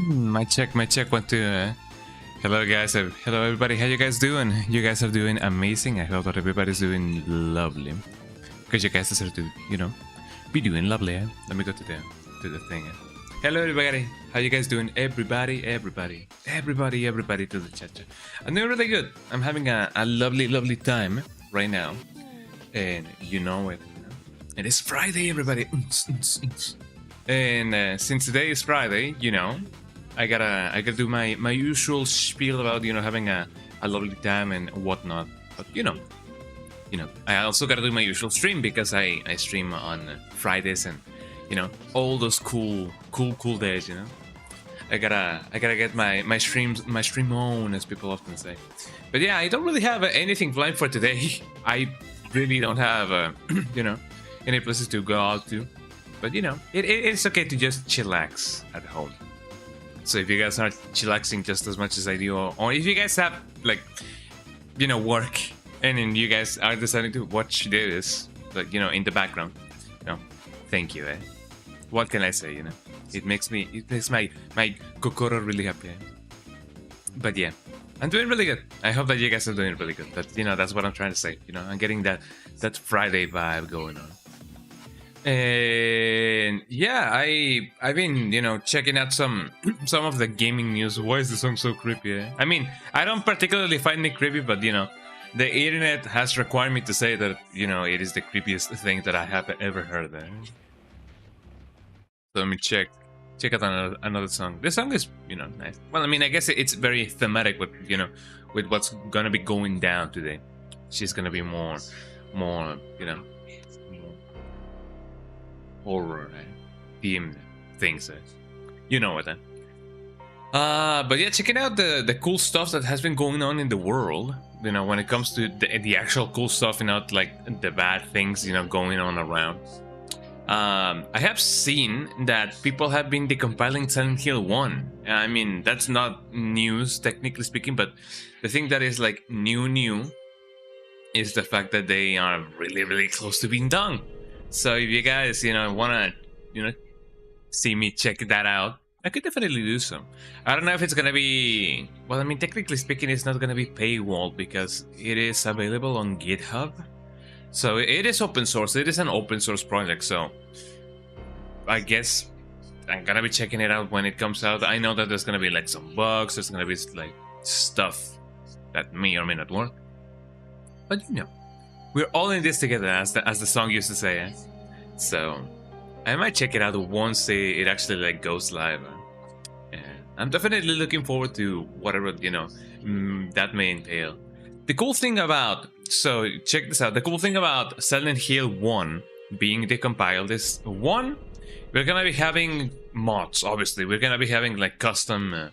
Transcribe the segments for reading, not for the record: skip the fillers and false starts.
My check, 1 2. Hello guys, hello everybody. How you guys doing? You guys are doing amazing. I hope that everybody's doing lovely. Because you guys deserve to, be doing lovely. Let me go to the thing. Hello everybody. How you guys doing? Everybody to the chat. I'm doing really good. I'm having a lovely time right now, and you know it. It is Friday, everybody. And since today is Friday, I gotta do my usual spiel about having a lovely time and whatnot. But I also gotta do my usual stream because I stream on Fridays and all those cool days. I gotta get my stream on, as people often say. But yeah, I don't really have anything planned for today. I really don't have any places to go out to. But it's okay to just chillax at home. So if you guys are chillaxing just as much as I do, or if you guys have work and then you guys are deciding to watch this, in the background, thank you. What can I say? It makes my kokoro really happy. But yeah, I'm doing really good. I hope that you guys are doing really good. But that's what I'm trying to say. I'm getting that Friday vibe going on. And yeah, I've been checking out some of the gaming news. Why is the song so creepy? I mean, I don't particularly find it creepy, but the internet has required me to say that it is the creepiest thing that I have ever heard. So let me check out another song. This song is nice. Well, I mean, I guess it's very thematic with with what's gonna be going down today. She's gonna be more horror themed things. You know what? But yeah, checking out the cool stuff that has been going on in the world. When it comes to the actual cool stuff, like the bad things, going on around. I have seen that people have been decompiling Silent Hill 1. I mean, that's not news, technically speaking, but the thing that is like new is the fact that they are really close to being done. So if you guys, wanna, see me check that out, I could definitely do so. I don't know if it's gonna be, well, I mean, technically speaking, it's not gonna be paywalled because it is available on GitHub. So it is open source. It is an open source project. So I guess I'm gonna be checking it out when it comes out. I know that there's gonna be like some bugs. There's gonna be like stuff that may or may not work. But we're all in this together, as the song used to say. So I might check it out once it actually like goes live. And I'm definitely looking forward to whatever that may entail. The cool thing about check this out. The cool thing about Silent Hill 1 being decompiled is, one, we're gonna be having mods. Obviously, we're gonna be having like custom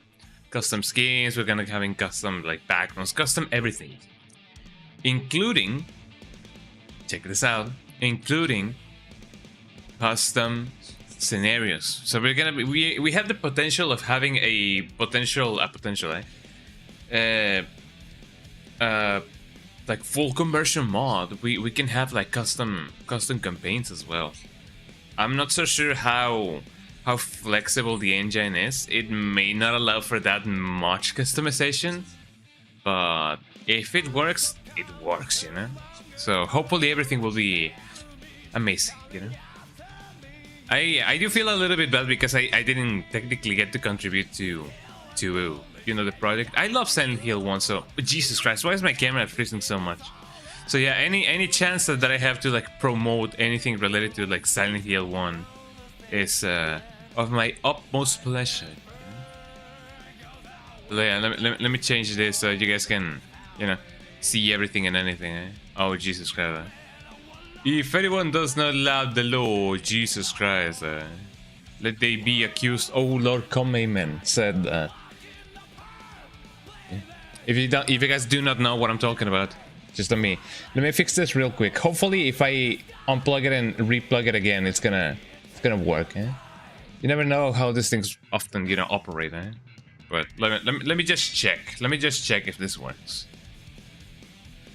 skins. We're gonna be having custom like backgrounds, custom everything, including. Check this out, including custom scenarios. So we're gonna be we have the potential of having a potential like full conversion mod. We can have like custom campaigns as well. I'm not so sure how flexible the engine is. It may not allow for that much customization, but if it works, it works, So hopefully everything will be amazing, I do feel a little bit bad because I didn't technically get to contribute to the project. I love Silent Hill 1, so Jesus Christ, why is my camera freezing so much? So yeah, any chance that I have to like promote anything related to like Silent Hill 1 is of my utmost pleasure. So yeah, let me change this so you guys can see everything and anything. Oh, Jesus Christ. If anyone does not love the law, Jesus Christ, let they be accused. Oh Lord, come amen, said. If you guys do not know what I'm talking about, just let me fix this real quick. Hopefully, if I unplug it and replug it again, it's gonna work. You never know how these things often operate. But let me just check. Let me just check if this works.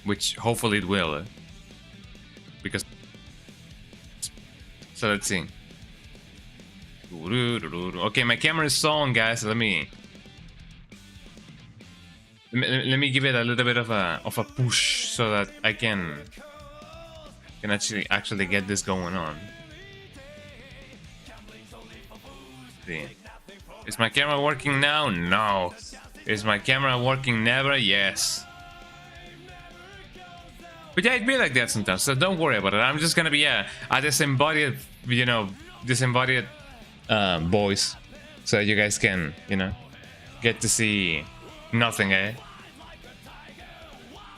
Which hopefully it will, because. So let's see. Okay, my camera is on, guys. Let me give it a little bit of a push so that I can actually get this going on. See. Is my camera working now? No. Is my camera working never? Yes. But yeah, it'd be like that sometimes, so don't worry about it. I'm just gonna be a disembodied, disembodied voice, so you guys can, get to see nothing, eh?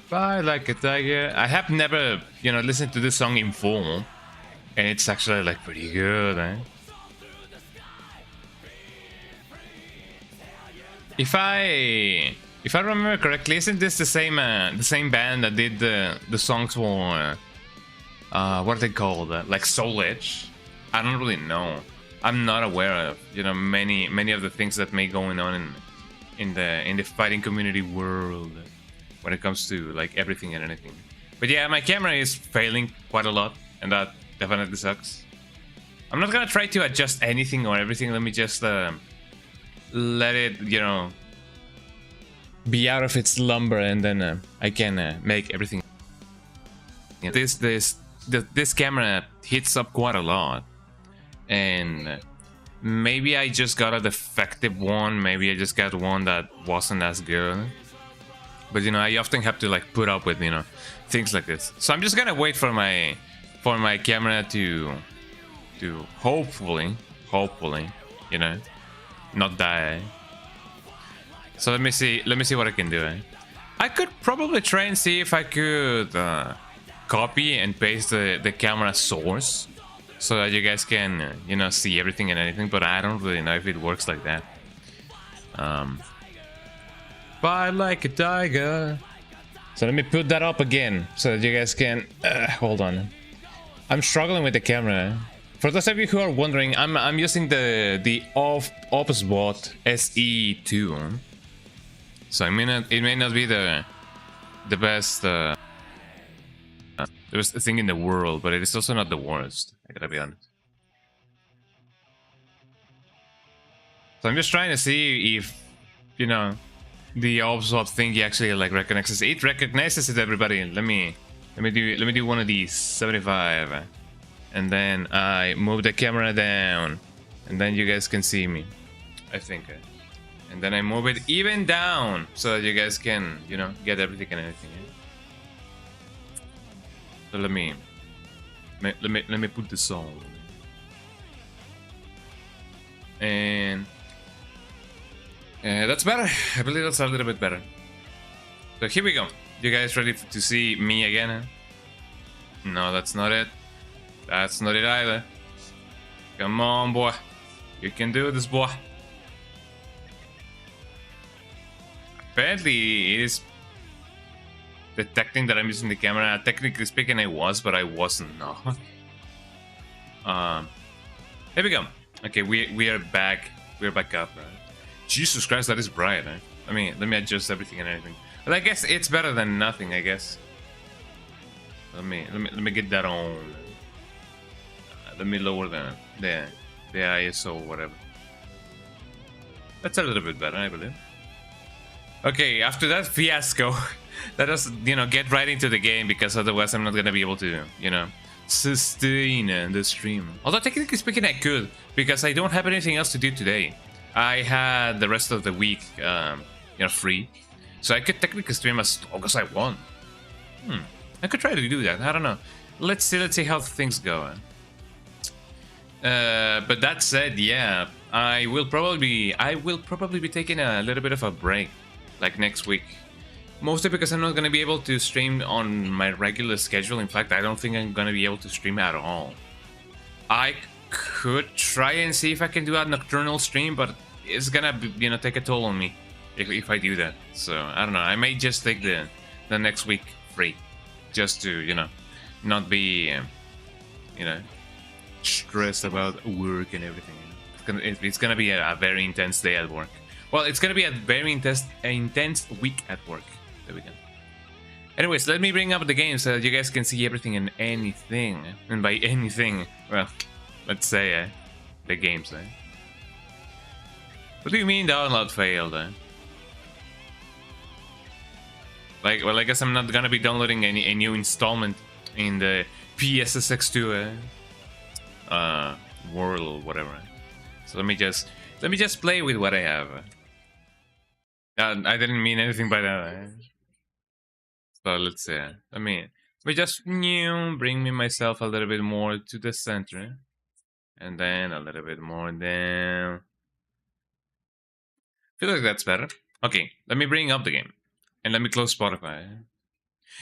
Bye like a tiger. I have never, listened to this song in full, and it's actually like pretty good, eh? If I remember correctly, isn't this the same band that did the songs for what are they called? Like Soul Edge? I don't really know. I'm not aware of many of the things that may going on in the fighting community world when it comes to like everything and anything. But yeah, my camera is failing quite a lot, and that definitely sucks. I'm not gonna try to adjust anything or everything. Let me just let it be out of its slumber, and then I can make everything. This camera hits up quite a lot, and maybe I just got a defective one. Maybe I just got one that wasn't as good. But I often have to like put up with things like this. So I'm just gonna wait for my camera to hopefully not die. So let me see what I can do. I could probably try and see if I could copy and paste the camera source so that you guys can see everything and anything, but I don't really know if it works like that. Bye like a tiger. So let me put that up again so that you guys can hold on. I'm struggling with the camera. For those of you who are wondering, I'm using the Opusbot SE2. So it may not be the best thing in the world, but it is also not the worst. I gotta be honest. So I'm just trying to see if the Opusbot thingy actually like recognizes it. It recognizes it, everybody. Let me do one of these 75, and then I move the camera down, and then you guys can see me, I think. And then I move it even down so that you guys can, get everything and anything. So let me put this on. And that's better. I believe that's a little bit better. So here we go. You guys ready to see me again? No, that's not it. That's not it either. Come on, boy. You can do this, boy. Apparently, it is detecting that I'm using the camera. Technically speaking, I was, but I wasn't. No. Here we go. Okay, we are back. We're back up. Right? Jesus Christ, that is bright. Right? Let me adjust everything and everything. But I guess it's better than nothing. I guess. Let me get that on. Let me lower the ISO or whatever. That's a little bit better, I believe. Okay, after that fiasco, let us, get right into the game, because otherwise I'm not gonna be able to, sustain the stream. Although technically speaking, I could, because I don't have anything else to do today. I had the rest of the week, free, so I could technically stream as long as I want. I could try to do that. I don't know. Let's see how things go. But that said, yeah, I will probably be taking a little bit of a break. Like next week, mostly because I'm not gonna be able to stream on my regular schedule. In fact, I don't think I'm gonna be able to stream at all. I could try and see if I can do a nocturnal stream, but it's gonna take a toll on me if I do that. So I don't know. I may just take the next week free, just to not be stressed about work and everything. It's gonna be a very intense day at work. Well, it's gonna be a very intense week at work. There we go. Anyways, let me bring up the game so that you guys can see everything and anything. And by anything, well, let's say the games. What do you mean download failed? Like, well, I guess I'm not gonna be downloading a new installment in the PSSX2 world or whatever. So let me just play with what I have. I didn't mean anything by that. So let's see. Let me just bring me myself a little bit more to the center, and then a little bit more down. Feel like that's better. Okay, let me bring up the game. And let me close Spotify.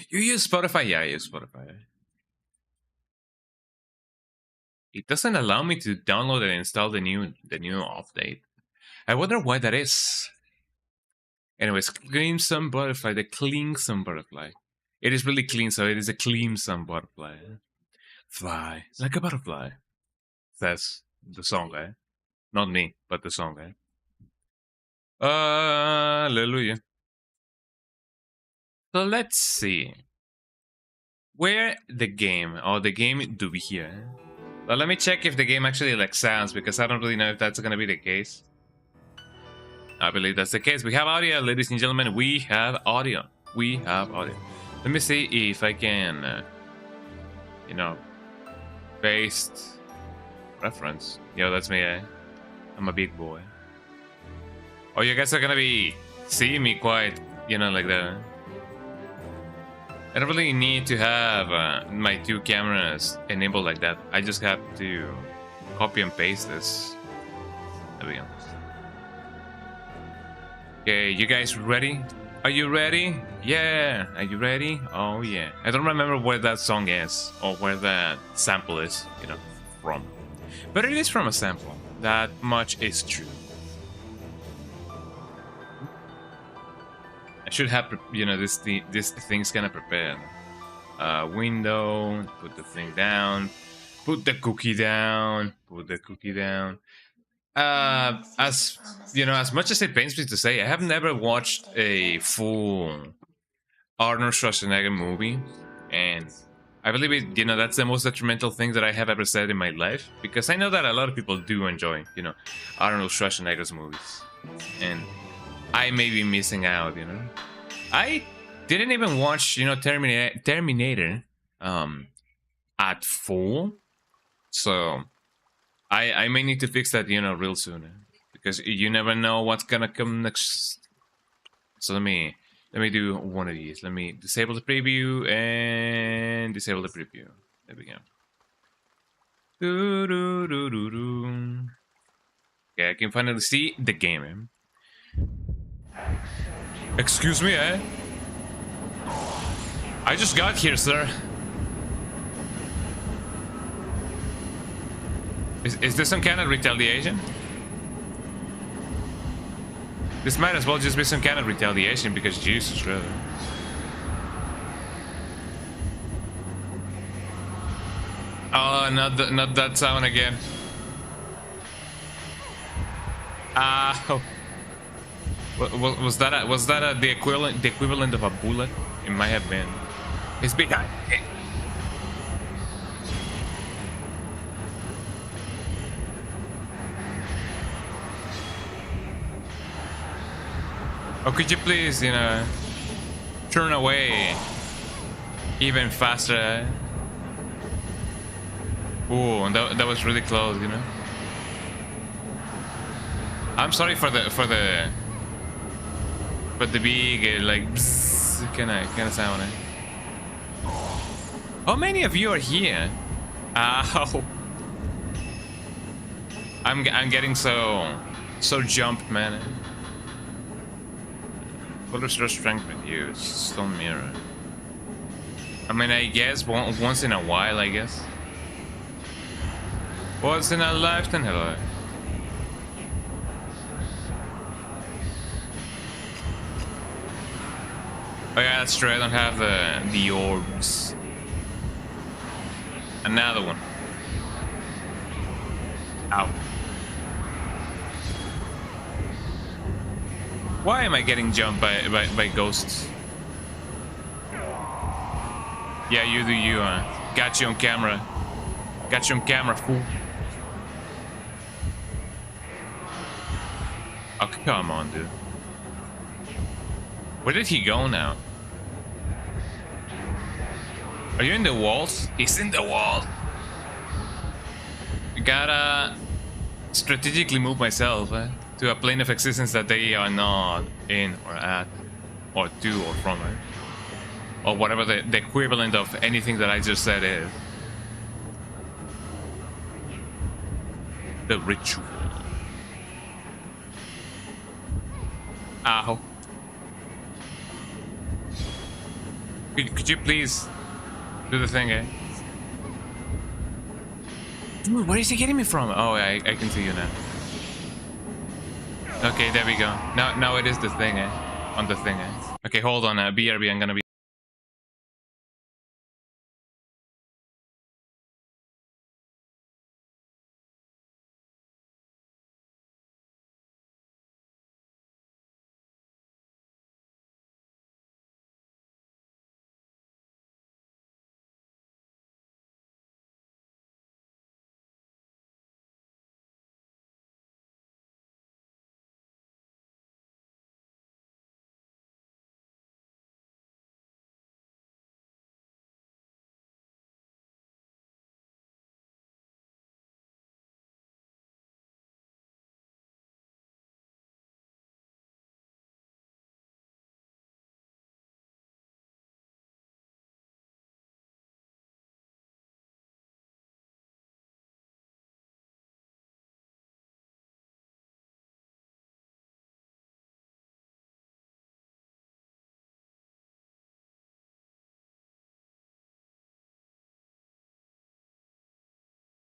You use Spotify? Yeah, I use Spotify. It doesn't allow me to download and install the new update. I wonder why that is. Anyways, Cleansome Butterfly, the Cleansome Butterfly. It is really clean, so it is a Cleansome Butterfly. Fly like a butterfly. That's the song, eh? Not me, but the song, eh? Hallelujah. So let's see. Where the game do we hear? Well, let me check if the game actually like sounds, because I don't really know if that's gonna be the case. I believe that's the case. We have audio, ladies and gentlemen. We have audio. We have audio. Let me see if I can, you know, paste reference. Yo, that's me, eh? I'm a big boy. Oh, you guys are gonna be seeing me quite, you know, like that. I don't really need to have my two cameras enabled like that. I just have to copy and paste this. There we go. Okay, you guys ready? Are you ready? Yeah. Are you ready? Oh yeah. I don't remember where that song is or where that sample is, you know, from. But it is from a sample. That much is true. I should have, you know, this thing's kind of prepared. Window, put the thing down, put the cookie down, put the cookie down. As you know, as much as it pains me to say, I have never watched a full Arnold Schwarzenegger movie, and I believe it, you know, that's the most detrimental thing that I have ever said in my life, because I know that a lot of people do enjoy, you know, Arnold Schwarzenegger's movies, and I may be missing out, you know. I didn't even watch, you know, Terminator at full, so I may need to fix that, you know, real soon, because you never know what's gonna come next. So let me do one of these. Let me disable the preview and disable the preview. There we go. Okay, I can finally see the game. Excuse me, eh? I just got here, sir. Is this some kind of retaliation? This might as well just be some kind of retaliation, because Jesus, really. Oh, not that sound again. Oh. Was that the equivalent of a bullet? It might have been. It's big. Oh, could you please, you know, turn away even faster? Ooh, that was really close, you know. I'm sorry for the big like kind of sound. How many of you are here? Ow! I'm getting so jumped, man. What is your strength with you? It's stone mirror. I mean, I guess once in a while, I guess. Once in a lifetime, hello. Oh yeah, that's true. I don't have the orbs. Another one. Ow. Why am I getting jumped by ghosts? Yeah, you do you. Got you on camera. Got you on camera, fool. Oh, come on, dude. Where did he go now? Are you in the walls? He's in the wall. I gotta strategically move myself to a plane of existence that they are not in or at or to or from it. Or whatever the equivalent of anything that I just said is. The ritual. Ow. Could you please do the thing, eh? Dude, where is he getting me from? Oh, I can see you now. Okay, there we go. Now it is the thing, eh? On the thing, eh? Okay, hold on, BRB, I'm gonna be...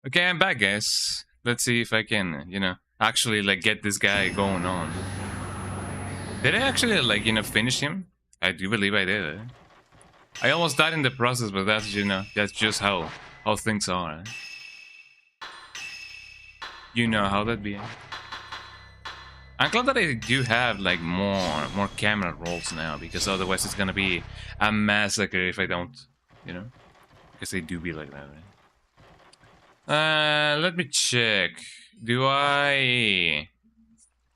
Okay, I'm back, guys. Let's see if I can, actually, like, get this guy going on. Did I actually, like, finish him? I do believe I did. I almost died in the process, but that's, that's just how things are. You know how that be. I'm glad that I do have, like, more camera rolls now, because otherwise it's gonna be a massacre if I don't, Because they do be like that, right? Let me check. Do I...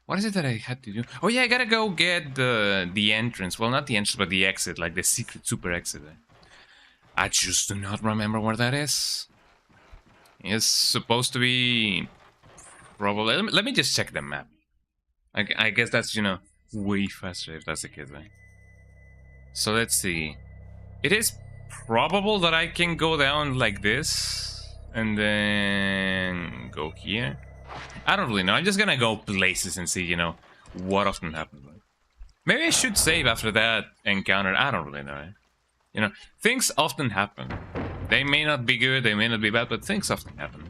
What is it that I had to do? Oh yeah, I gotta go get the entrance. Well, not the entrance, but the exit, like the secret super exit. I just do not remember where that is. It's supposed to be... Probably... Let me just check the map. I guess that's, way faster if that's the case, right? So let's see. It is probable that I can go down like this. And then go here. I don't really know. I'm just gonna go places and see, what often happens. Maybe I should save after that encounter. I don't really know. Things often happen. They may not be good, they may not be bad, but things often happen.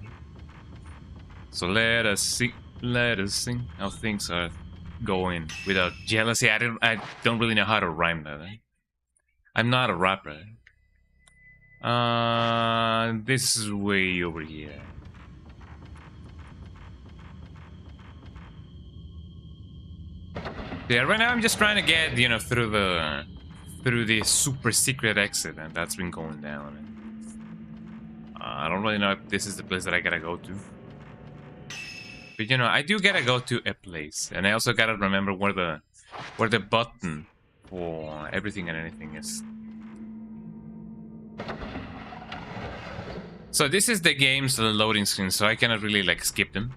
So let us see how things are going without jealousy. I don't really know how to rhyme that. I'm not a rapper. This is way over here. Yeah, right now I'm just trying to get, through the super secret exit, and that's been going down. I don't really know if this is the place that I gotta go to. But I do gotta go to a place, and I also gotta remember where the button for everything and anything is. So this is the game's loading screen, so I cannot really like skip them,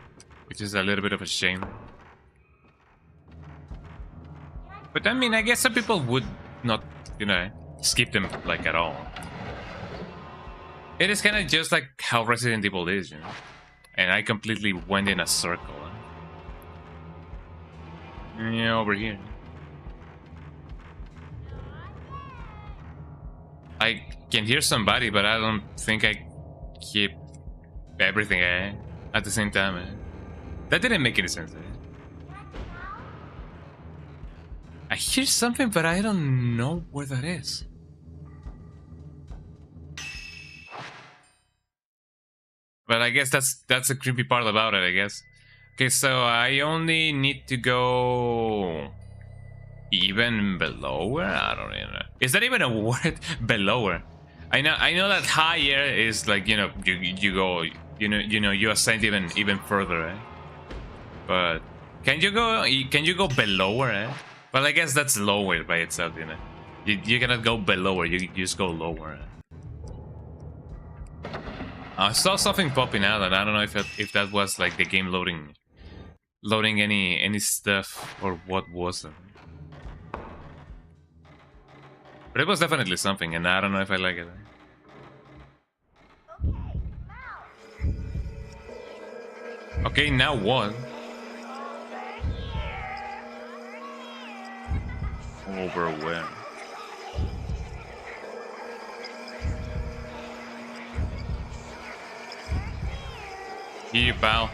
which is a little bit of a shame. But I mean, I guess some people would not, skip them like at all. It is kind of just like how Resident Evil is, and I completely went in a circle. Yeah, over here. I can hear somebody, but I don't think I keep everything at the same time. That didn't make any sense. I hear something, but I don't know where that is. But I guess that's a creepy part about it, I guess. Okay, so I only need to go even below her? I don't even know. Is that even a word? Below her? I know that higher is like, you go, you ascend even further, right? But Can you go? Can you go below her? Eh? Well, I guess that's lower by itself, you know. You cannot go below her. You just go lower. I saw something popping out, and I don't know if that was like the game loading any stuff or what was it. But it was definitely something, and I don't know if I like it. Okay, now what? Over where? Here, pal.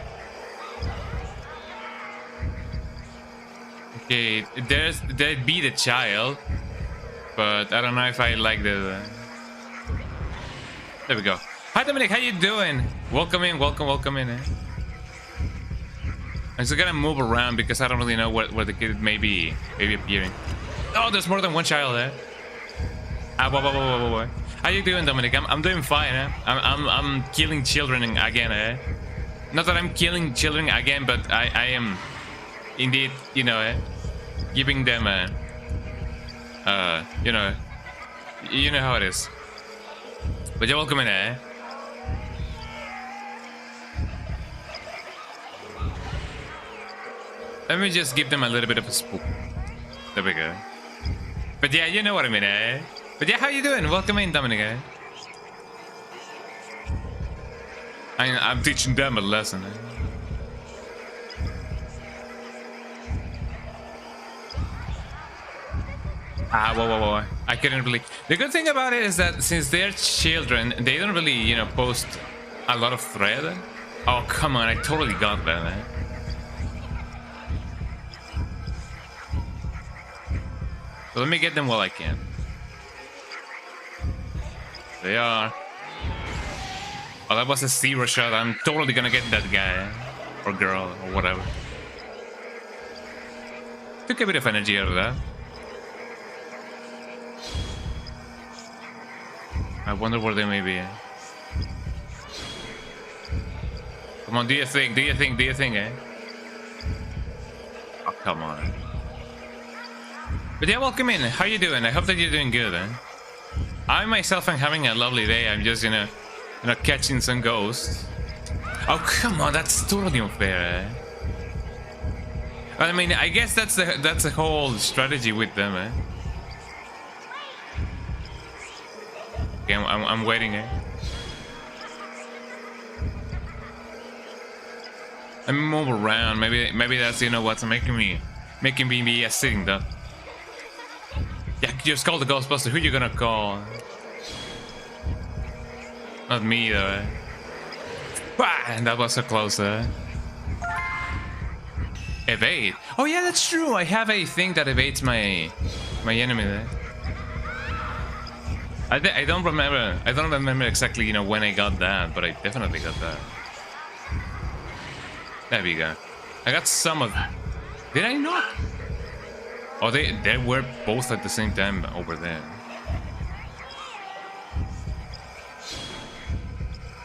Okay, there'd be the child, but I don't know if I like the. There we go. Hi Dominic, how you doing? Welcome in, welcome in. Eh? I'm just gonna move around because I don't really know where the kid may be appearing. Oh, there's more than one child there. Whoa. How you doing, Dominic? I'm doing fine. Eh? I'm killing children again. Eh? Not that I'm killing children again, but I am indeed, you know, giving them you know how it is. But you're welcome in, eh? Let me just give them a little bit of a spook. There we go. But yeah, you know what I mean, eh? But yeah, how you doing? Welcome in, Dominic, eh? I'm teaching them a lesson, eh? Whoa. I couldn't really... The good thing about it is that since they're children, they don't really, you know, post a lot of thread. Oh, come on, I totally got that, eh? So let me get them while I can. They are. Oh, that was a zero shot. I'm totally gonna get that guy. Or girl, or whatever. Took a bit of energy out of that. I wonder where they may be. Come on, do your thing, eh? Oh, come on. But yeah, welcome in. How you doing? I hope that you're doing good, eh? I myself am having a lovely day. I'm just, you know, catching some ghosts. Oh, come on, that's totally unfair, eh? I mean, I guess that's the whole strategy with them, eh? Okay, I'm waiting, eh? Let me move around. Maybe that's, you know, what's making me be a sitting duck. Yeah, just call the Ghostbuster. Who you gonna call? Not me, though. Eh? And that was so close, eh? Evade. Oh yeah, that's true. I have a thing that evades my enemy there. I don't remember. I don't remember exactly, you know, when I got that, but I definitely got that. There we go. I got some of. Did I not? Oh, they were both at the same time over there.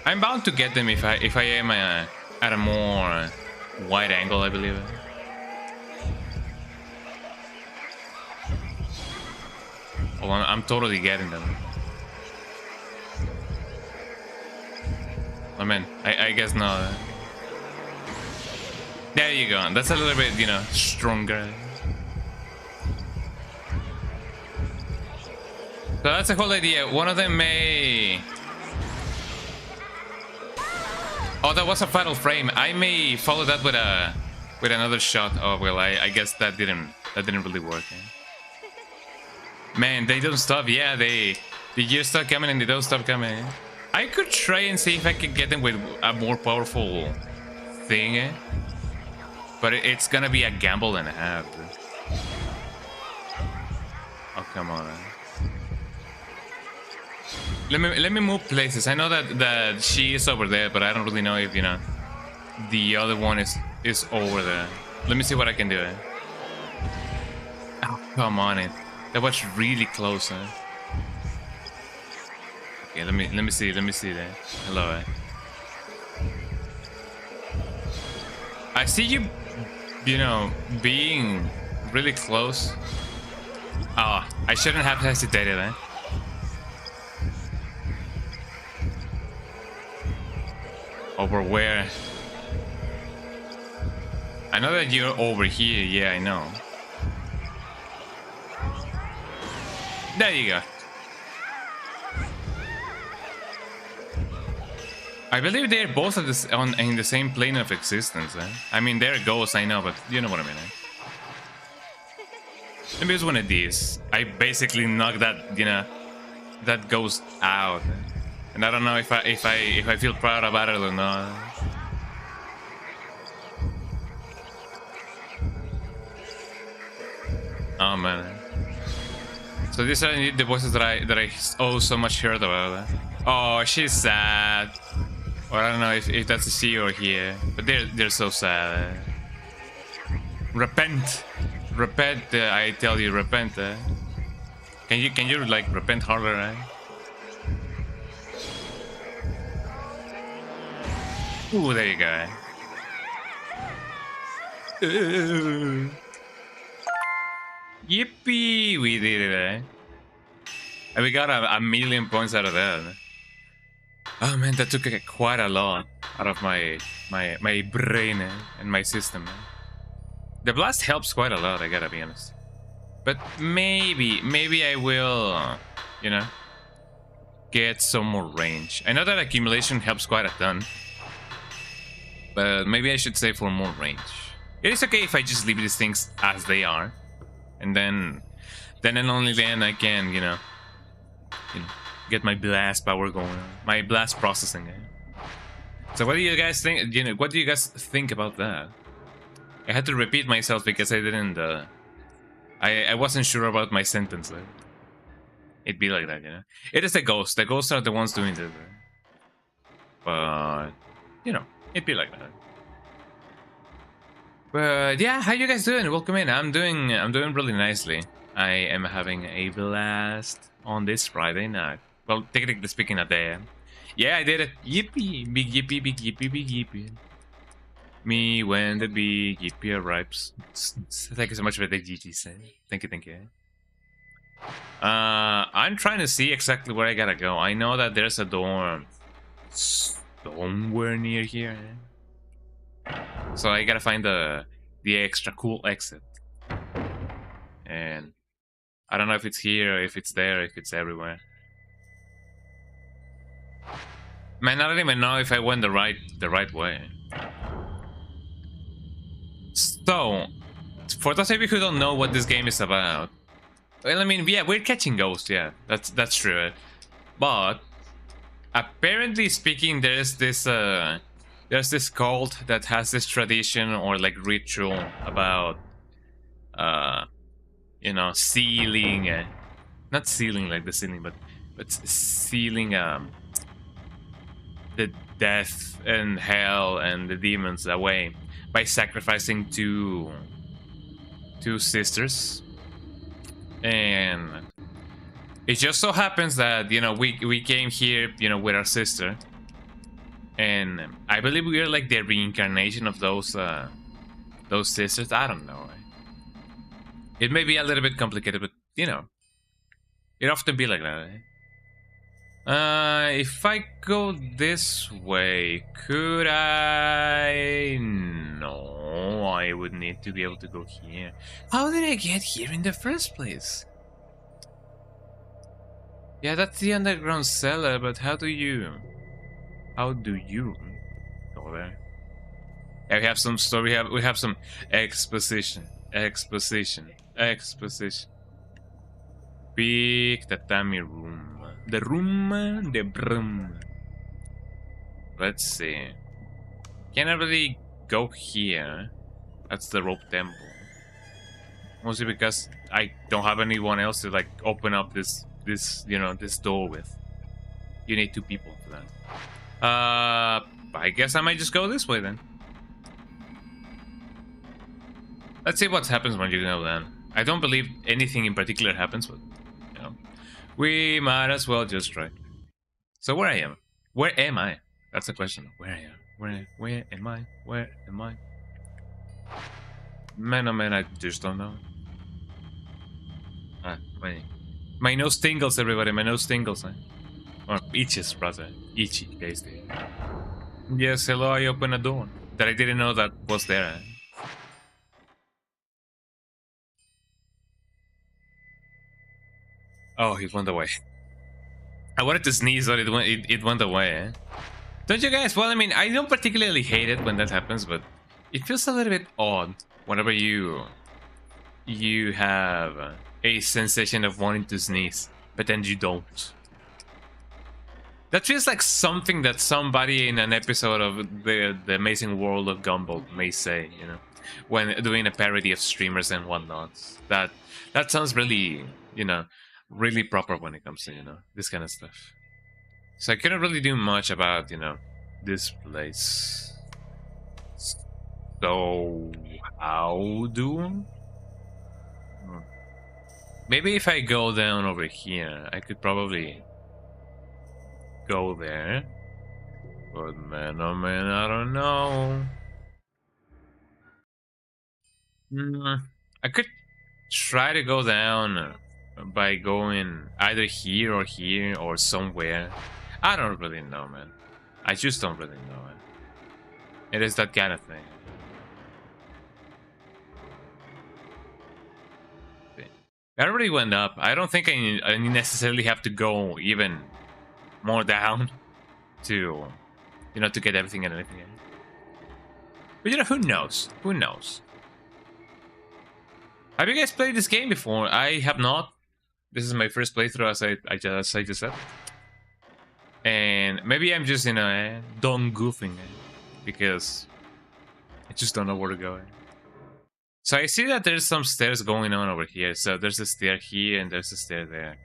I'm bound to get them if I am at a more wide angle, I believe. Oh, I'm totally getting them. I mean, I guess not. There you go. That's a little bit, you know, stronger. So that's the whole idea. One of them may... Oh, that was a fatal frame. I may follow that with another shot. Oh well, I guess that didn't really work. Eh? Man, they don't stop. Yeah, they just start coming and they don't stop coming. I could try and see if I could get them with a more powerful thing. Eh? But it's gonna be a gamble and a half. Oh come on. Eh? Let me move places. I know that she is over there, but I don't really know if, you know, the other one is over there. Let me see what I can do. Eh? Oh, come on, it. That was really close. Eh? Okay, let me see there. Hello. Eh? I see you you know, being really close. Oh, I shouldn't have hesitated, eh? Over where? I know that you're over here. Yeah, I know. There you go. I believe they're both at this in the same plane of existence. Eh? I mean, they're ghosts, I know, but you know what I mean. Eh? Maybe it's one of these. I basically knocked that, you know, that ghost out, and I don't know if I feel proud about it or not. Oh man. So these are the voices that I oh so much heard about. Oh, she's sad. Or I don't know if that's a she or here, but they're so sad. Repent, repent! I tell you, repent. Can you like repent harder? Right? Ooh, there you go. Yippee! We did it. Eh? And we got a million points out of that. Oh man, that took quite a lot out of my brain and my system. The blast helps quite a lot, I gotta be honest. But maybe I will, you know, get some more range. I know that accumulation helps quite a ton, but maybe I should save for more range. It is okay if I just leave these things as they are, and then and only then I can, you know, get my blast power going, my blast processing. So what do you guys think? You know, what do you guys think about that? I had to repeat myself because I didn't. I wasn't sure about my sentence. It'd be like that, you know. It is the ghosts. The ghosts are the ones doing this. But you know, it'd be like that. But yeah, how you guys doing? Welcome in. I'm doing really nicely. I am having a blast on this Friday night. Well, technically speaking, a day. Yeah, I did it. Yippee! Big yippee, big yippee, big yippee. Me when the big yippee arrives. Thank you so much for the GG. Thank you. I'm trying to see exactly where I gotta go. I know that there's a dorm somewhere near here. So I gotta find the extra cool exit. And I don't know if it's here, if it's there, if it's everywhere. Man, I don't even know if I went the right way. So, for those of you who don't know what this game is about, well, I mean, yeah, we're catching ghosts, yeah, that's true. But apparently speaking, there's this cult that has this tradition or like ritual about, you know, sealing, not sealing like the ceiling, but sealing the death and hell and the demons away by sacrificing two sisters. And it just so happens that, you know, we came here, you know, with our sister, and I believe we are like the reincarnation of those sisters. I don't know. It may be a little bit complicated, but you know, it often be like that. If I go this way, could I? No, I would need to be able to go here. How did I get here in the first place? Yeah, that's the underground cellar, but how do you go there? Yeah, we have some story. We have some exposition. Big tatami room. The broom. Let's see. Can I really go here? That's the rope temple. Mostly because I don't have anyone else to like open up this you know, this door with. You need 2 people for that. I guess I might just go this way then. Let's see what happens when you go then. I don't believe anything in particular happens, but you know, we might as well just try. So where I am? Where am I? That's the question. Where I am? Where am I? Where am I? Man, oh man, I just don't know. My nose tingles, everybody. My nose tingles. Or itches, brother. Itchy, tasty. Yes, hello, I opened a door that I didn't know that was there. Oh, it went away. I wanted to sneeze, but it went away. Don't you guys? Well, I mean, I don't particularly hate it when that happens, but it feels a little bit odd whenever you have a sensation of wanting to sneeze, but then you don't. That feels like something that somebody in an episode of the Amazing World of Gumball may say, you know, when doing a parody of streamers and whatnot. That sounds really, you know, really proper when it comes to, you know, this kind of stuff. So I couldn't really do much about, you know, this place. So how do? Maybe if I go down over here, I could probably go there. But man, oh man, I don't know. I could try to go down by going either here or somewhere. I don't really know, man. I just don't really know, man. It is that kind of thing. I already went up. I don't think I necessarily have to go even more down to, you know, to get everything and anything. But you know, who knows? Who knows? Have you guys played this game before? I have not. This is my first playthrough, as I just said. And maybe I'm just, you know, done goofing, because I just don't know where to go. So I see that there's some stairs going on over here. So there's a stair here and there's a stair there.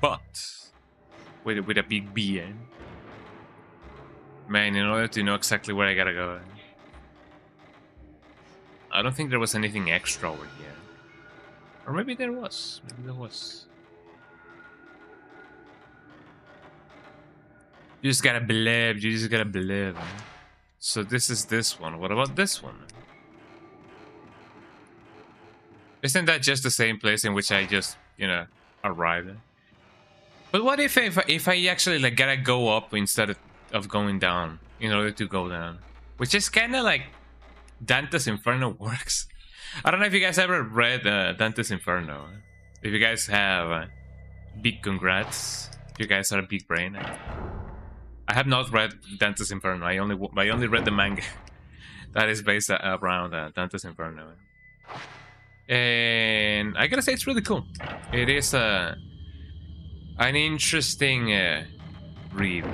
But with a big B, man, in order to know exactly where I gotta go, I don't think there was anything extra over here. Or maybe there was. Maybe there was. You just gotta believe. You just gotta believe. So this is this one. What about this one? Isn't that just the same place in which I just, you know, arrived? But what if I actually like gotta go up instead of going down in order to go down? Which is kind of like Dante's Inferno works. I don't know if you guys ever read Dante's Inferno. If you guys have, big congrats. You guys are a big brain. I have not read Dante's Inferno. I only read the manga that is based around Dante's Inferno. And I gotta say, it's really cool. It is an interesting read.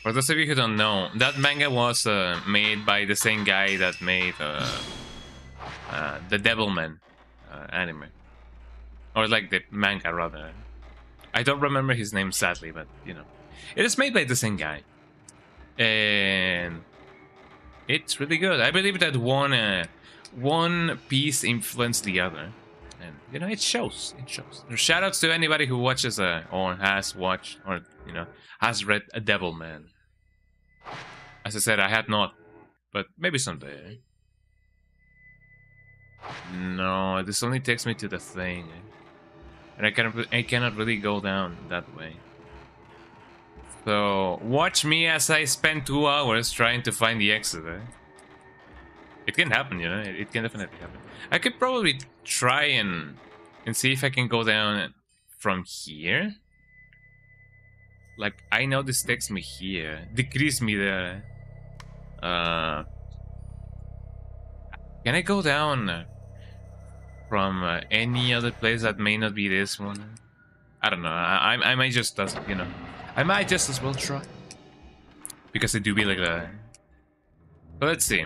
For those of you who don't know, that manga was made by the same guy that made the Devilman anime. Or like the manga, rather. I don't remember his name, sadly, but, you know. It is made by the same guy. And it's really good. I believe that one piece influenced the other. And, you know, it shows. It shows. Shoutouts to anybody who watches or has watched or, you know, has read a Devilman. As I said, I had not, but maybe someday. No, this only takes me to the thing, and I cannot really go down that way. So watch me as I spend 2 hours trying to find the exit. It can happen, you know. It can definitely happen. I could probably try and see if I can go down from here. Like, I know this takes me here. Decrease me there. Can I go down from any other place that may not be this one? I don't know. I might just, you know, I might just as well try, because I do be like that. But let's see.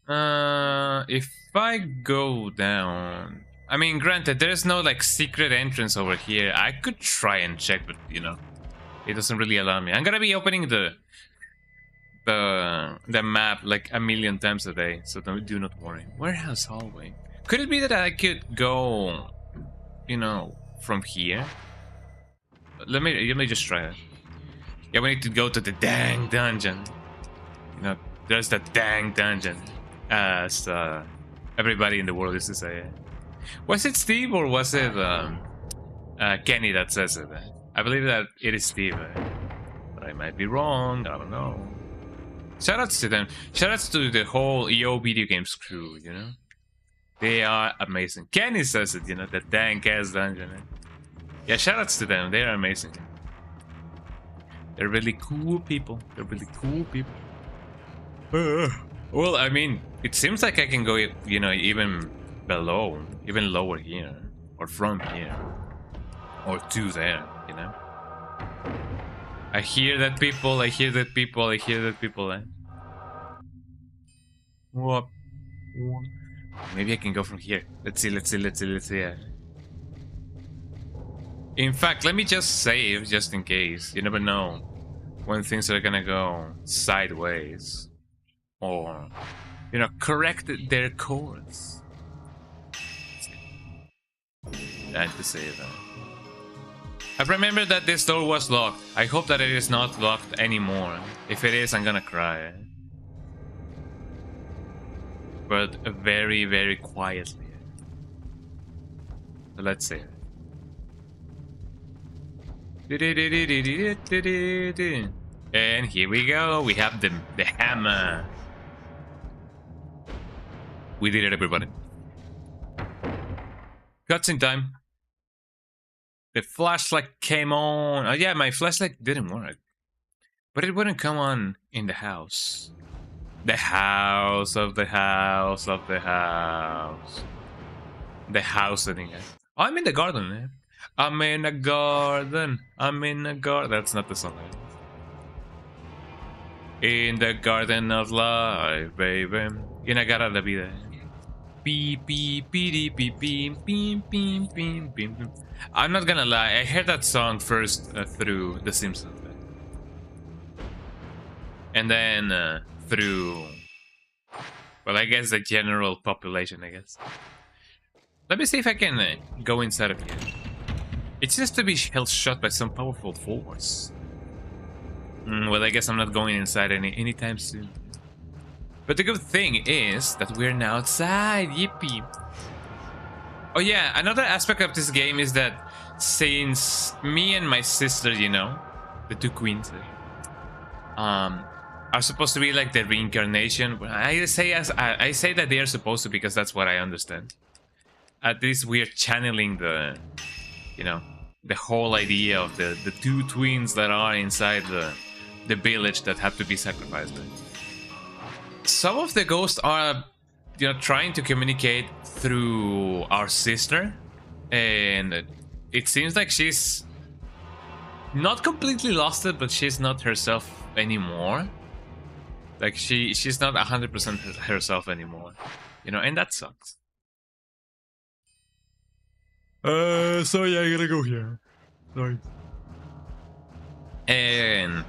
If I go down, I mean, granted, there's no like secret entrance over here. I could try and check, but you know, it doesn't really allow me. I'm gonna be opening the map like a million times a day, so do not worry. Warehouse hallway. Could it be that I could go, you know, from here? Let me just try it. Yeah, we need to go to the dang dungeon. No, there's that dang dungeon. As everybody in the world used to say. Was it Steve or was it Kenny that says it? I believe that it is Steve. But I might be wrong. I don't know. Shoutouts to them. Shoutouts to the whole EO video games crew, you know? They are amazing. Kenny says it, you know, the dang ass dungeon. Yeah, shoutouts to them. They are amazing. They're really cool people. They're really cool people. Well, I mean, it seems like I can go, you know, even below, even lower here, or from here, or to there, you know. I hear that people. I hear that people. I hear that people. What? Maybe I can go from here. Let's see. Let's see. Let's see. Let's see. In fact, let me just save, just in case. You never know when things are gonna go sideways. Or, you know, correct their course. I had to say that. I remember that this door was locked. I hope that it is not locked anymore. If it is, I'm gonna cry. But very, very quietly. So let's see. And here we go. We have the hammer. We did it, everybody. Cutscene time. The flashlight came on. Oh yeah, my flashlight didn't work. But it wouldn't come on in the house. The house of the house of the house. The house of the house. Oh, I'm in the garden, man. I'm in a garden. I'm in a garden. That's not the song. In the garden of life, baby. In a garden de vida. Beep, beep, beep, beep, beep, beep, beep, beep, beep. I'm not gonna lie, I heard that song first through The Simpsons. And then through, well, I guess the general population, I guess. Let me see if I can go inside of here. It seems to be held shut by some powerful force. Well, I guess I'm not going inside anytime soon. But the good thing is that we're now outside. Yippee. Oh yeah, another aspect of this game is that since me and my sister, you know, the two queens, are supposed to be like the reincarnation. I say that they are supposed to because that's what I understand. At least we're channeling the, you know, the whole idea of the two twins that are inside the village that have to be sacrificed. Some of the ghosts are, you know, trying to communicate through our sister, and it seems like she's not completely lost it, but she's not herself anymore. Like she's not 100% herself anymore, you know, and that sucks. So yeah, I gotta go here. Sorry. And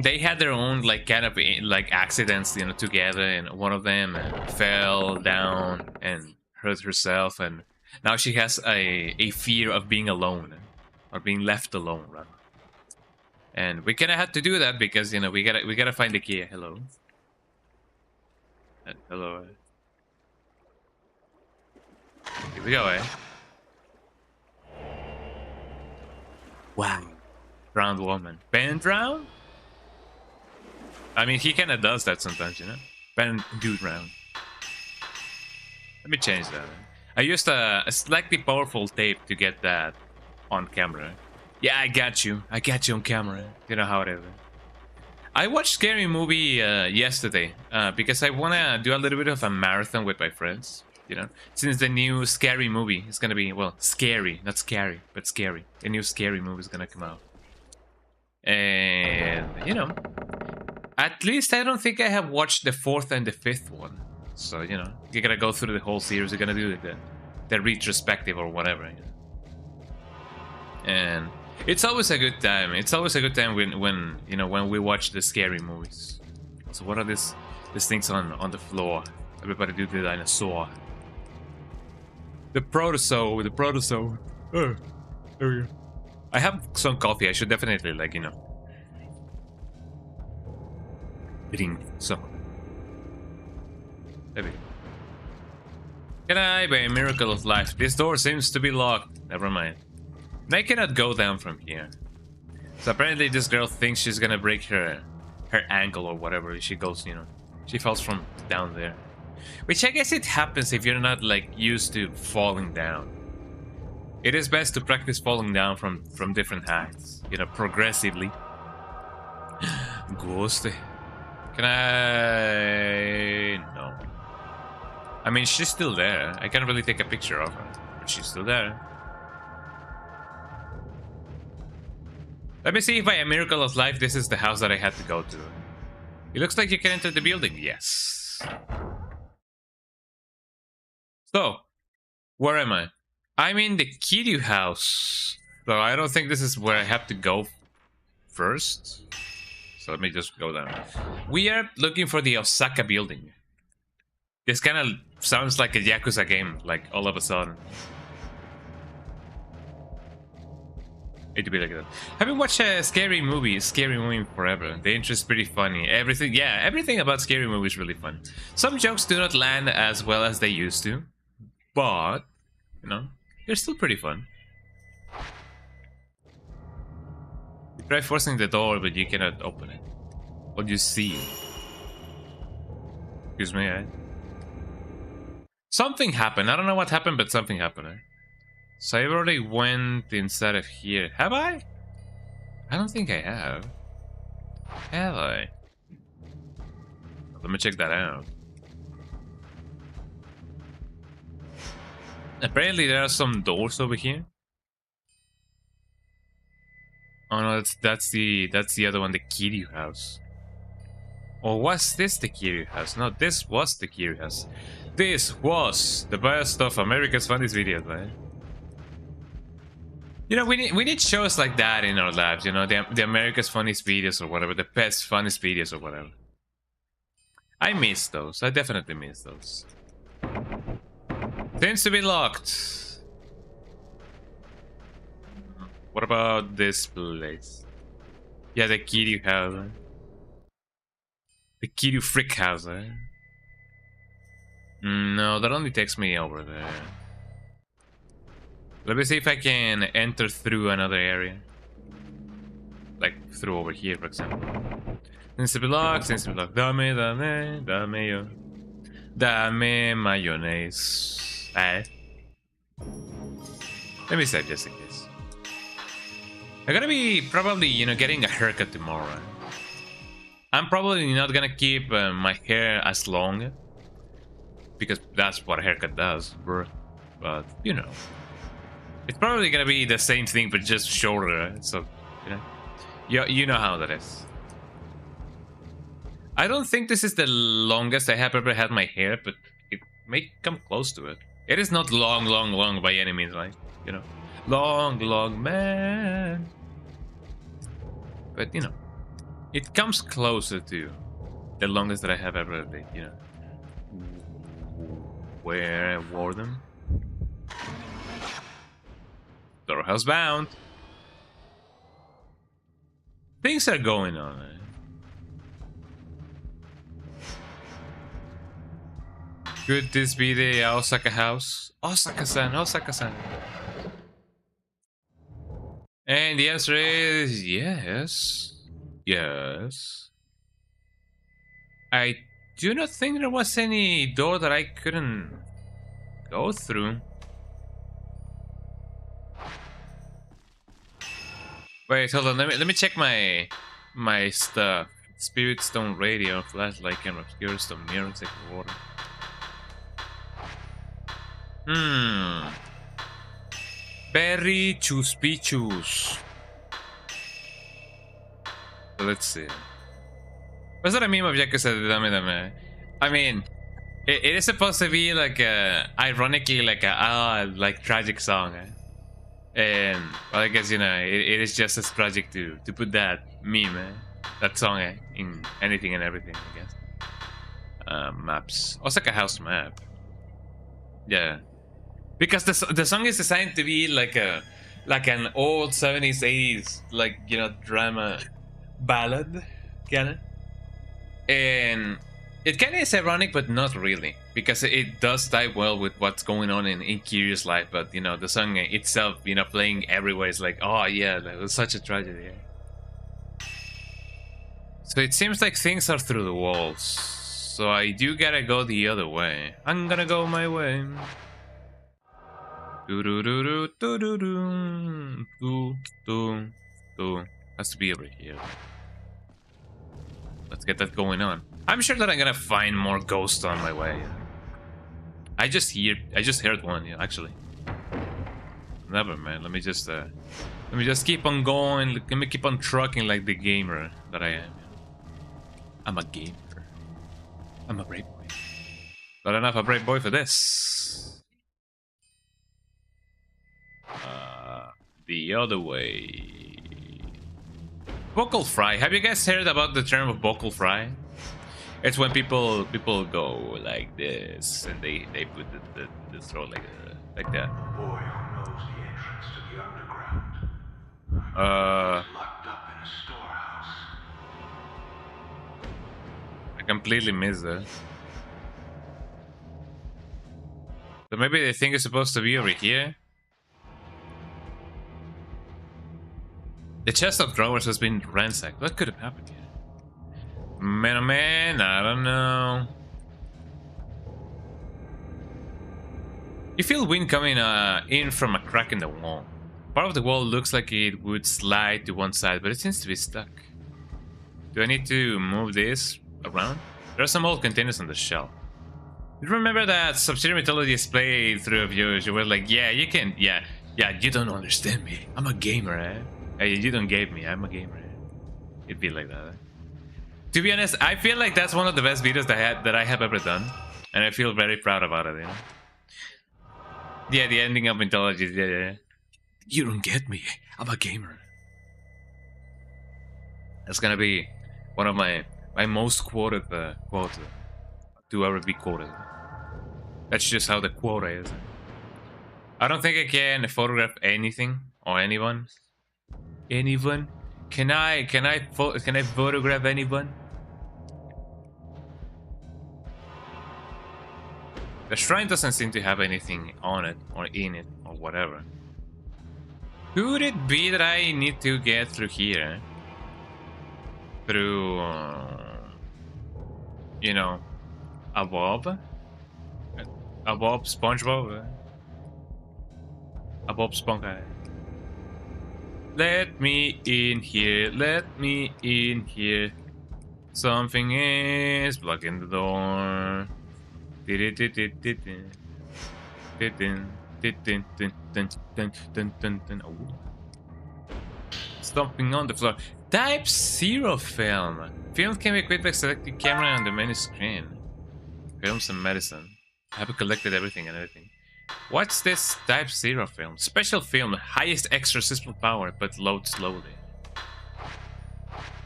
they had their own like kind of like accidents, you know, together, and one of them fell down and hurt herself, and now she has a fear of being alone, or being left alone, rather. And we kind of had to do that because, you know, we gotta find the key. Hello. Hello. Here we go, eh? Wow. Drowned woman. Ben drowned? I mean, he kind of does that sometimes, you know? Ben do drown. Let me change that. I used a slightly powerful tape to get that on camera. Yeah, I got you. I got you on camera. You know how it is. I watched Scary Movie yesterday because I want to do a little bit of a marathon with my friends. You know, since the new Scary Movie is going to be, well, scary. Not scary, but scary. A new Scary Movie is going to come out. And, you know, at least I don't think I have watched the 4th and the 5th one. So, you know, you gotta go through the whole series. You're gonna do the retrospective or whatever. You know? And it's always a good time. It's always a good time when you know, when we watch the scary movies. So what are these things on the floor? Everybody do the dinosaur. The protozoa. The protozoa. Oh, there we go. I have some coffee. I should definitely, like, you know. Drink some. Maybe. Can I, by a miracle of life? This door seems to be locked. Never mind. I cannot go down from here. So apparently this girl thinks she's gonna break her ankle or whatever if she goes, you know. She falls from down there. Which I guess it happens if you're not like used to falling down. It is best to practice falling down from different heights, you know, progressively. Ghost. Can I? No. I mean, she's still there. I can't really take a picture of her, but she's still there. Let me see if by a miracle of life this is the house that I had to go to. It looks like you can enter the building. Yes. So, where am I? I'm in the Kiryu house. So I don't think this is where I have to go first. So let me just go down. We are looking for the Osaka building. This kind of sounds like a Yakuza game, like all of a sudden. It to be like that. Haven't watched a scary movie forever. The intro is pretty funny. Everything about scary movies is really fun. Some jokes do not land as well as they used to, but you know, they're still pretty fun. You try forcing the door, but you cannot open it. What do you see? Excuse me, Something happened. I don't know what happened, but something happened. So I already went inside of here. Have I? I don't think I have. Have I? Let me check that out. Apparently there are some doors over here. Oh no, that's the other one, the Kiryu house. Or was this the Kiryu house? No, this was the Kiryu house. This was the best of America's Funniest Videos, man. You know, we need shows like that in our lives, you know, the America's Funniest Videos or whatever, the best funniest videos or whatever. I miss those. I definitely miss those. Seems to be locked. What about this place? Yeah, the Kiryu house. The Kiryu Frick house, No, that only takes me over there. Let me see if I can enter through another area. Like through over here, for example. Seems to be locked, Dame, dame, dame yo. Dame mayonnaise. Let me save just in case. I'm gonna be probably, you know, getting a haircut tomorrow. I'm probably not gonna keep my hair as long. Because that's what a haircut does, bro. But, you know. It's probably gonna be the same thing, but just shorter, so, you know. You know how that is. I don't think this is the longest I have ever had my hair, but it may come close to it. It is not long by any means, right? You know. Long man. But, you know. It comes closer to the longest that I have ever been, you know. Where I wore them. Storehouse bound. Things are going on. Could this be the Osaka house? Osaka-san, Osaka-san. And the answer is yes. Yes. I do not think there was any door that I couldn't go through. Wait, hold on. Let me check my stuff. Spirit stone radio, flashlight, camera, obscure stone mirror, take water. Berry chuspichus. So let's see. What's that a meme of Yakuza Dame Dame? I mean, it is supposed to be like ironically like a like tragic song. And well, I guess, you know, it is just as tragic to put that meme, that song in anything and everything, I guess. Maps. Osaka house map. Yeah. Because the song is designed to be like an old 70s, 80s, like, you know, drama ballad, kinda. And it kind of is ironic, but not really, because it does tie well with what's going on in Kiryu's life. But you know, the song itself, you know, playing everywhere is like, oh yeah, that was such a tragedy. So it seems like things are through the walls. So I do gotta go the other way. I'm gonna go my way. Do do do do do do do do do do. Has to be over here. Let's get that going on. I'm sure that I'm gonna find more ghosts on my way. I just heard one, yeah, actually. Never mind. Let me just keep on going. Let me keep on trucking like the gamer that I am. I'm a gamer. I'm a brave boy. Not enough a brave boy for this. The other way. Vocal fry. Have you guys heard about the term of vocal fry? It's when people go like this and they put the throat like that. A boy who knows the entrance to the underground. Locked up in a storehouse. I completely missed that. So maybe the thing is supposed to be over here. The chest of drawers has been ransacked. What could have happened here? Man, oh man, I don't know. You feel wind coming in from a crack in the wall. Part of the wall looks like it would slide to one side, but it seems to be stuck. Do I need to move this around? There are some old containers on the shelf. You remember that Sub-Zero Mythology's playthrough of yours? You were like, yeah, you can, yeah, you don't understand me. I'm a gamer, eh? Hey, you don't get me, I'm a gamer. It'd be like that. Eh? To be honest, I feel like that's one of the best videos that I have ever done. And I feel very proud about it, you know? Yeah, the ending of Mythology, yeah. You don't get me, I'm a gamer. That's gonna be one of my most quoted quotes to ever be quoted. That's just how the quota is. I don't think I can photograph anything or anyone. Anyone? Can I photograph anyone? The shrine doesn't seem to have anything on it or in it or whatever. Could it be that I need to get through here? Through, you know, a Bob? A Bob SpongeBob? A Bob Sponge. Let me in here, let me in here. Something is blocking the door. Stomping on the floor. Type 0 film. Film can be equipped by selecting camera on the menu screen. Films and medicine. I have collected everything and everything. What's this Type 0 film? Special film, highest exorcism power, but loads slowly.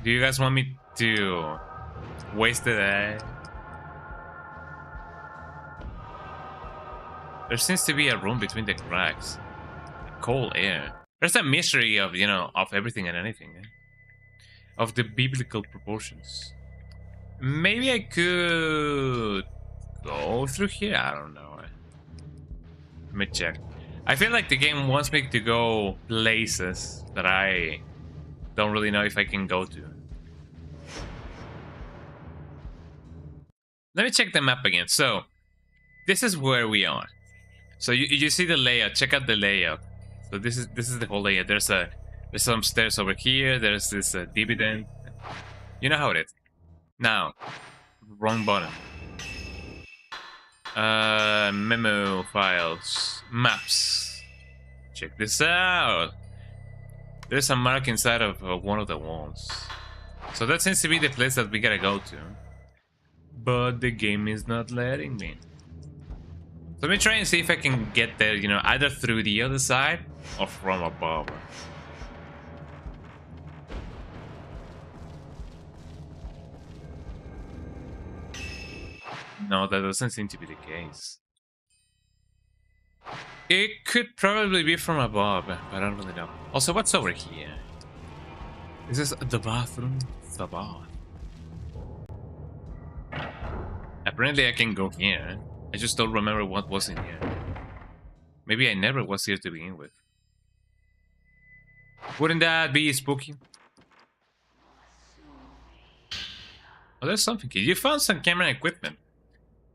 Do you guys want me to waste it? There seems to be a room between the cracks. Cold air. There's a mystery of, you know, of everything and anything. Eh? Of the biblical proportions. Maybe I could go through here? I don't know. Let me check. I feel like the game wants me to go places that I don't really know if I can go to. Let me check the map again. So, this is where we are. So you see the layout. Check out the layout. So this is the whole layout. There's some stairs over here. There's this dividend. You know how it is. Now, wrong button. Memo files, maps. Check this out. There's a mark inside of one of the walls. So that seems to be the place that we gotta go to. But the game is not letting me. So let me try and see if I can get there, you know, either through the other side or from above. No, that doesn't seem to be the case. It could probably be from above, but I don't really know. Also, what's over here? Is this the bathroom? The bath. Apparently I can go here. I just don't remember what was in here. Maybe I never was here to begin with. Wouldn't that be spooky? Oh, there's something here. You found some camera equipment.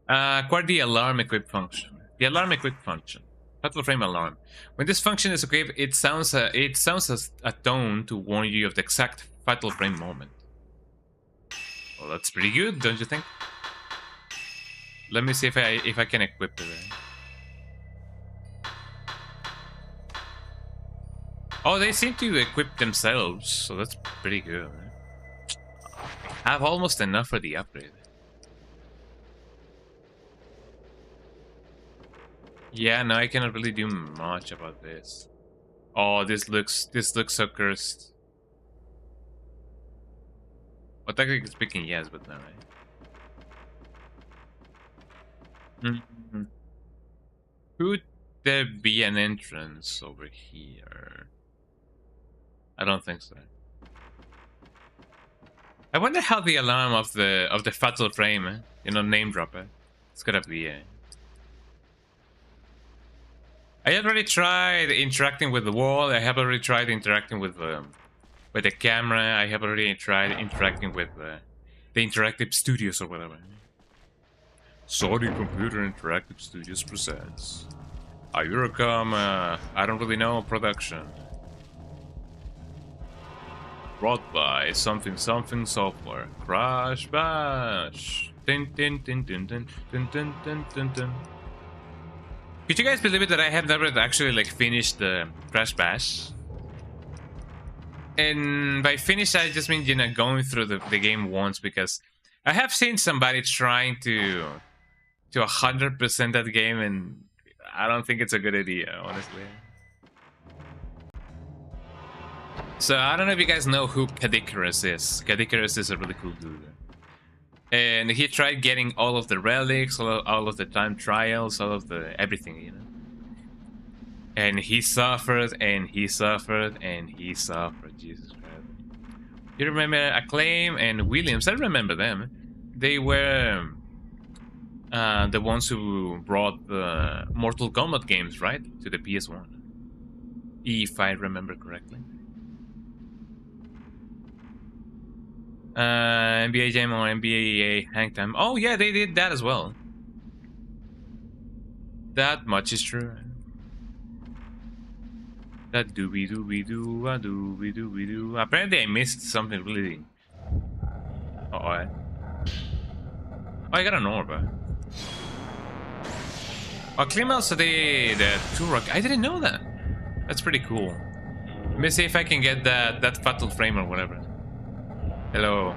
Acquire the alarm equip function. The alarm equip function. Fatal frame alarm. When this function is equipped, it sounds as a tone to warn you of the exact fatal frame moment. Well, that's pretty good, don't you think? Let me see if I can equip it. Oh, they seem to equip themselves, so that's pretty good. I have almost enough for the upgrade. Yeah, no, I cannot really do much about this. Oh, this looks so cursed. Well, technically speaking, yes, but no, right? Could there be an entrance over here? I don't think so. I wonder how the alarm of the fatal frame, you know, name dropper. It's gotta be. I already tried interacting with the wall. I have already tried interacting with the camera. I have already tried interacting with the interactive studios or whatever. Saudi Computer Interactive Studios presents a Eurocom, I don't really know, production. Brought by something software. Crash Bash. Dun, dun, dun, dun, dun, dun, dun, dun, dun, dun. Could you guys believe it that I have never actually like finished the Crash Bash? And by finish I just mean, you know, going through the game once, because I have seen somebody trying to 100% that game, and I don't think it's a good idea, honestly. So I don't know if you guys know who Cadicarus is. Cadicarus is a really cool dude. And he tried getting all of the relics, all of the time trials, all of the everything, you know. And he suffered, and he suffered, and he suffered. Jesus Christ. You remember Acclaim and Williams? I remember them. They were the ones who brought the Mortal Kombat games, right, to the PS1. If I remember correctly. NBA Jam or NBA EA Hang Time. Oh yeah, they did that as well. That much is true. That doobie doobie doo a doobie doobie doo. Apparently I missed something really. Oh, I got an orb. Oh, Clim also did Turok. I didn't know that. That's pretty cool. Let me see if I can get that fatal frame or whatever. Hello.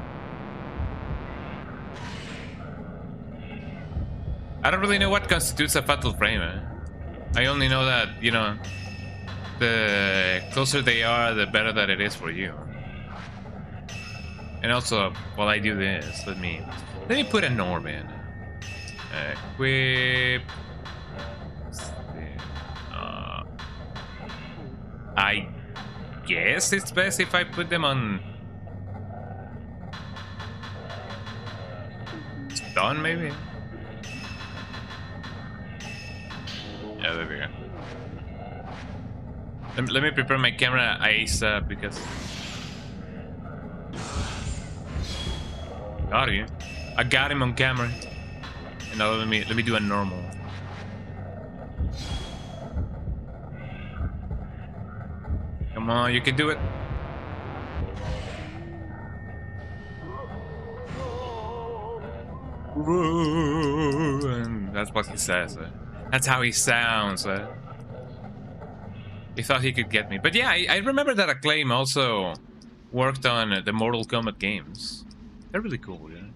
I don't really know what constitutes a fatal frame. I only know that, you know, the closer they are, the better that it is for you. And also, while I do this, let me put an orb in. Equip. I guess it's best if I put them on stun, maybe. Yeah, there we go. Let me prepare my camera ASAP because. Got you. I got him on camera. And now let me do a normal. Come on, you can do it. And that's what he says. That's how he sounds. He thought he could get me. But yeah, I remember that Acclaim also worked on the Mortal Kombat games. They're really cool, yeah.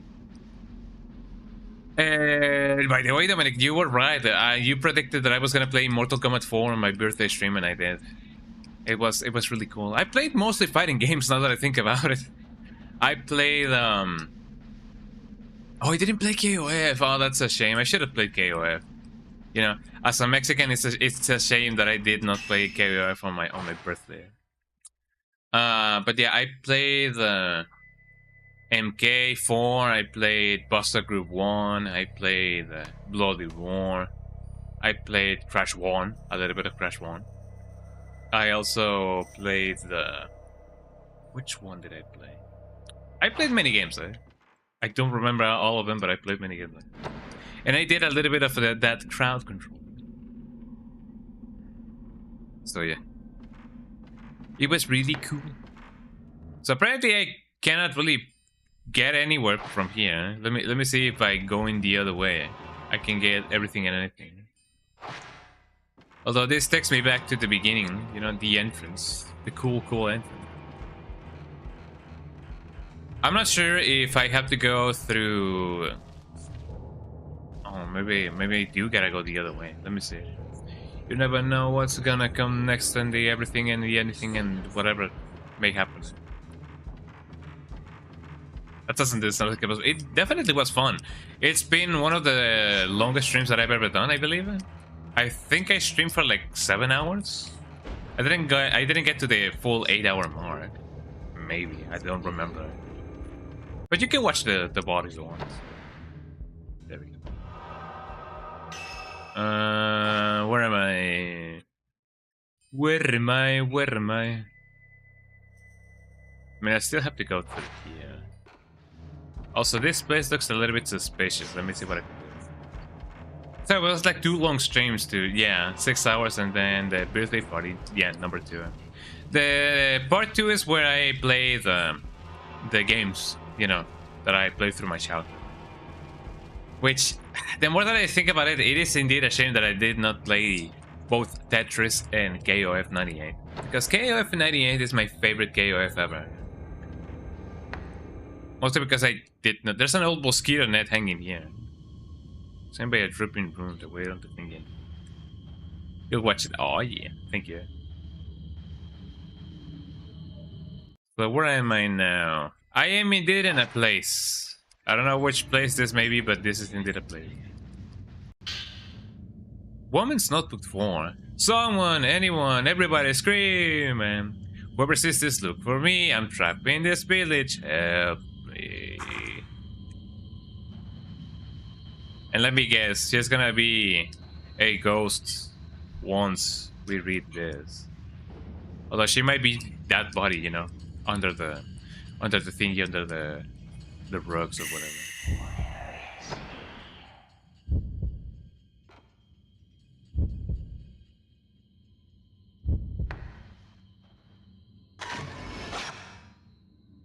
And by the way, Dominic, you were right. You predicted that I was gonna play Mortal Kombat 4 on my birthday stream, and I did. It was really cool. I played mostly fighting games now that I think about it. I played Oh, I didn't play KOF. Oh, that's a shame. I should have played KOF. You know, as a Mexican, it's a shame that I did not play KOF on my birthday. But yeah, I played MK4, I played Buster Group 1, I played Bloody War, I played Crash 1, a little bit of Crash 1. I also played the... Which one did I play? I played many games, I don't remember all of them, but I played many games. And I did a little bit of that crowd control. So yeah. It was really cool. So apparently I cannot really get anywhere from here. Let me see if I go in the other way. I can get everything and anything. Although this takes me back to the beginning, you know, the entrance. The cool entrance. I'm not sure if I have to go through... Oh, maybe I do gotta go the other way. Let me see. You never know what's gonna come next and the everything and the anything and whatever may happen. That doesn't sound like it definitely was fun. It's been one of the longest streams that I've ever done, I believe. I think I streamed for like 7 hours. I didn't get to the full 8-hour mark. Maybe, I don't remember. But you can watch the bodies ones. There we go. Where am I? Where am I? Where am I? I mean, I still have to go through here. Also, this place looks a little bit suspicious. Let me see what I can do. So it was like 2 long streams to, yeah, 6 hours, and then the birthday party, yeah, number 2. The part 2 is where I play the games, you know, that I played through my childhood. Which, the more that I think about it, it is indeed a shame that I did not play both Tetris and KOF 98. Because KOF 98 is my favorite KOF ever. Mostly because I did not... There's an old mosquito net hanging here. Same by a dripping room to wait on the thingy. You'll watch it. Oh yeah, thank you. So where am I now? I am indeed in a place. I don't know which place this may be, but this is indeed a place. Woman's Notebook 4. Someone, anyone, everybody scream! And whoever sees this, look for me. I'm trapped in this village. Help me. And let me guess, she's gonna be a ghost once we read this. Although she might be that body, you know, under the thingy, under the rugs or whatever.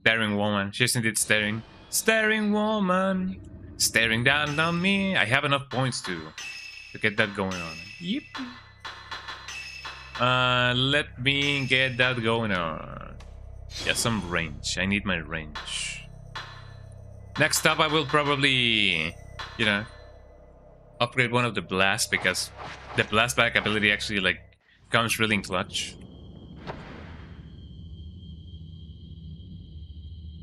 Staring woman. She's indeed staring. Staring woman. Staring down on me. I have enough points to get that going on. Yep. Let me get that going on. Yeah, some range. I need my range. Next up, I will probably, you know, upgrade one of the blast, because the blast back ability actually like comes really in clutch.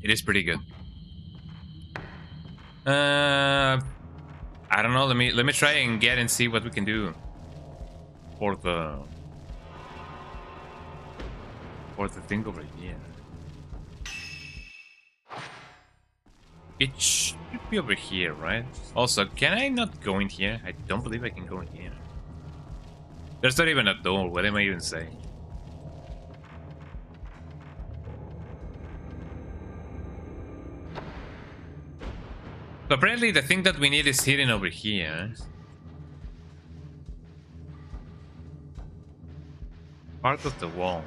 It is pretty good. I don't know. Let me try and get and see what we can do for the thing over here. It should be over here, right? Also, can I not go in here? I don't believe I can go in here. There's not even a door. What am I even saying? So apparently the thing that we need is hidden over here. Part of the wall.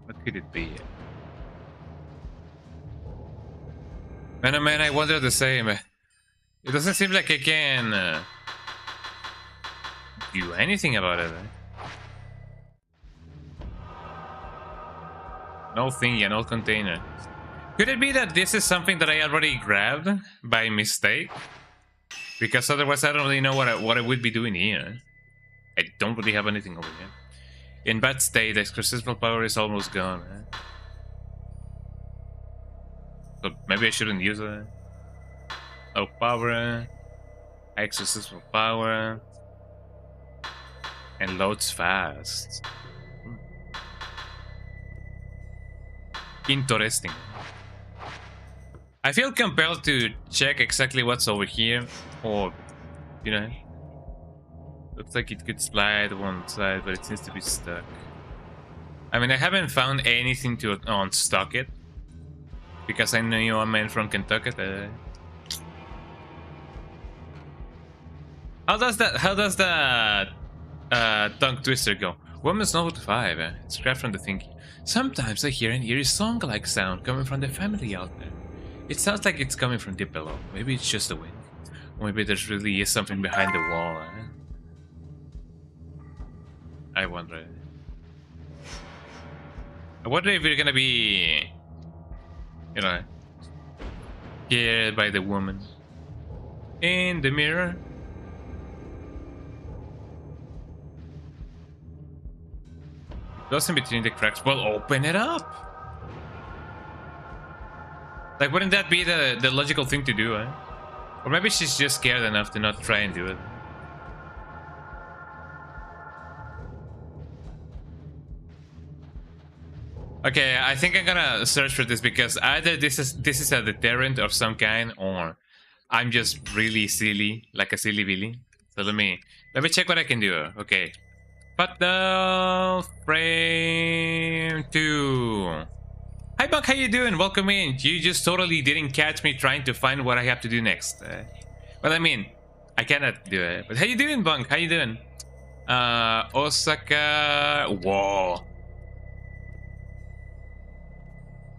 What could it be? Man, oh man, I wonder the same. It doesn't seem like I can do anything about it. No thingy, no container. Could it be that this is something that I already grabbed by mistake? Because otherwise I don't really know what I would be doing here. I don't really have anything over here. In bad state, exorcismal power is almost gone. So maybe I shouldn't use it. Oh, power. Exorcismal power. And loads fast. interesting. I feel compelled to check exactly what's over here, or, you know, looks like it could slide one side, but it seems to be stuck. I mean, I haven't found anything to unstuck it, because I know I'm man from Kentucky. How does that tongue twister go? Woman's Note 5, scratch from the thingy. Sometimes I hear an eerie song-like sound coming from the family out there. It sounds like it's coming from deep below. Maybe it's just the wind. Or maybe there's really is something behind the wall. I wonder. I wonder if we're gonna be, you know, scared by the woman in the mirror. Doesn't between the cracks. Well, open it up. Like, wouldn't that be the logical thing to do, eh? Or maybe she's just scared enough to not try and do it. Okay, I think I'm gonna search for this because either this is a deterrent of some kind, or I'm just really silly, like a silly Billy. So let me check what I can do. Okay, Battle frame 2. Hi Bunk, how you doing? Welcome in. You just totally didn't catch me trying to find what I have to do next. Well, I mean, I cannot do it. But how you doing, Bunk? How you doing? Osaka. Whoa.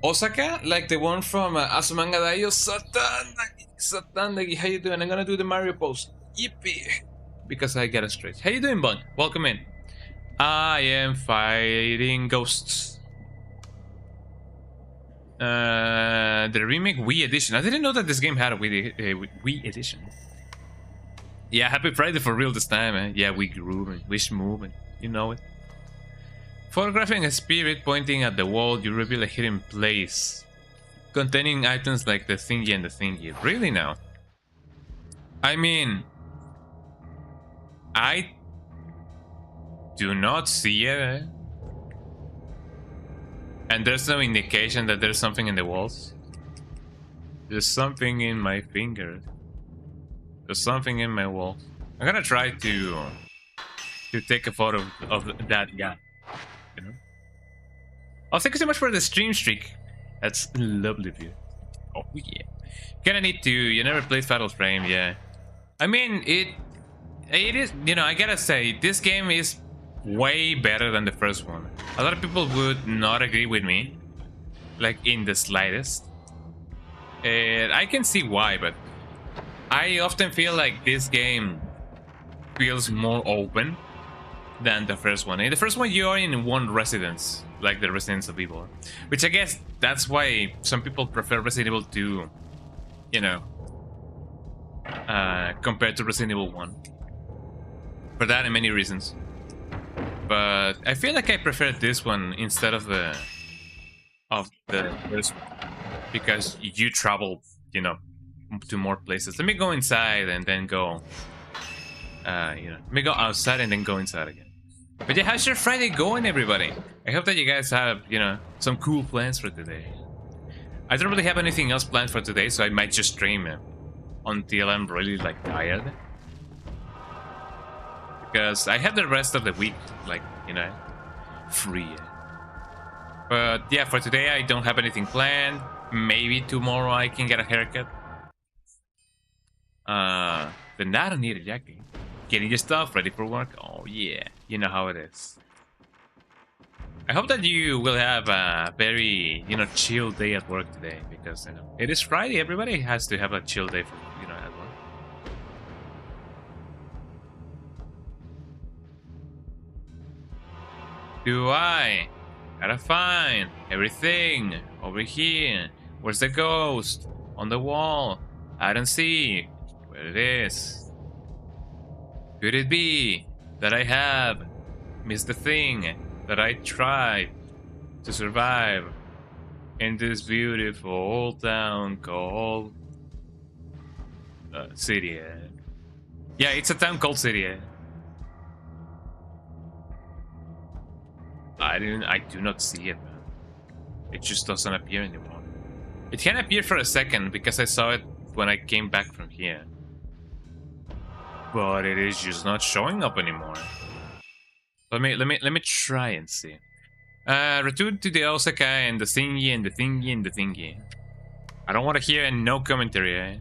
Osaka, like the one from Asumanga Daioh. Satandagi. How you doing? I'm gonna do the Mario pose. Yippee! Because I got a stretch. How you doing, Bunk? Welcome in. I am fighting ghosts. The remake Wii edition. I didn't know that this game had a Wii edition. Yeah, happy Friday for real this time, man. Yeah, we grooving, we moving. You know it. Photographing a spirit pointing at the wall, you reveal a hidden place containing items like the thingy and the thingy. Really now? I mean, I do not see it. And there's no indication that there's something in the walls. There's something in my finger. There's something in my wall. I'm gonna try to take a photo of that guy. You know? Oh, thank you so much for the stream streak. That's lovely of you. Oh yeah. Kinda need to. You never played Fatal Frame, yeah. I mean, it is. You know, I gotta say, this game is way better than the first one. A lot of people would not agree with me, like in the slightest. And I can see why, but I often feel like this game feels more open than the first one. In the first one, you are in one residence, like the Residence of Evil, which I guess that's why some people prefer Resident Evil 2, you know, compared to Resident Evil 1. For that and many reasons. But I feel like I prefer this one instead of the first one, because you travel, you know, to more places. Let me go inside and then go, you know, let me go outside and then go inside again. But yeah, how's your Friday going, everybody? I hope that you guys have, you know, some cool plans for today. I don't really have anything else planned for today, so I might just stream it until I'm really like tired. Because I have the rest of the week, like, you know, free. But yeah, for today I don't have anything planned. Maybe tomorrow I can get a haircut. Then I don't need a jacket. Getting your stuff ready for work. Oh yeah, you know how it is. I hope that you will have a very, you know, chill day at work today, because, you know, it is Friday. Everybody has to have a chill day for, you know, at work. Do I gotta find everything over here? Where's the ghost? On the wall. I don't see where it is. Could it be that I have missed the thing that I tried to survive in this beautiful old town called City? Yeah, it's a town called City. I do not see it, man. It just doesn't appear anymore. It can appear for a second because I saw it when I came back from here. But it is just not showing up anymore. Let me try and see. Return to the Osaka and the thingy and the thingy and the thingy. I don't want to hear no commentary, eh?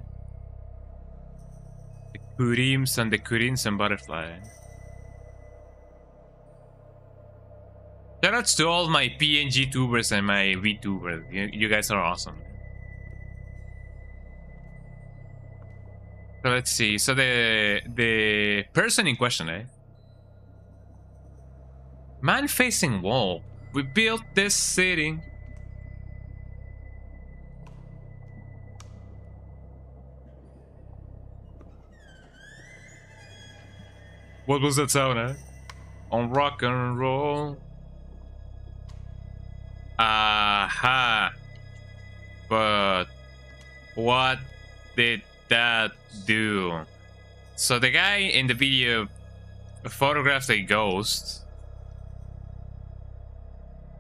The Kurims and the Kurins and Butterfly. Shoutouts to all my PNG tubers and my VTubers. You guys are awesome. So let's see. So the person in question, eh? Man facing wall. We built this city. What was that sound, eh? On rock and roll. Aha. But what did that do? So the guy in the video photographed a ghost.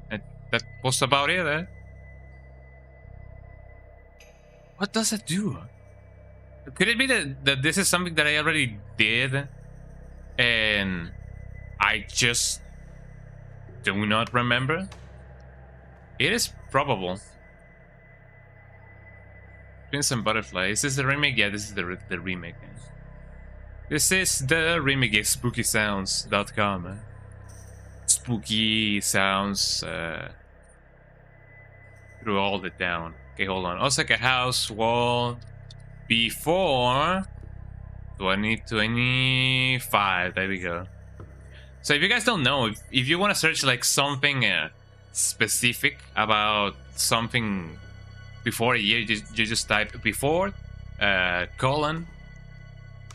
And that was about it, eh? What does it do? Could it be that this is something that I already did? And I just do not remember? It is probable. Prince and Butterfly. Is this the remake? Yeah, this is the remake. This is the remake of spookysounds.com. Spooky sounds through all the town. Okay, hold on. Osaka house wall before 2025. There we go. So if you guys don't know, if you want to search like something specific about something before a year, you just type before colon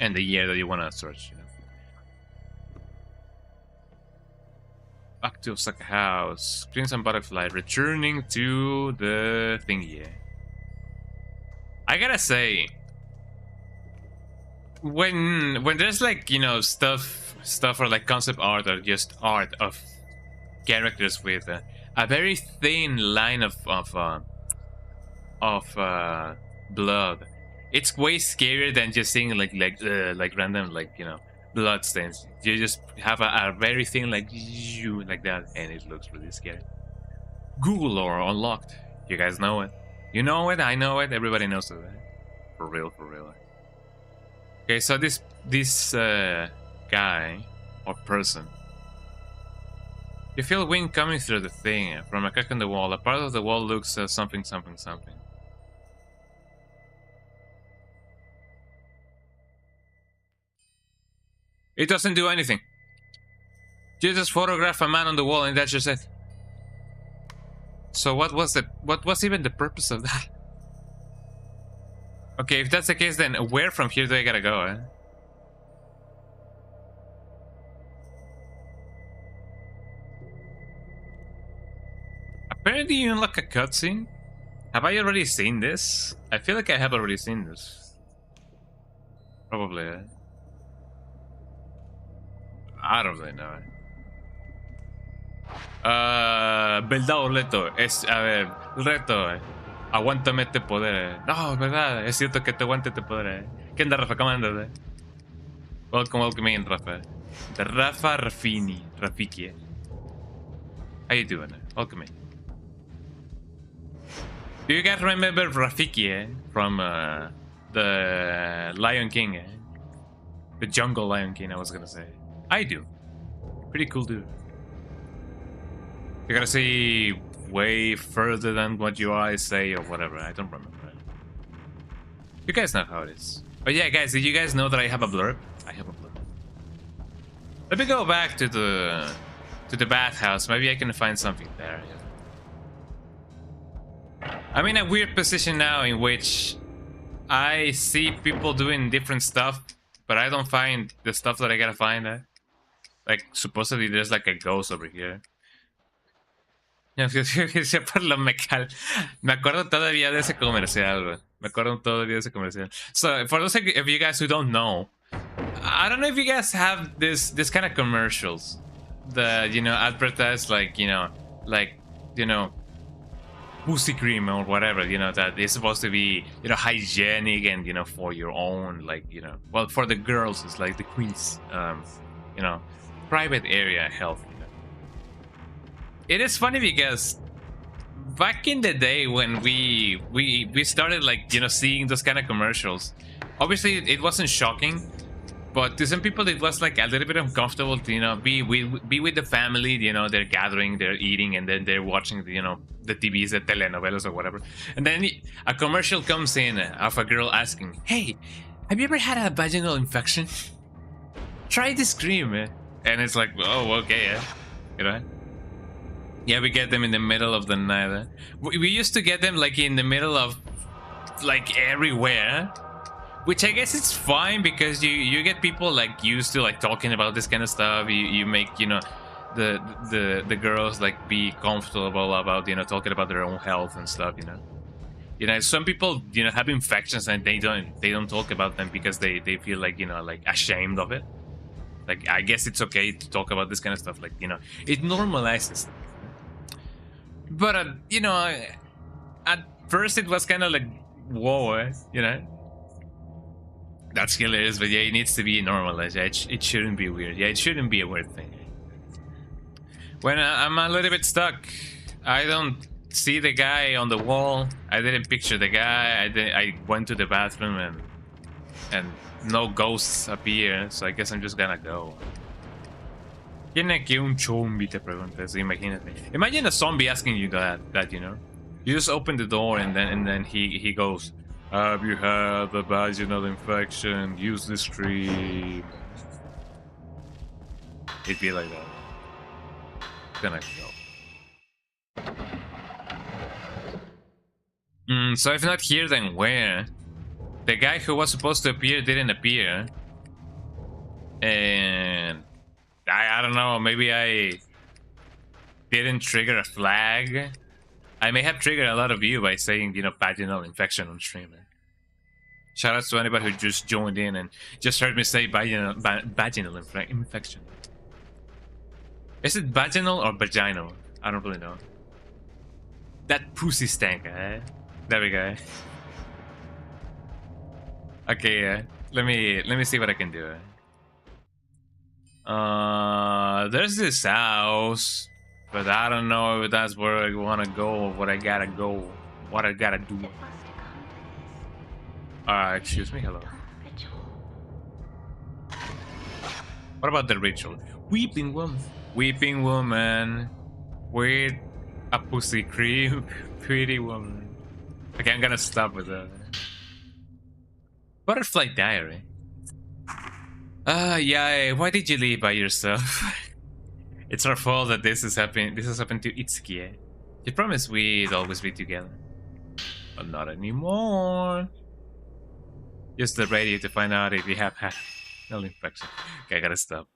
and the year that you want to search. You know. Back to Osaka house. Prince and Butterfly returning to the thingy. I gotta say, when there's like, you know, stuff or like concept art or just art of characters with a very thin line of blood, it's way scarier than just seeing like random, like, you know, blood stains. You just have a very thin like that, and it looks really scary. Google lore unlocked. You guys know it. You know it. I know it. Everybody knows it. For real, for real. Okay, so this guy or person. You feel wind coming through the thing from a crack in the wall. A part of the wall looks something. It doesn't do anything. You just photograph a man on the wall and that's just it. So what was even the purpose of that? Okay, if that's the case, then where from here do I gotta go, eh? Apparently you unlock a cutscene. Have I already seen this? I feel like I have already seen this. Probably, eh? I don't really know. Verdad o reto. A ver, reto. Aguántame este poder. No, verdad. Es cierto que te aguante este poder. ¿Qué onda, Rafa? ¿Cómo andas? Welcome in, Rafa. The Rafa Rafiki. How you doing? Welcome in. Do you guys remember Rafiki from the Lion King? The Jungle Lion King, I was gonna say. I do. Pretty cool dude. You gotta see way further than what your eyes say or whatever. I don't remember. You guys know how it is. But yeah, guys, did you guys know that I have a blurb? I have a blurb. Let me go back to the bathhouse. Maybe I can find something there. I'm in a weird position now in which I see people doing different stuff, but I don't find the stuff that I gotta find. Like, supposedly there's like a ghost over here. Por lo mecal. Me acuerdo todavía de ese comercial, güey. Me acuerdo todavía de ese comercial. So, for those of you guys who don't know, I don't know if you guys have this kind of commercials that, you know, advertise like, you know, pussy cream or whatever, you know, that is supposed to be, you know, hygienic and, you know, for your own, like, you know, well, for the girls, it's like the queen's, you know, private area health, you know. It is funny because back in the day when we started, like, you know, seeing those kind of commercials, obviously it wasn't shocking, but to some people it was like a little bit uncomfortable to, you know, be with the family, you know, they're gathering, they're eating, and then they're watching, you know, the TVs, the telenovelas or whatever, and then a commercial comes in of a girl asking, "Hey, have you ever had a vaginal infection? Try this cream," and it's like, oh, okay, you know. Yeah, we get them in the middle of the night. We used to get them like in the middle of like everywhere, which I guess it's fine because you get people like used to like talking about this kind of stuff. You make, you know, the girls like be comfortable about, you know, talking about their own health and stuff. You know, some people, you know, have infections and they don't talk about them because they feel like, you know, like ashamed of it. Like, I guess it's okay to talk about this kind of stuff. Like, you know, it normalizes. But you know, at first it was kind of like, whoa, you know. That's hilarious, but yeah, it needs to be normalized. Yeah, it shouldn't be weird. Yeah, it shouldn't be a weird thing. When I'm a little bit stuck, I don't see the guy on the wall. I didn't picture the guy. I went to the bathroom and no ghosts appear, so I guess I'm just gonna go. ¿Quién aquí un zombie? Te preguntas, imagínate. Imagine a zombie asking you that, you know. You just open the door and then he goes, "Have you had the vaginal infection? Use this cream." It'd be like that. Gonna go. So if not here, then where? The guy who was supposed to appear didn't appear. And I don't know, maybe I didn't trigger a flag. I may have triggered a lot of you by saying, you know, vaginal infection on stream. Shout out to anybody who just joined in and just heard me say vaginal infection. Is it vaginal or vaginal? I don't really know. That pussy stank, eh? There we go. Okay, let me see what I can do. There's this house, but I don't know if that's where I want to go or what I gotta go, what I gotta do. Excuse me, hello. What about the ritual? Weeping woman. Weeping woman with a pussy cream. Pretty woman. Okay, I'm gonna stop with that. Butterfly diary. Yeah, why did you leave by yourself? It's our fault that this has happened to Itsuki. You promised we'd always be together. But not anymore. Use the radio to find out if you have had no infection. Okay, I gotta stop.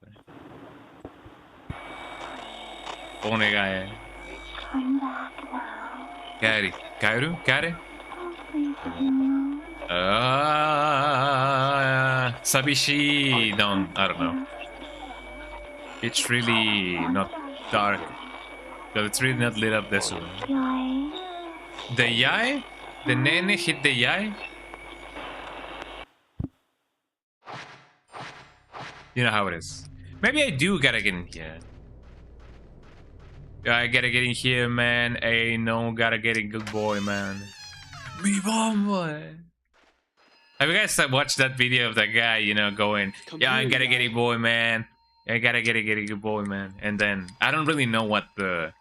Phone guy. Kari. Kairu? Kari? Sabishi. I don't know. It's really not dark. But it's really not lit up this one. The yai? The nene hit the yai? You know how it is. Maybe I do gotta get in here. I gotta get in here, man. Hey, no, gotta get in, good boy, man. Me boy. Have you guys watched that video of that guy, you know, going, "Yeah, I gotta get it, boy, man. I gotta get it, good boy, man." And then I don't really know what the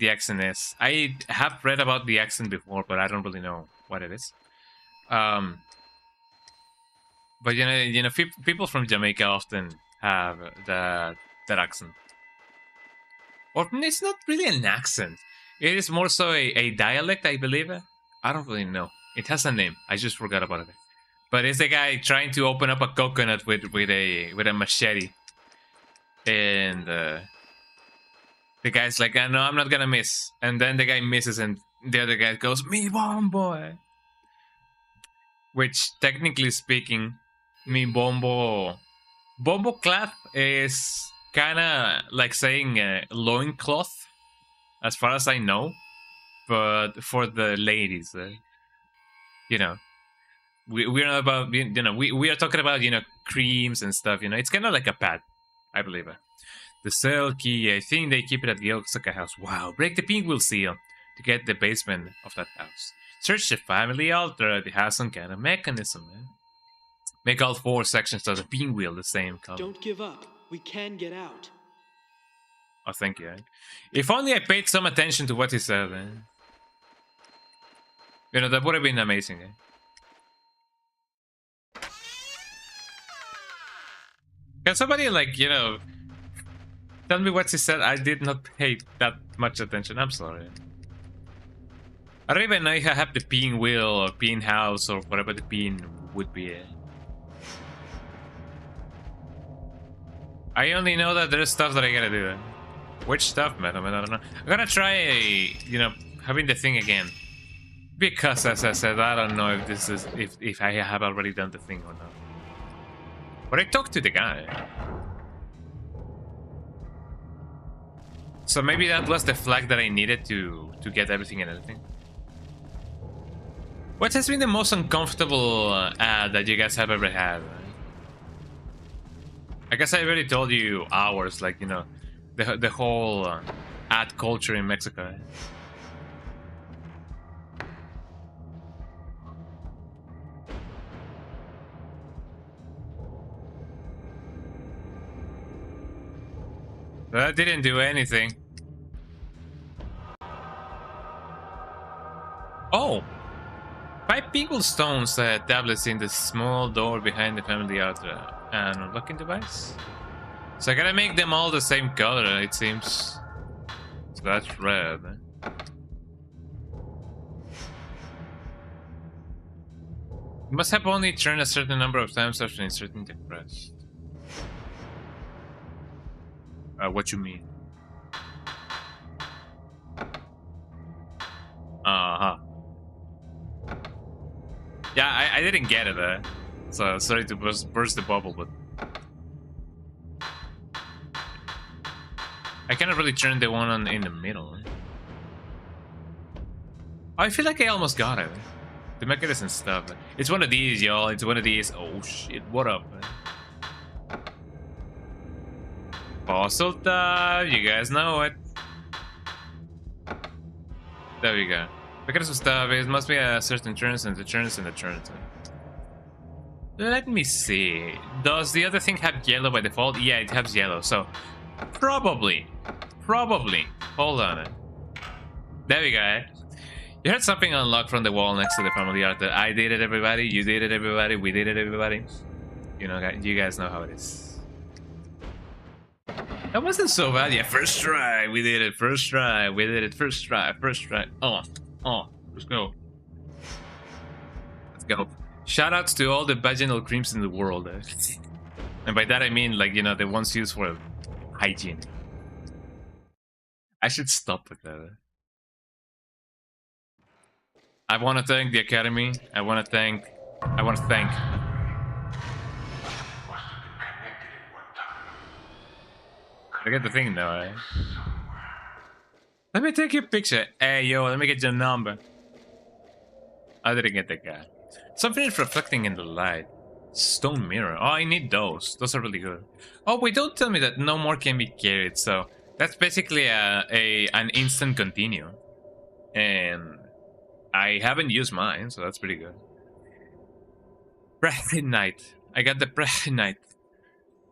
accent is. I have read about the accent before, but I don't really know what it is. But you know, people from Jamaica often have that accent. Or it's not really an accent. It is more so a dialect, I believe. I don't really know. It has a name. I just forgot about it. But it's the guy trying to open up a coconut with a machete, and the guy's like, "No, I'm not gonna miss." And then the guy misses, and the other guy goes, "Me bombo." Which, technically speaking, mi bombo clap is kind of like saying loincloth, as far as I know. but for the ladies, you know, we're not about, you know, we are talking about, you know, creams and stuff. You know, it's kind of like a pad, I believe. The cell key, I think they keep it at the Osaka house. Wow, break the pinwheel seal to get the basement of that house. Search the family altar. It has some kind of mechanism, man. Make all 4 sections of the pinwheel the same color. Don't give up. We can get out. Oh, thank you. If only I paid some attention to what he said, man. You know, that would have been amazing, eh? Can somebody, like, you know, tell me what he said? I did not pay that much attention. I'm sorry. I don't even know if I have the pin wheel or pin house or whatever the pin would be. I only know that there's stuff that I gotta do. Which stuff, man? I mean, I don't know. I'm gonna try, you know, having the thing again. Because, as I said, I don't know if this is if I have already done the thing or not. But I talked to the guy. So maybe that was the flag that I needed to get everything and everything. What has been the most uncomfortable ad that you guys have ever had? I guess I already told you ours, like, you know, the whole ad culture in Mexico. That didn't do anything. Oh! 5 pingle stones tablets in the small door behind the family altar. And unlocking device? So I gotta make them all the same color, it seems. So that's red. You must have only turned a certain number of times after inserting the crest. What you mean? Uh-huh. Yeah, I didn't get it, so sorry to burst the bubble, but I cannot really turn the one on in the middle. I feel like I almost got it. The mechanism stuff. It's one of these, y'all. It's one of these. Oh shit! What up, man? Fossil time, you guys know it. There we go. Mechanism stuff, it must be a certain turns and the turns and the turns. Let me see. Does the other thing have yellow by default? Yeah, it has yellow, so probably. Hold on. There we go. You heard something unlocked from the wall next to the family art. I did it, everybody. You did it, everybody. We did it, everybody. You know, you guys know how it is. That wasn't so bad. Yeah, first try. We did it. First try. We did it. First try. First try. Oh, let's go. Let's go. Shoutouts to all the vaginal creams in the world. And by that I mean, like, you know, the ones used for hygiene. I should stop with that. I want to thank the Academy. I want to thank. I get the thing though, eh? Let me take your picture. Hey, yo, let me get your number. I didn't get that guy. Something is reflecting in the light. Stone mirror. Oh, I need those. Those are really good. Oh, wait, don't tell me that no more can be carried. So that's basically an instant continue. And I haven't used mine, so that's pretty good. Bright night. I got the bright night.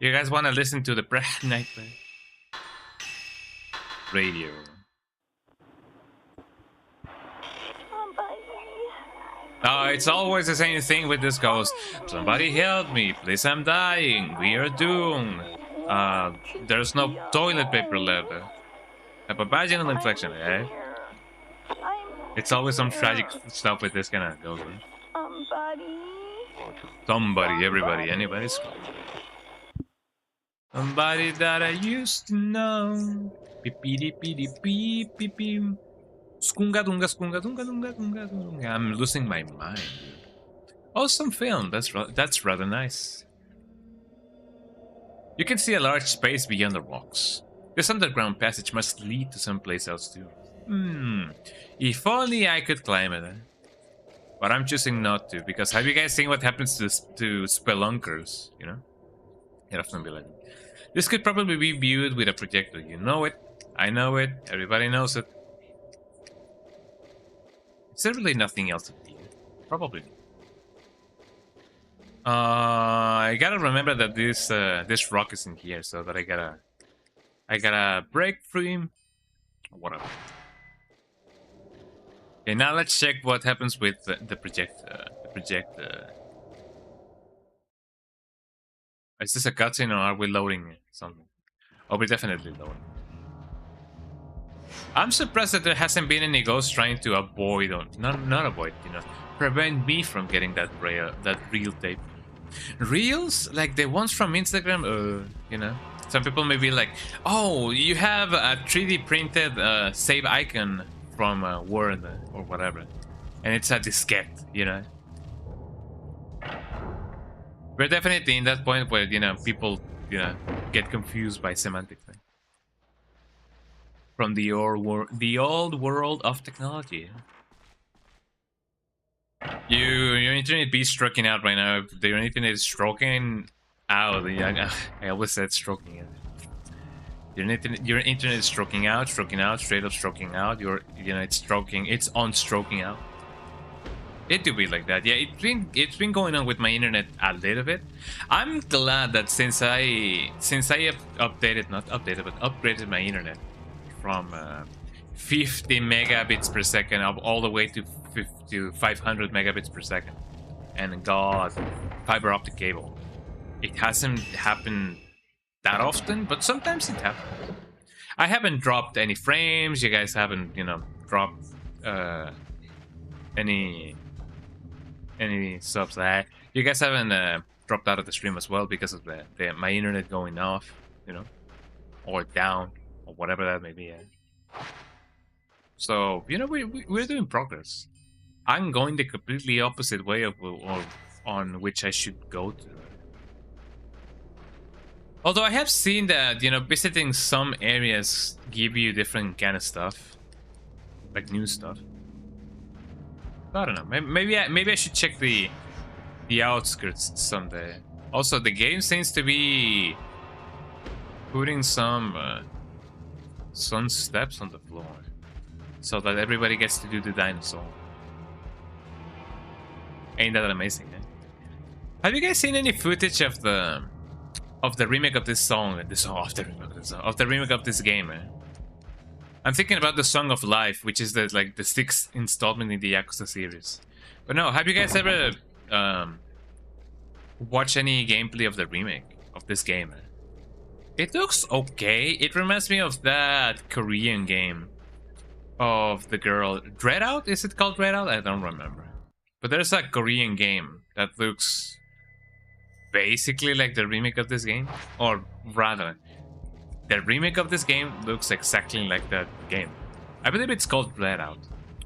You guys want to listen to the bright night radio? Oh, it's always the same thing with this ghost. Somebody help me, please, I'm dying. We are doomed. There's no toilet paper left. Have a vaginal infection, eh? It's always some tragic stuff with this kind of ghost. Somebody, everybody, anybody. Somebody that I used to know. Beep. Skunga dunga skunga dunga dunga dunga dunga. I'm losing my mind. Awesome film. That's rather nice. You can see a large space beyond the rocks. This underground passage must lead to someplace else too. If only I could climb it. But I'm choosing not to, because have you guys seen what happens to spelunkers, you know? It often be like, this could probably be viewed with a projector. You know it. I know it. Everybody knows it. Is there really nothing else to do? Probably. I gotta remember that this rock is in here, so that I gotta break free. Whatever. Okay, now let's check what happens with the project. Is this a cutscene or are we loading something? Oh, we're definitely loading. I'm surprised that there hasn't been any ghosts trying to avoid, or not avoid, you know, prevent me from getting that real tape. Reels? Like the ones from Instagram? You know, some people may be like, oh, you have a 3D printed save icon from Word or whatever, and it's a diskette, you know. We're definitely in that point where, you know, people, you know, get confused by semantics. Right? From the old world of technology. Your internet be stroking out right now. Your internet is stroking out. I always said stroking out. Your internet is stroking out, straight up stroking out. It's stroking. It's on stroking out. It do be like that. Yeah, it's been going on with my internet a little bit. I'm glad that since I updated, not updated, but upgraded my internet from 50 megabits per second up all the way to 500 megabits per second, and got fiber optic cable. It hasn't happened that often, but sometimes it happens. I haven't dropped any frames. You guys haven't, you know, dropped any subs. You guys haven't dropped out of the stream as well because of my internet going off, you know, or down, or whatever that may be. So, you know, we're doing progress. I'm going the completely opposite way of on which I should go to. Although I have seen that, you know, visiting some areas give you different kind of stuff, like new stuff. I don't know. Maybe I should check the outskirts someday. Also, the game seems to be putting some steps on the floor, so that everybody gets to do the dinosaur. Ain't that amazing? Eh? Have you guys seen any footage of the remake of this song? Of the remake of this game. Eh? I'm thinking about the Song of Life, which is the 6th installment in the Yakuza series. But no, have you guys ever watched any gameplay of the remake of this game? It looks okay. It reminds me of that Korean game of the girl Dreadout. Is it called Dreadout? I don't remember. But there's a Korean game that looks basically like the remake of this game, or rather, the remake of this game looks exactly like that game. I believe it's called Dreadout,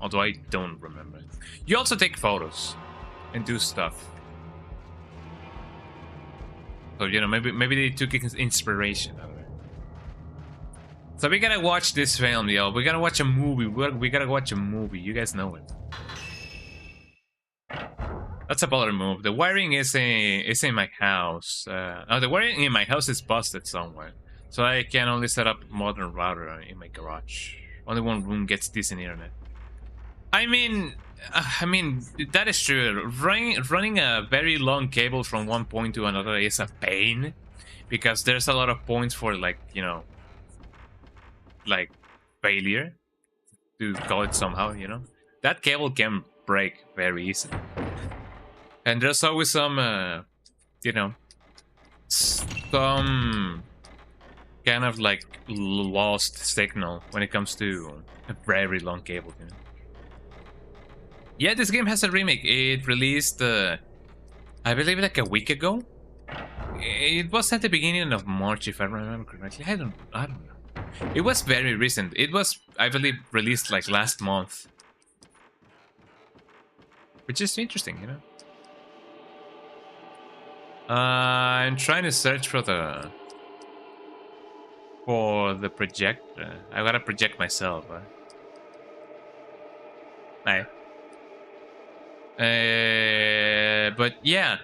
although I don't remember. You also take photos and do stuff. So, you know, maybe they took inspiration out of it. So we gotta watch this film, yo. We gotta watch a movie. We gotta watch a movie. You guys know it. That's a baller move. The wiring is in my house. The wiring in my house is busted somewhere. So I can only set up modern router in my garage. Only one room gets decent internet. I mean, that is true. Running a very long cable from one point to another is a pain, because there's a lot of points for, like, you know, like failure, to call it somehow, you know. That cable can break very easily. And there's always some, you know, some kind of like lost signal when it comes to a very long cable, you know? Yeah, this game has a remake. It released, I believe, like a week ago. It was at the beginning of March, if I remember correctly. I don't know. It was very recent. It was, I believe, released like last month, which is interesting, you know. I'm trying to search for the projector. I gotta project myself. Hey. But yeah,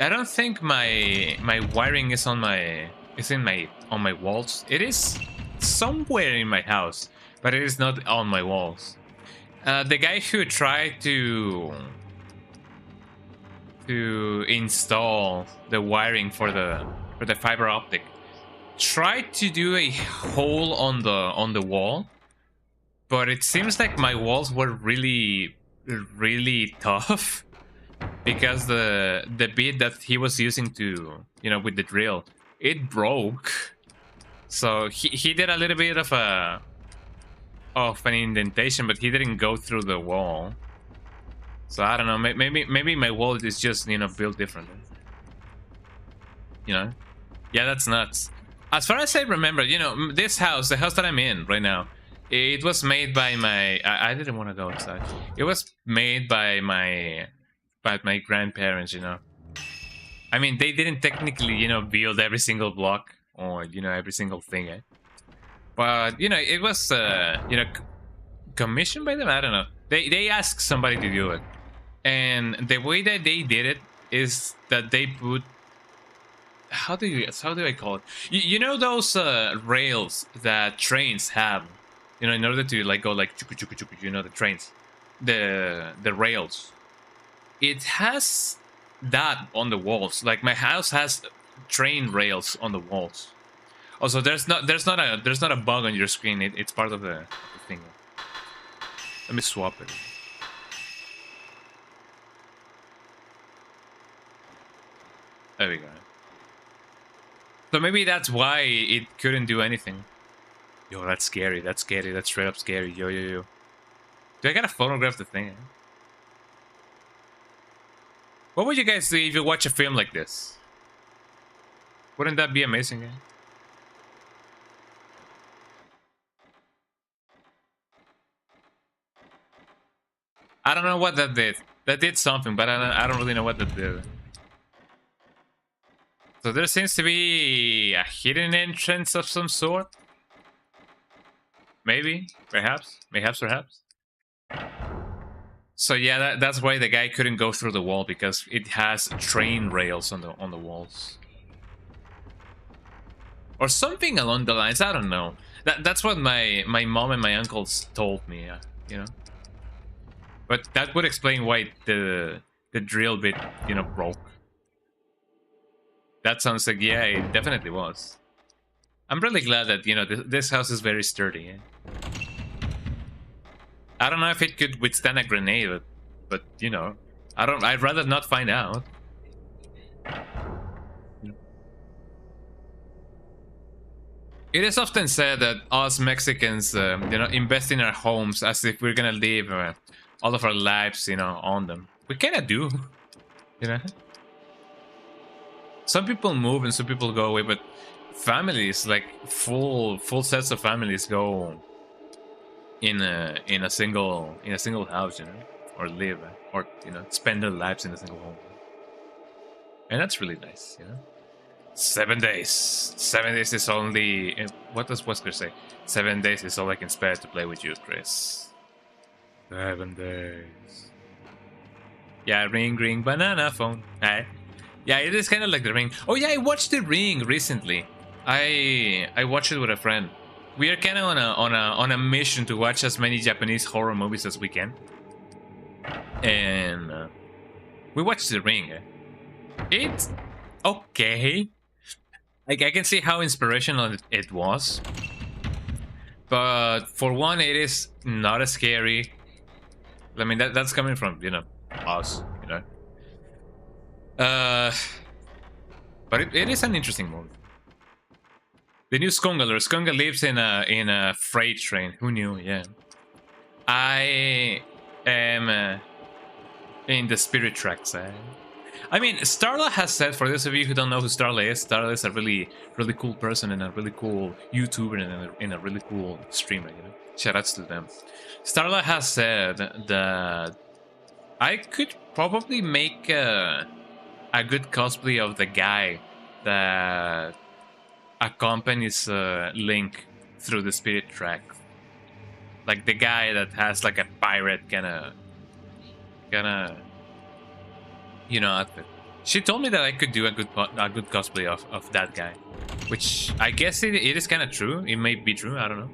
I don't think my wiring is on my on my walls. It is somewhere in my house, but it is not on my walls. The guy who tried to install the wiring for the fiber optic tried to do a hole on the wall, but it seems like my walls were really tough because the bit that he was using to, you know, with the drill, it broke. So he did a little bit of an indentation, but he didn't go through the wall. So I don't know, maybe my wall is just, you know, built differently. You know? Yeah, that's nuts. As far as I remember, you know, this house, the house that I'm in right now, it was made by my... I didn't want to go outside. It was made by my grandparents, you know. I mean, they didn't technically, you know, build every single block or, you know, every single thing, eh? But, you know, it was, you know, commissioned by them? I don't know. They asked somebody to do it. And the way that they did it is that they put... How do I call it? You know those rails that trains have, you know, in order to like go like chuku chuku chuku, you know, the trains, the rails. It has that on the walls. Like my house has train rails on the walls. Also, there's not a bug on your screen. It's part of the thing. Let me swap it. There we go. So maybe that's why it couldn't do anything. Yo, that's scary. That's scary. That's straight up scary. Yo. Do I gotta photograph the thing? What would you guys do if you watch a film like this? Wouldn't that be amazing? Eh? I don't know what that did. That did something, but I don't really know what that did. So there seems to be a hidden entrance of some sort. Maybe, perhaps. So yeah, that's why the guy couldn't go through the wall, because it has train rails on the walls. Or something along the lines, I don't know. That's what my mom and my uncles told me, you know. But that would explain why the drill bit, you know, broke. That sounds like, yeah, it definitely was. I'm really glad that, you know, this house is very sturdy. Eh? I don't know if it could withstand a grenade, but you know, I'd rather not find out. It is often said that us Mexicans, you know, invest in our homes as if we're gonna live all of our lives, you know, on them. We kind of do, you know. Some people move and some people go away, but families, like full sets of families, go in a single house, you know, or live, or you know, spend their lives in a single home, and that's really nice, you know. 7 days. 7 days is only... What does Wesker say? 7 days is all I can spare to play with you, Chris. 7 days. Yeah, ring, banana phone. Hey. Yeah, it is kind of like The Ring. Oh yeah, I watched The Ring recently. I watched it with a friend. We are kind of on a mission to watch as many Japanese horror movies as we can. And we watched The Ring. It's okay. Like, I can see how inspirational it was. But for one, it is not as scary. I mean, that's coming from, you know, us, you know. But it is an interesting movie. The new Skungaler. Skunga lives in a freight train. Who knew? Yeah. I am in the spirit tracks. I mean, Starla has said, for those of you who don't know who Starla is a really cool person and a really cool YouTuber and a really cool streamer, you know? Shoutouts to them. Starla has said that I could probably make a good cosplay of the guy that accompanies Link through the spirit track. Like the guy that has like a pirate kind of outfit. She told me that I could do a good cosplay of that guy, which I guess it is kind of true. It may be true. I don't know.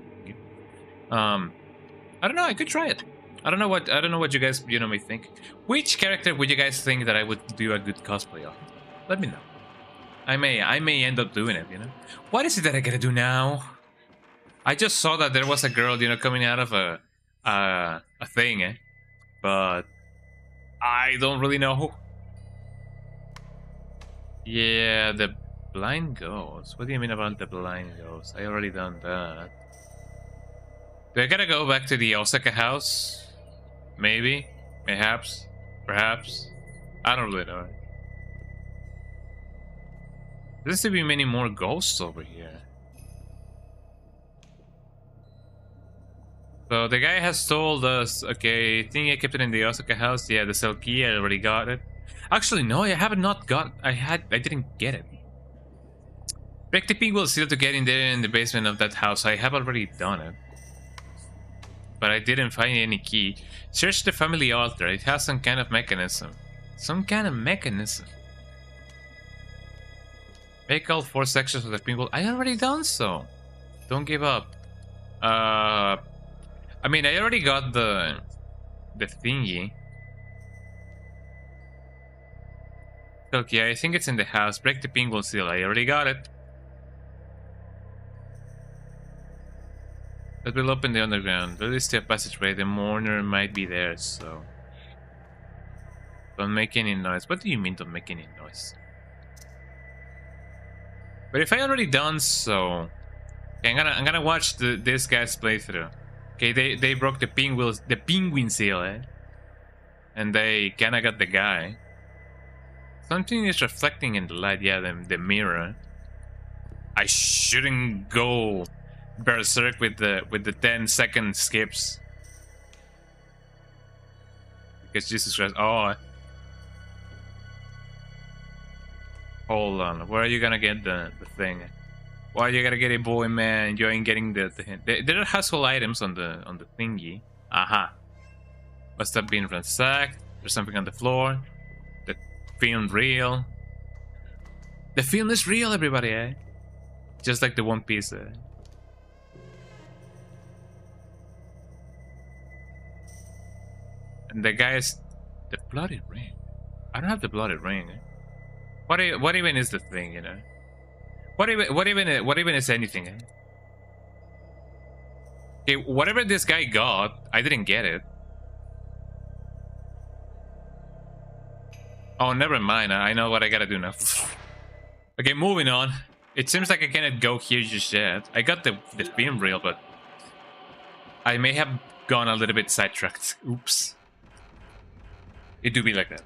I don't know. I could try it. I don't know what you guys may think. Which character would you guys think that I would do a good cosplay of? Let me know. I may end up doing it. What is it that I gotta do now? I just saw that there was a girl coming out of a thing, but I don't really know. Yeah, the blind ghost. What do you mean about the blind ghost? I already done that. Do I gotta go back to the Osaka house? Maybe, mayhaps, perhaps. I don't really know. There seems to be many more ghosts over here. So the guy has told us, okay, I think I kept it in the Osaka house. Yeah, the cell key, I already got it. Actually, no, I haven't not got. I didn't get it. Break the pink will still to get in there in the basement of that house. I have already done it, but I didn't find any key. Search the family altar. It has some kind of mechanism. Some kind of mechanism. Make all 4 sections of the pink will. I already done so. Don't give up. I mean, I already got the thingy. Okay, I think it's in the house. Break the penguin seal. I already got it. That will open the underground. There is still a passageway. The mourner might be there, so don't make any noise. What do you mean don't make any noise? But if I already done so, okay, I'm gonna watch this guy's playthrough. Okay, they broke the penguin seal, and they kinda got the guy. Something is reflecting in the light. Yeah, the mirror. I shouldn't go berserk with the 10-second skips, because Jesus Christ. Oh, hold on. Where are you gonna get the thing? Why are you gonna get it, boy, man? You ain't getting the hint. There are household items on the thingy. Aha. Must have been ransacked. There's something on the floor. The film real. The film is real, everybody, Just like the One Piece, And the guy's the bloody ring. I don't have the bloody ring. What even is the thing, What even is anything? Okay, whatever this guy got, I didn't get it. Oh, never mind. I know what I gotta do now. Okay, moving on. It seems like I cannot go here just yet. I got the film reel, but I may have gone a little bit sidetracked. Oops. It do be like that,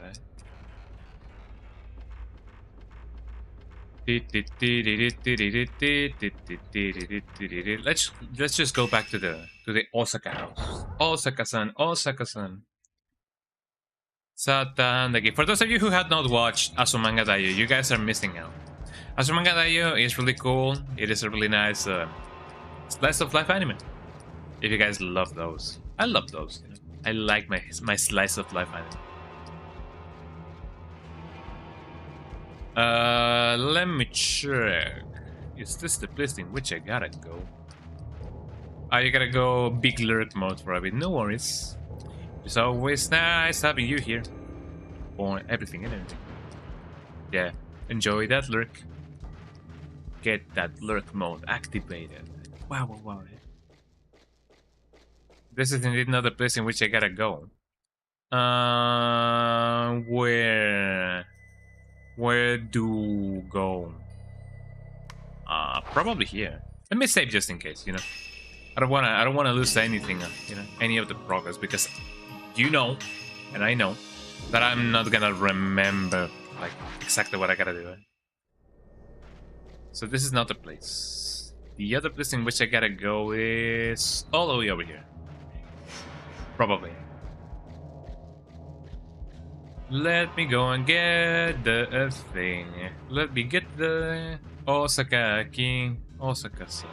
Let's just go back to the Osaka house. Osaka-san. Satandaki. For those of you who had not watched Azumanga Daioh, you guys are missing out. Azumanga Daioh is really cool. It is a really nice slice of life anime. If you guys love those, I love those. I like my slice of life anime. Let me check. Is this the place in which I gotta go? You gotta go big lurk mode for a bit. No worries. It's always nice having you here. For everything and anything. Yeah, enjoy that lurk. Get that lurk mode activated. Wow. This is indeed not the place in which I gotta go. Where do go? Probably here. Let me save just in case, I don't wanna lose anything, any of the progress, because and I know that I'm not gonna remember like exactly what I gotta do. So this is not the place. The other place in which I gotta go is all the way over here. Probably. Let me go and get the thing. Let me get the Osaka King. Osaka-san.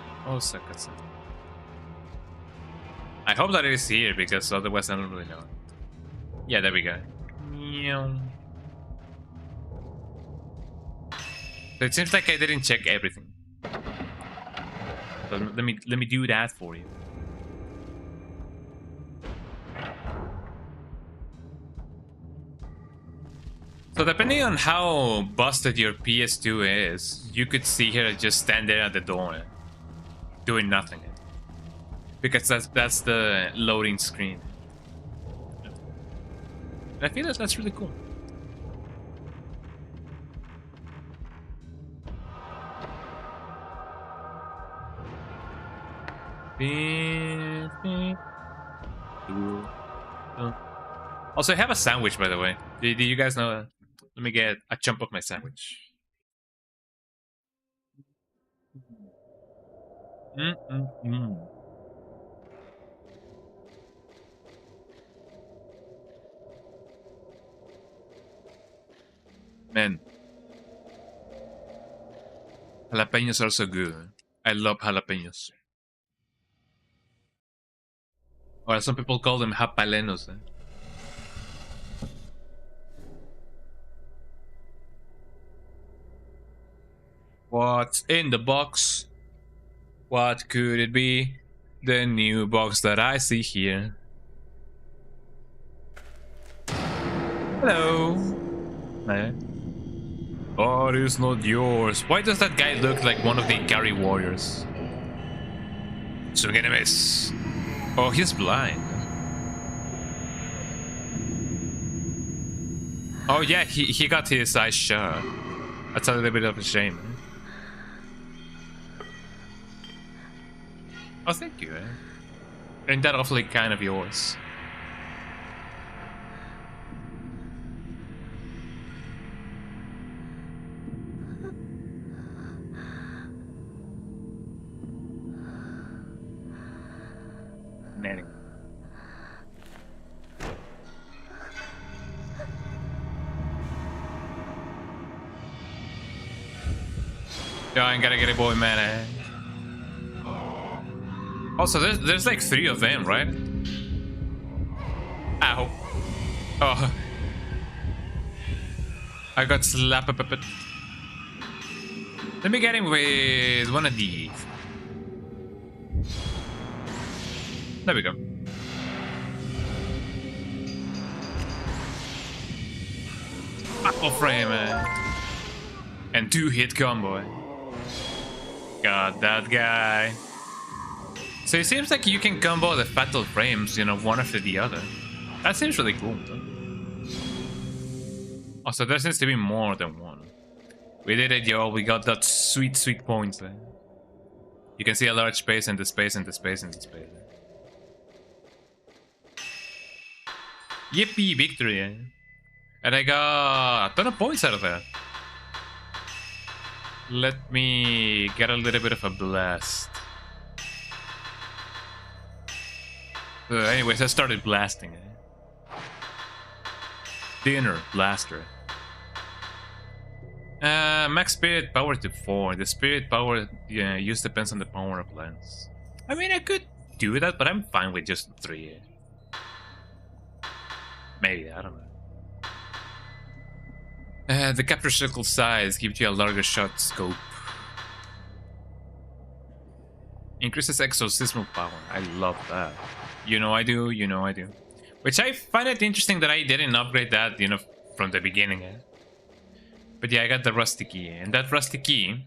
I hope that it is here because otherwise I don't really know. Yeah, there we go. So it seems like I didn't check everything. So let me do that for you. So depending on how busted your PS2 is, you could see her just stand there at the door, doing nothing, because that's the loading screen. And I feel that that's really cool. Also, I have a sandwich, by the way. Do you guys know? Let me get a chunk of my sandwich. Man, jalapenos are so good. I love jalapenos. Or some people call them japalenos. What's in the box? What could it be? The new box that I see here. Hello. Hey. What is not yours? Why does that guy look like one of the Ikari warriors? Swing and a miss. Oh, he's blind. Oh yeah, he got his eyes shut. That's a little bit of a shame. Oh, thank you. Ain't that awfully kind of yours? Nanny. Yo, I gotta get a boy, man. Also, there's like 3 of them, right? Ow. Oh. I got slapped. Let me get him with one of these. There we go. Apple frame, and 2-hit combo. Got that guy. So it seems like you can combo the fatal frames, you know, one after the other. That seems really cool. Also, there seems to be more than one. We did it, yo. We got that sweet, sweet points there. You can see a large space and the space and the space and the space. Yippee, victory. And I got a ton of points out of that. Let me get a little bit of a blast. Anyways, I started blasting it. Dinner blaster. Max spirit power to 4. The spirit power use depends on the power of lens. I mean, I could do that, but I'm fine with just 3. Maybe, I don't know. The capture circle size gives you a larger shot scope. Increases exorcismal power. I love that. You know I do, you know I do. Which I find it interesting that I didn't upgrade that, you know, from the beginning. But yeah, I got the rusty key. And that rusty key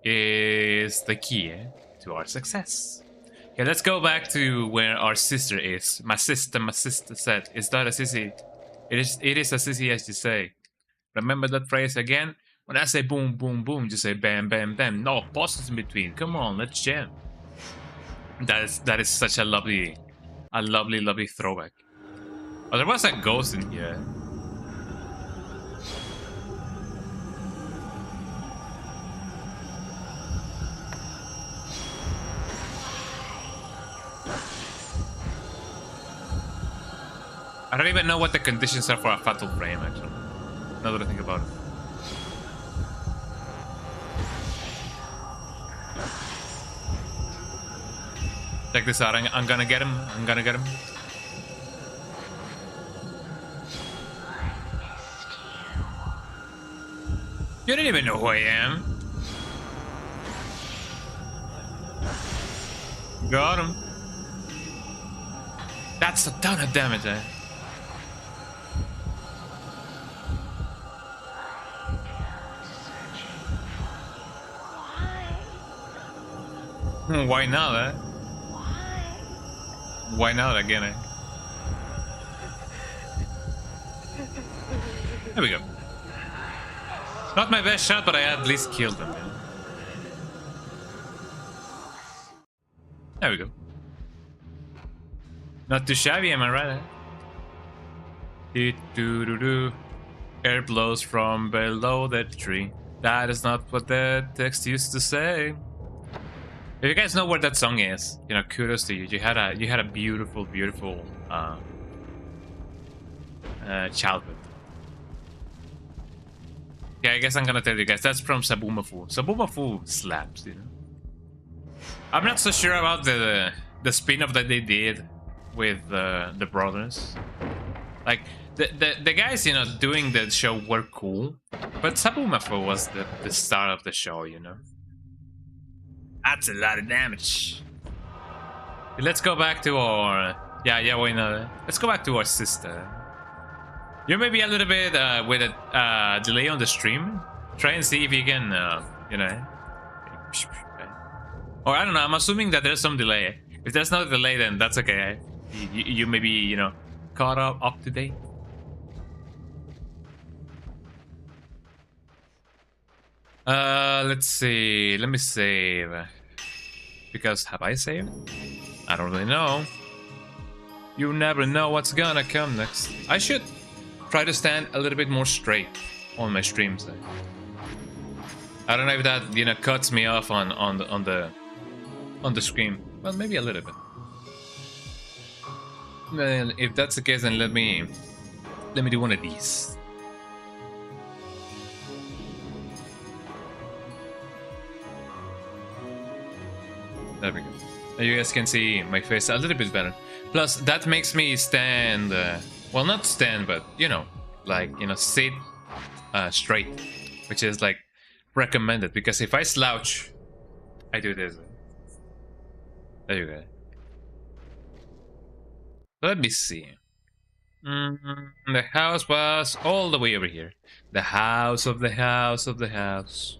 is the key to our success. Okay, let's go back to where our sister is. My sister said, it's not as easy. It is as easy as you say. Remember that phrase again? When I say boom, boom, boom, just say bam, bam, bam. No pauses in between. Come on, let's jam. That is such a lovely throwback. Oh, there was a ghost in here. I don't even know what the conditions are for a fatal frame, actually. Now that I think about it. Check this out. I'm gonna get him. I'm gonna get him. You don't even know who I am. Got him. That's a ton of damage, eh? Why not, eh? Why not again, eh? There we go. Not my best shot, but I at least killed him, man. There we go. Not too shabby, am I right? Do. Air blows from below the tree. That is not what the text used to say. If you guys know where that song is, you know, kudos to you. You had a beautiful childhood. Yeah, I guess I'm gonna tell you guys that's from Sabumafu. Sabumafu slaps, you know. I'm not so sure about the spin-off that they did with the brothers. Like the guys, you know, doing the show were cool, but Sabumafu was the start of the show, you know. That's a lot of damage. Let's go back to our yeah wait no. Let's go back to our sister. You may be a little bit with a delay on the stream. Try and see if you can you know. Or I don't know. I'm assuming that there's some delay. If there's no delay, then that's okay. You may be, you know, caught up to date. Let's see. Let me save. Because have I saved? I don't really know. You never know what's gonna come next. I should try to stand a little bit more straight on my streams. I don't know if that, you know, cuts me off on the screen. Well, maybe a little bit. Well, if that's the case, then let me do one of these. There we go. Now you guys can see my face a little bit better. Plus, that makes me stand, well, not stand, but, you know, like, you know, sit straight, which is, like, recommended. Because if I slouch, I do this. There you go. Let me see. The house was all the way over here. The house of the house of the house.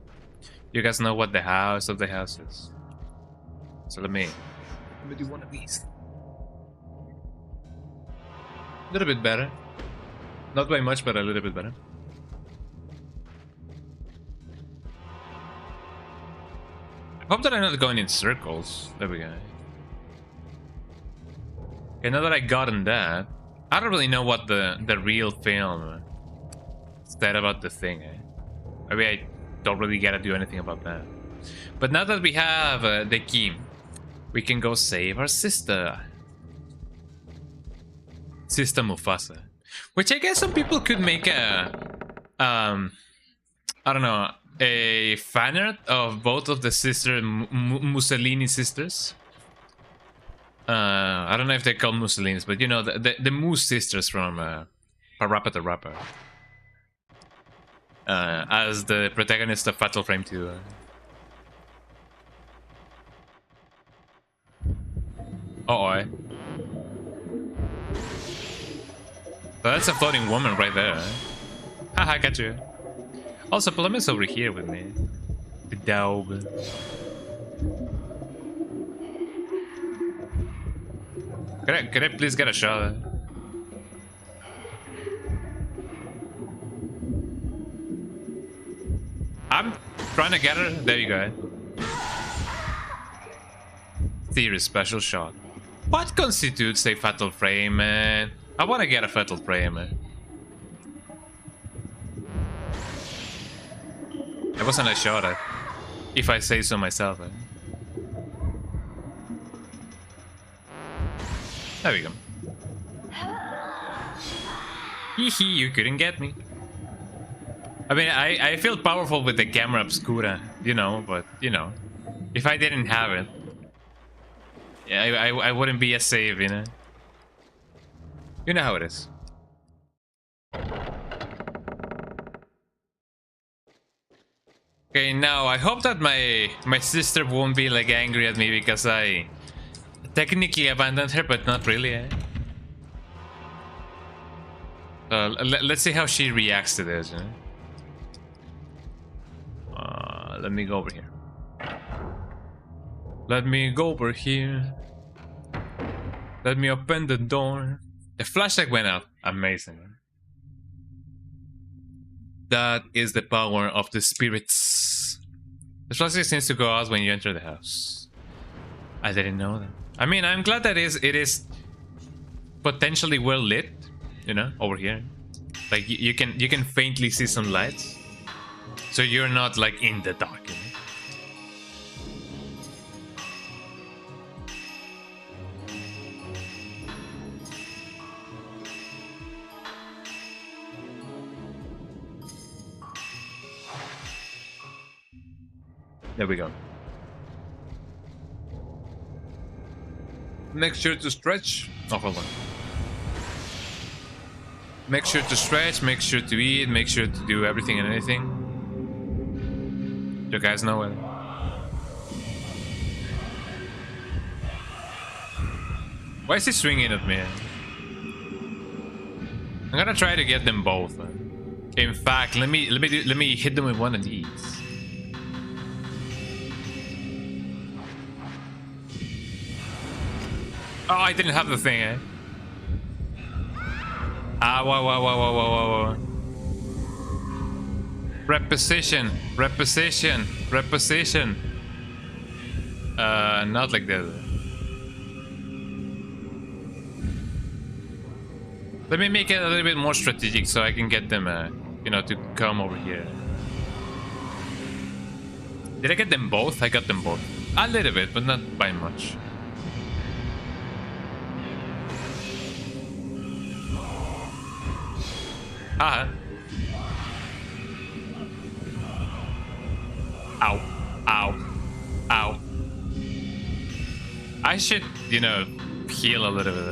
You guys know what the house of the house is. So let me do one of these. A little bit better. Not by much, but a little bit better. I hope that I'm not going in circles. There we go. Okay, now that I gotten that, I don't really know what the real film said about the thing. Maybe I don't really gotta do anything about that. But now that we have the key, we can go save our sister. Sister Mufasa. Which I guess some people could make a... I don't know, a fan art of both of the sister Mussolini sisters. I don't know if they're called Mussolinis, but you know, the Moose sisters from Parappa the Rapper. As the protagonist of Fatal Frame 2. Uh-oh. So that's a floating woman right there. Haha, got you. Also, Plum is over here with me. The dog. Could I please get a shot? I'm trying to get her. There you go. Theory special shot. What constitutes a fatal frame, man? I want to get a fatal frame, man. That wasn't a shot, if I say so myself. There we go. Hee, you couldn't get me. I mean, I feel powerful with the camera obscura, you know, but, you know, if I didn't have it, Yeah, I wouldn't be as safe, you know? You know how it is. Okay, now I hope that my sister won't be like angry at me because I technically abandoned her, but not really. Eh? Let's see how she reacts to this. Eh? Let me go over here. Let me go over here. Let me open the door. The flashlight went out. Amazing. That is the power of the spirits. The flashlight seems to go out when you enter the house. I didn't know that. I mean, I'm glad that it is potentially well lit, you know, over here. Like you can faintly see some lights, so you're not like in the dark. You know? There we go. Make sure to stretch. Oh, hold on. Make sure to stretch, make sure to eat, make sure to do everything and anything. You guys know it. Why is he swinging at me? I'm gonna try to get them both. In fact, let me hit them with one of these. Oh, I didn't have the thing, eh? Ah, whoa. Reposition. Not like that. Let me make it a little bit more strategic so I can get them, you know, to come over here. Did I get them both? I got them both. A little bit, but not by much. Ow. I should, you know, heal a little bit.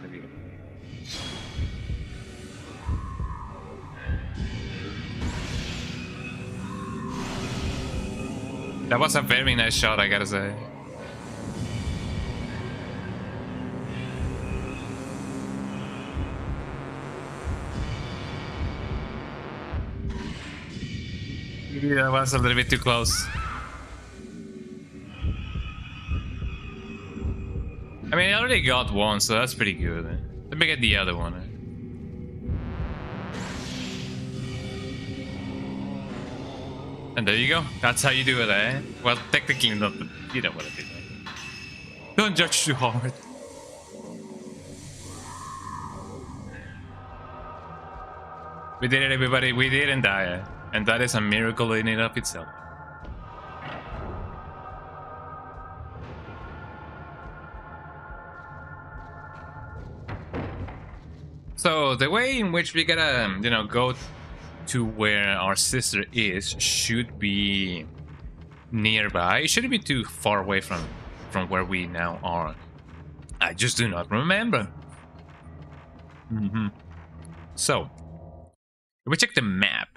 There we go. That was a very nice shot, I gotta say. That was a little bit too close. I mean, I already got one, so that's pretty good. Let me get the other one. And there you go. That's how you do it, eh? Well, technically not, but you know what it is. Don't judge too hard. We did it, everybody. We didn't die. And that is a miracle in and of itself. So the way in which we gotta, you know, go to where our sister is should be nearby. It shouldn't be too far away from where we now are. I just do not remember. So, if we check the map,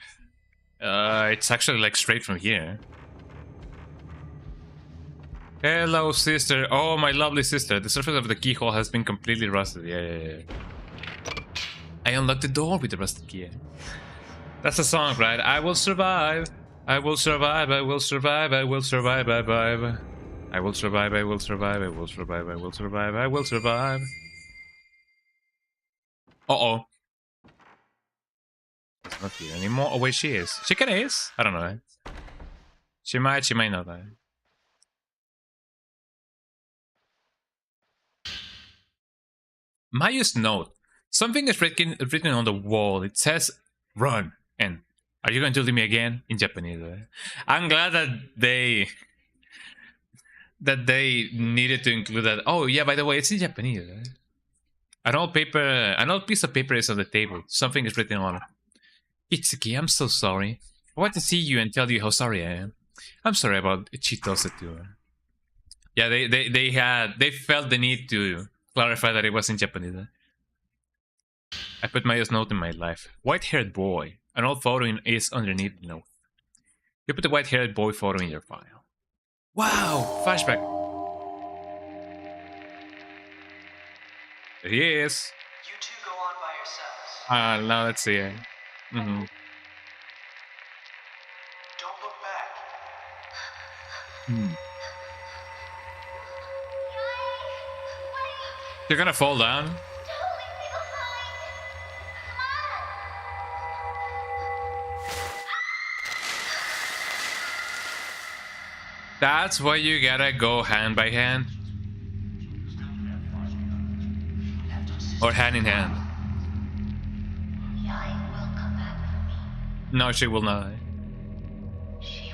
it's actually like straight from here. Hello, sister. Oh, my lovely sister. The surface of the keyhole has been completely rusted. Yeah. I unlocked the door with the rusted key. That's a song, right? I will survive. I will survive. I will survive. I will survive. I will survive. I will survive. I will survive. I will survive. I will survive. Uh-oh. It's not here anymore. Oh, wait, she is. She kinda is. I don't know. She might not. Mayu's note. Something is written on the wall. It says, "Run." And are you going to leave me again? In Japanese. I'm glad that they needed to include that. Oh yeah, by the way, it's in Japanese. An old piece of paper is on the table. Something is written on it. Itsuki, I'm so sorry. I want to see you and tell you how sorry I am. I'm sorry about Chitose too. Yeah, they felt the need to clarify that it was in Japanese. I put my note in my life. White-haired boy. An old photo is underneath the note. You put the white-haired boy photo in your file. Wow! Flashback. There he is. You two go on by yourselves. Now let's see. Don't look back. You're gonna fall down. That's why you gotta go hand by hand. Or hand in hand. Yai will come back for me. No, she will not. She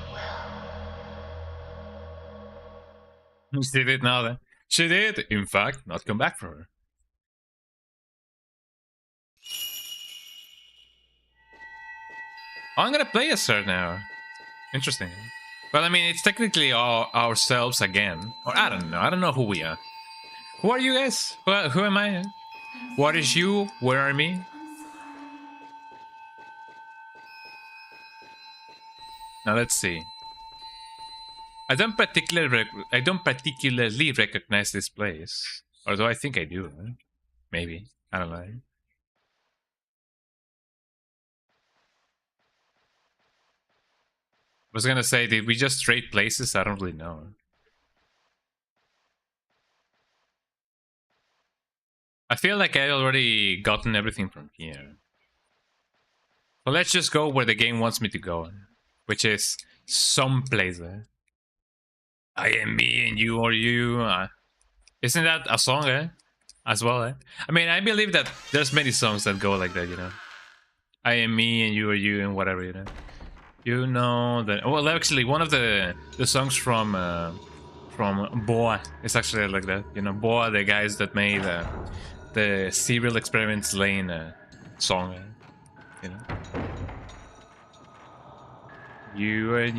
will. She did not. She did, in fact, not come back for her. Oh, I'm gonna play as her now. Interesting. Well, I mean, it's technically ourselves again. Or I don't know. I don't know who we are. Who are you guys? Who am I? What is you? Where are me? Now let's see. I don't particularly recognize this place. Although I think I do. Maybe. I don't know. I was gonna say, did we just trade places? I don't really know. I feel like I already gotten everything from here. So let's just go where the game wants me to go. Which is someplace. I am me and you are you. Isn't that a song, as well, I mean, I believe that there's many songs that go like that, you know. I am me and you are you and whatever, you know. You know that. Well, actually, one of the songs from Boa is actually like that. You know, Boa, the guys that made the Serial Experiments Lane song. You know, you and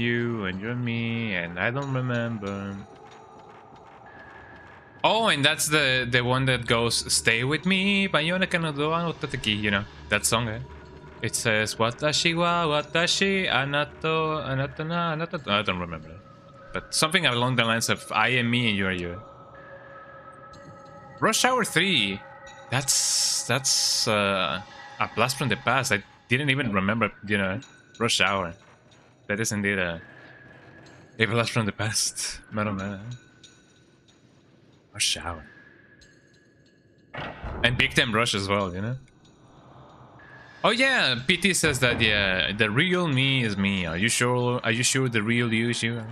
you're me, and I don't remember. Oh, and that's the one that goes "Stay with me," you know, that song. It says "Watashi wa watashi anato anata na anata." I don't remember, but something along the lines of "I am me and you are you." Rush Hour 3. That's a blast from the past. I didn't even remember, you know, Rush Hour. That is indeed a blast from the past. Man. Rush Hour. And Big Time Rush as well, you know. Oh yeah, PT says that, yeah, the real me is me. Are you sure? Are you sure the real you is you?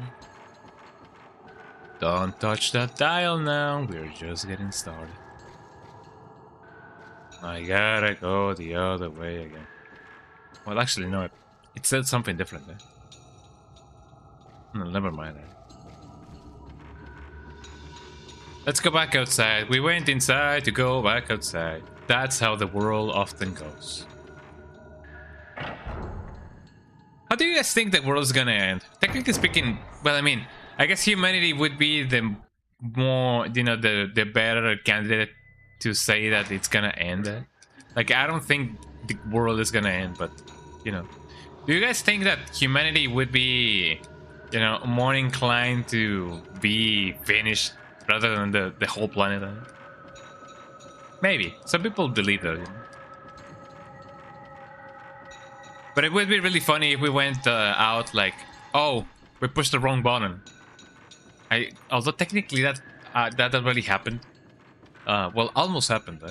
Don't touch that dial now. We're just getting started. I gotta go the other way again. Well, actually, no. It said something different there. No, never mind. Let's go back outside. We went inside to go back outside. That's how the world often goes. How do you guys think the world's gonna end? Technically speaking, well, I mean, I guess humanity would be the more, you know, the better candidate to say that it's gonna end. Like, I don't think the world is gonna end, but, you know. Do you guys think that humanity would be, you know, more inclined to be finished rather than the whole planet? Maybe. Some people believe that, you know? But it would be really funny if we went out like, oh, we pushed the wrong button. Although technically that already happened. Well, almost happened.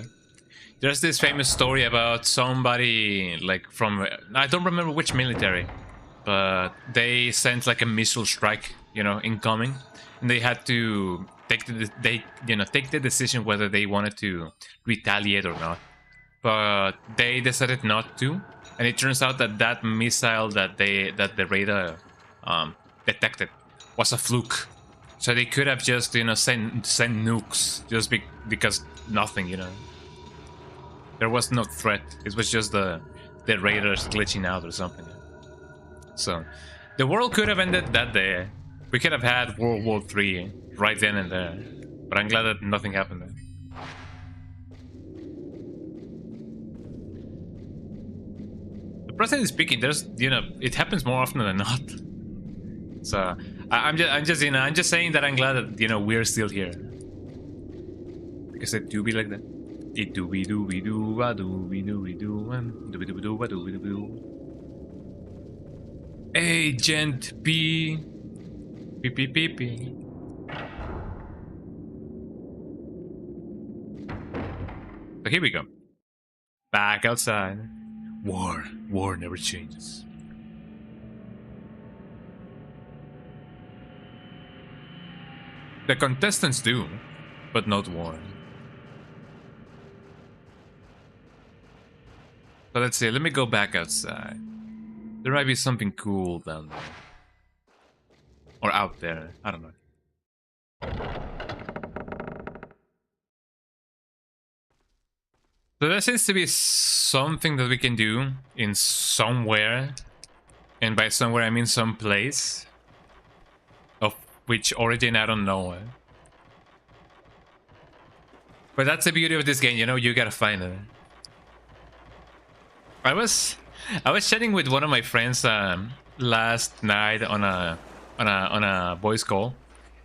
There's this famous story about somebody like from, I don't remember which military, but they sent like a missile strike, you know, incoming, and they had to take the decision whether they wanted to retaliate or not. But they decided not to. And it turns out that that missile that the radar detected was a fluke. So they could have just, you know, sent nukes just because nothing, you know. There was no threat. It was just the radars glitching out or something. So the world could have ended that day. We could have had World War III right then and there, but I'm glad that nothing happened there. Presently speaking, there's, you know, it happens more often than not. So I'm just, you know, I'm just saying that I'm glad that, you know, we're still here. Because it do be like that. It do be do we do a do we do we do and do we do we do a do we do we do. Agent B. Beep beep beep beep. So here we go. Back outside. War never changes. The contestants do, but not war. So let's see, let me go back outside. There might be something cool down there. Or out there, I don't know. So there seems to be something that we can do in somewhere. And by somewhere I mean some place. Of which origin I don't know. But that's the beauty of this game, you know, you gotta find it. I was chatting with one of my friends last night on a voice call.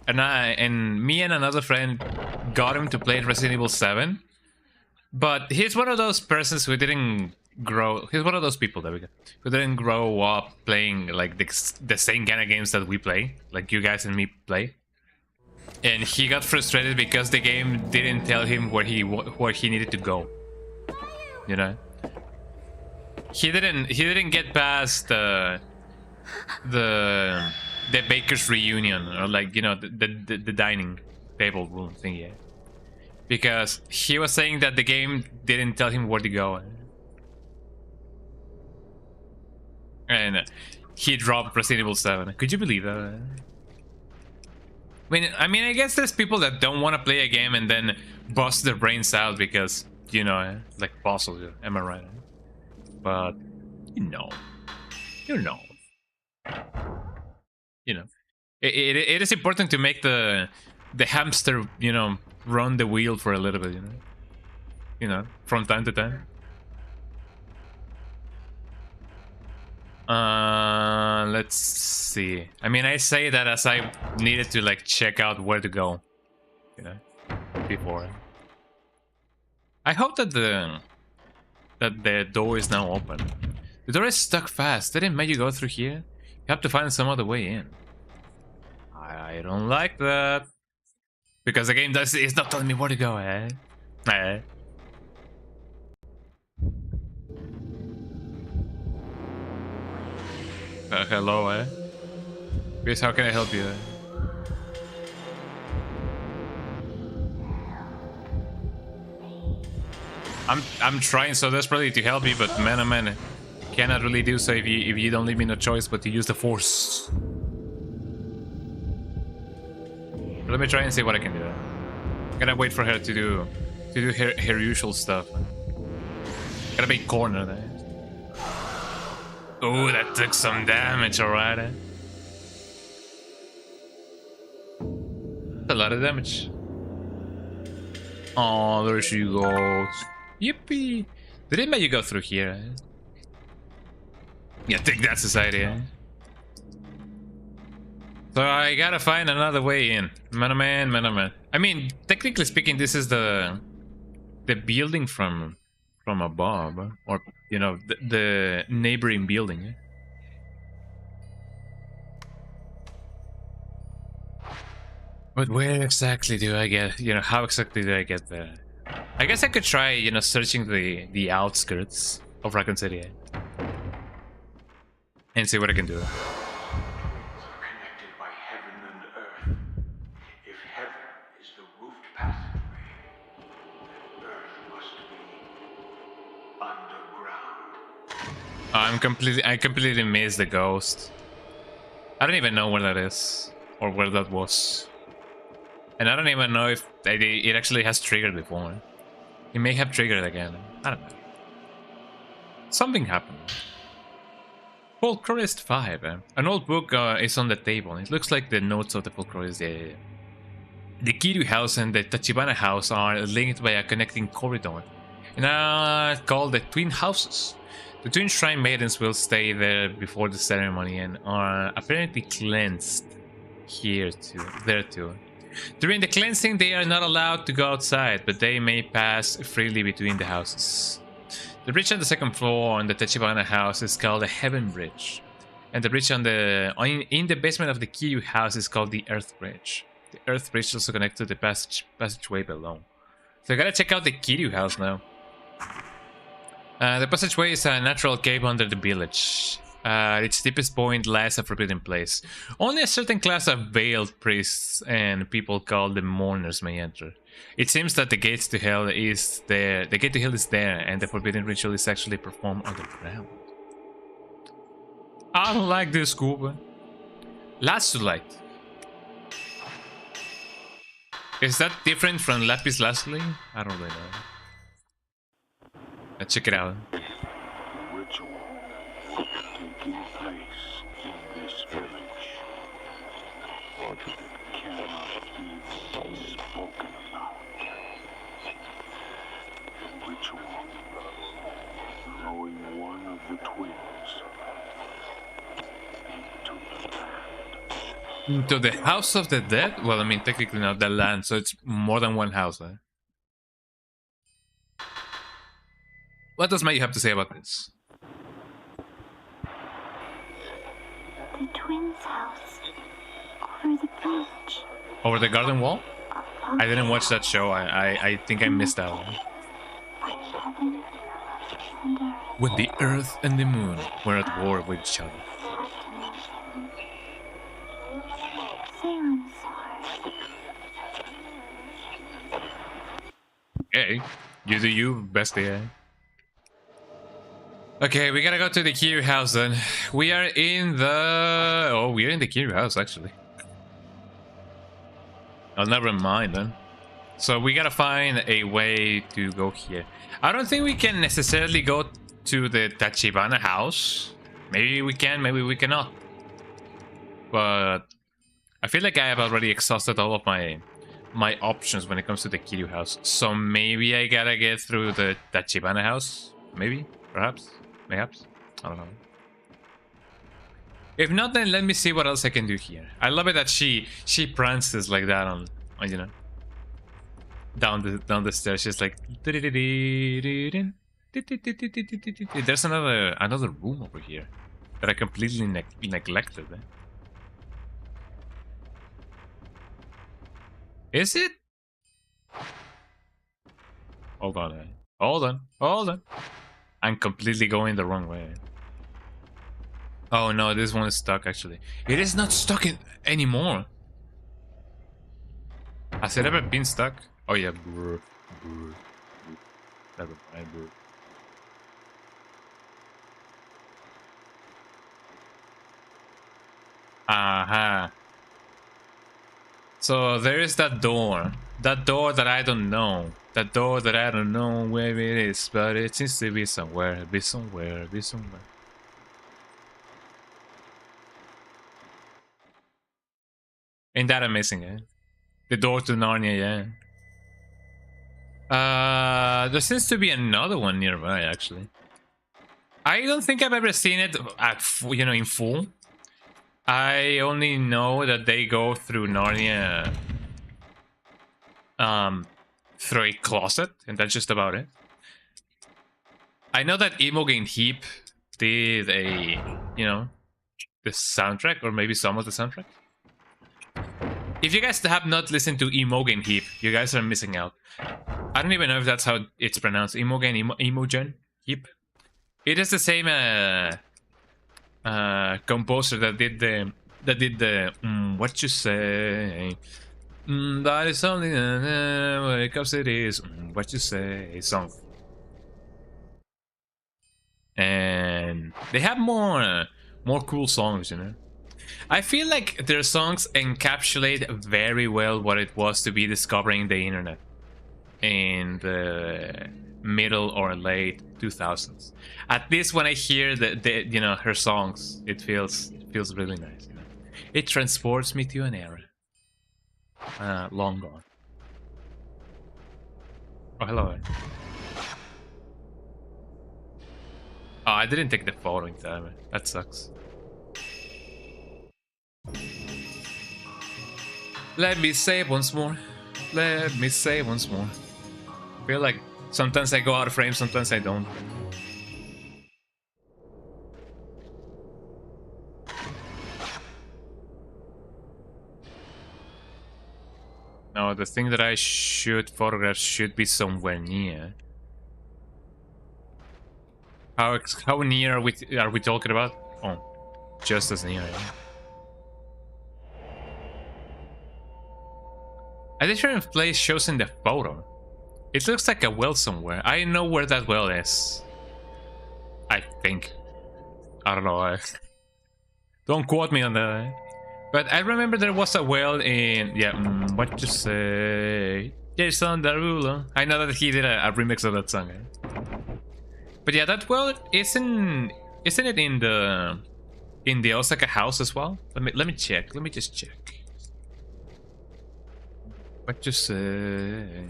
And me and another friend got him to play Resident Evil 7. But he's one of those persons who didn't grow. He's one of those people that who didn't grow up playing like the same kind of games that we play, like you guys and me play. And he got frustrated because the game didn't tell him where he needed to go. You know, he didn't get past the baker's reunion, or like, you know, the dining table room thing, yeah. Because he was saying that the game didn't tell him where to go. And he dropped Resident Evil 7. Could you believe that? I mean, I guess there's people that don't want to play a game and then bust their brains out because, you know, like puzzles, am I right? But, you know. It is important to make the hamster, you know, run the wheel for a little bit, you know, from time to time. Let's see. I mean, I say that as I needed to like check out where to go, you know, before. I hope that the door is now open. The door is stuck fast. Didn't make you go through here. You have to find some other way in. I don't like that. Because the game it's not telling me where to go, eh? Hello, eh? Please, how can I help you? I'm trying so desperately to help you, but man, oh man, cannot really do so if you don't leave me no choice but to use the force. Let me try and see what I can do. Gotta wait for her to do her usual stuff. Gotta be cornered there. Oh, that took some damage, alright. That's a lot of damage. Oh, there she goes. Yippee! Did it make you go through here? Yeah, take that, society. So I gotta find another way in. Man, oh man. I mean, technically speaking, this is the building from above, or you know, the neighboring building. But where exactly do I get? You know, how exactly do I get there? I guess I could try, you know, searching the outskirts of Raccoon City and see what I can do. I completely missed the ghost. I don't even know where that is, or where that was. And I don't even know if it actually has triggered before. It may have triggered again. I don't know. Something happened. Folklorist 5. An old book is on the table. It looks like the notes of the folklorist. The Kiryu house and the Tachibana house are linked by a connecting corridor, and called the Twin Houses. The twin shrine maidens will stay there before the ceremony and are apparently cleansed there too. During the cleansing, they are not allowed to go outside, but they may pass freely between the houses. The bridge on the second floor on the Tachibana house is called the Heaven Bridge, and the bridge in the basement of the Kiryu house is called the Earth Bridge. The Earth Bridge also connects to the passageway below. So I gotta check out the Kiryu house now. The passageway is a natural cave under the village. Its deepest point lies a forbidden place. Only a certain class of veiled priests and people called the mourners may enter. It seems that the gate to hell is there, and the forbidden ritual is actually performed underground. I don't like this, Scuba. Lazulite. Is that different from Lapis Lazuli? I don't really know. Let's check it out. Ritual taking place in this village. It cannot be spoken about. The ritual throwing one of the twins into the land. To the House of the Dead? Well, I mean, technically not the land, so it's more than one house, eh? What does Mayu have to say about this? The twins' house. Over the bridge. Over the garden wall? I didn't watch that show. I think I missed that one. Heaven and earth. When the earth and the moon were at war with each other. Salem's heart. Hey, you do you, bestie, eh? Okay, we gotta go to the Kiryu house then. We are in the... Oh, we are in the Kiryu house, actually. Oh, never mind then. So we gotta find a way to go here. I don't think we can necessarily go to the Tachibana house. Maybe we can, maybe we cannot. But I feel like I have already exhausted all of my options when it comes to the Kiryu house. So maybe I gotta get through the Tachibana house? Maybe? Perhaps? Mayhaps? I don't know. If not, then let me see what else I can do here. I love it that she prances like that on you know, down the stairs. She's like, there's another room over here that I completely neglected. Is it? Hold on, hold on. I'm completely going the wrong way. Oh no, this one is stuck actually. It is not stuck anymore. Has it ever been stuck? Oh yeah, brr. Never mind, brr. Aha. So there is that door. That door that I don't know. That door that I don't know where it is, but it seems to be somewhere. Be somewhere. Ain't that amazing, eh? The door to Narnia, yeah. There seems to be another one nearby, actually. I don't think I've ever seen it in full. I only know that they go through Narnia through a closet, and that's just about it. I know that Imogen Heap did the soundtrack, or maybe some of the soundtrack. If you guys have not listened to Imogen Heap, you guys are missing out. I don't even know if that's how it's pronounced. Imogen Heap. It is the same composer that did the what you say. That is something when it comes to this what you say song. And they have more cool songs, you know. I feel like their songs encapsulate very well what it was to be discovering the internet in the middle or late 2000s. At least when I hear the you know, her songs, it feels really nice. You know? It transports me to an era long gone. Oh, hello. Oh, I didn't take the photo in time. That sucks. Let me say once more. Let me say once more. I feel like sometimes I go out of frame, sometimes I don't. No, the thing that I should photograph should be somewhere near. How near are we talking about? Oh, just as near. Yeah. A different place shows in the photo. It looks like a well somewhere. I know where that well is. I think. I don't know. Don't quote me on that. But I remember there was a well in... Yeah, what you say? Jason Derulo. I know that he did a remix of that song. Eh? But yeah, that well isn't it in the Osaka house as well? Let me check. Let me just check. What you say?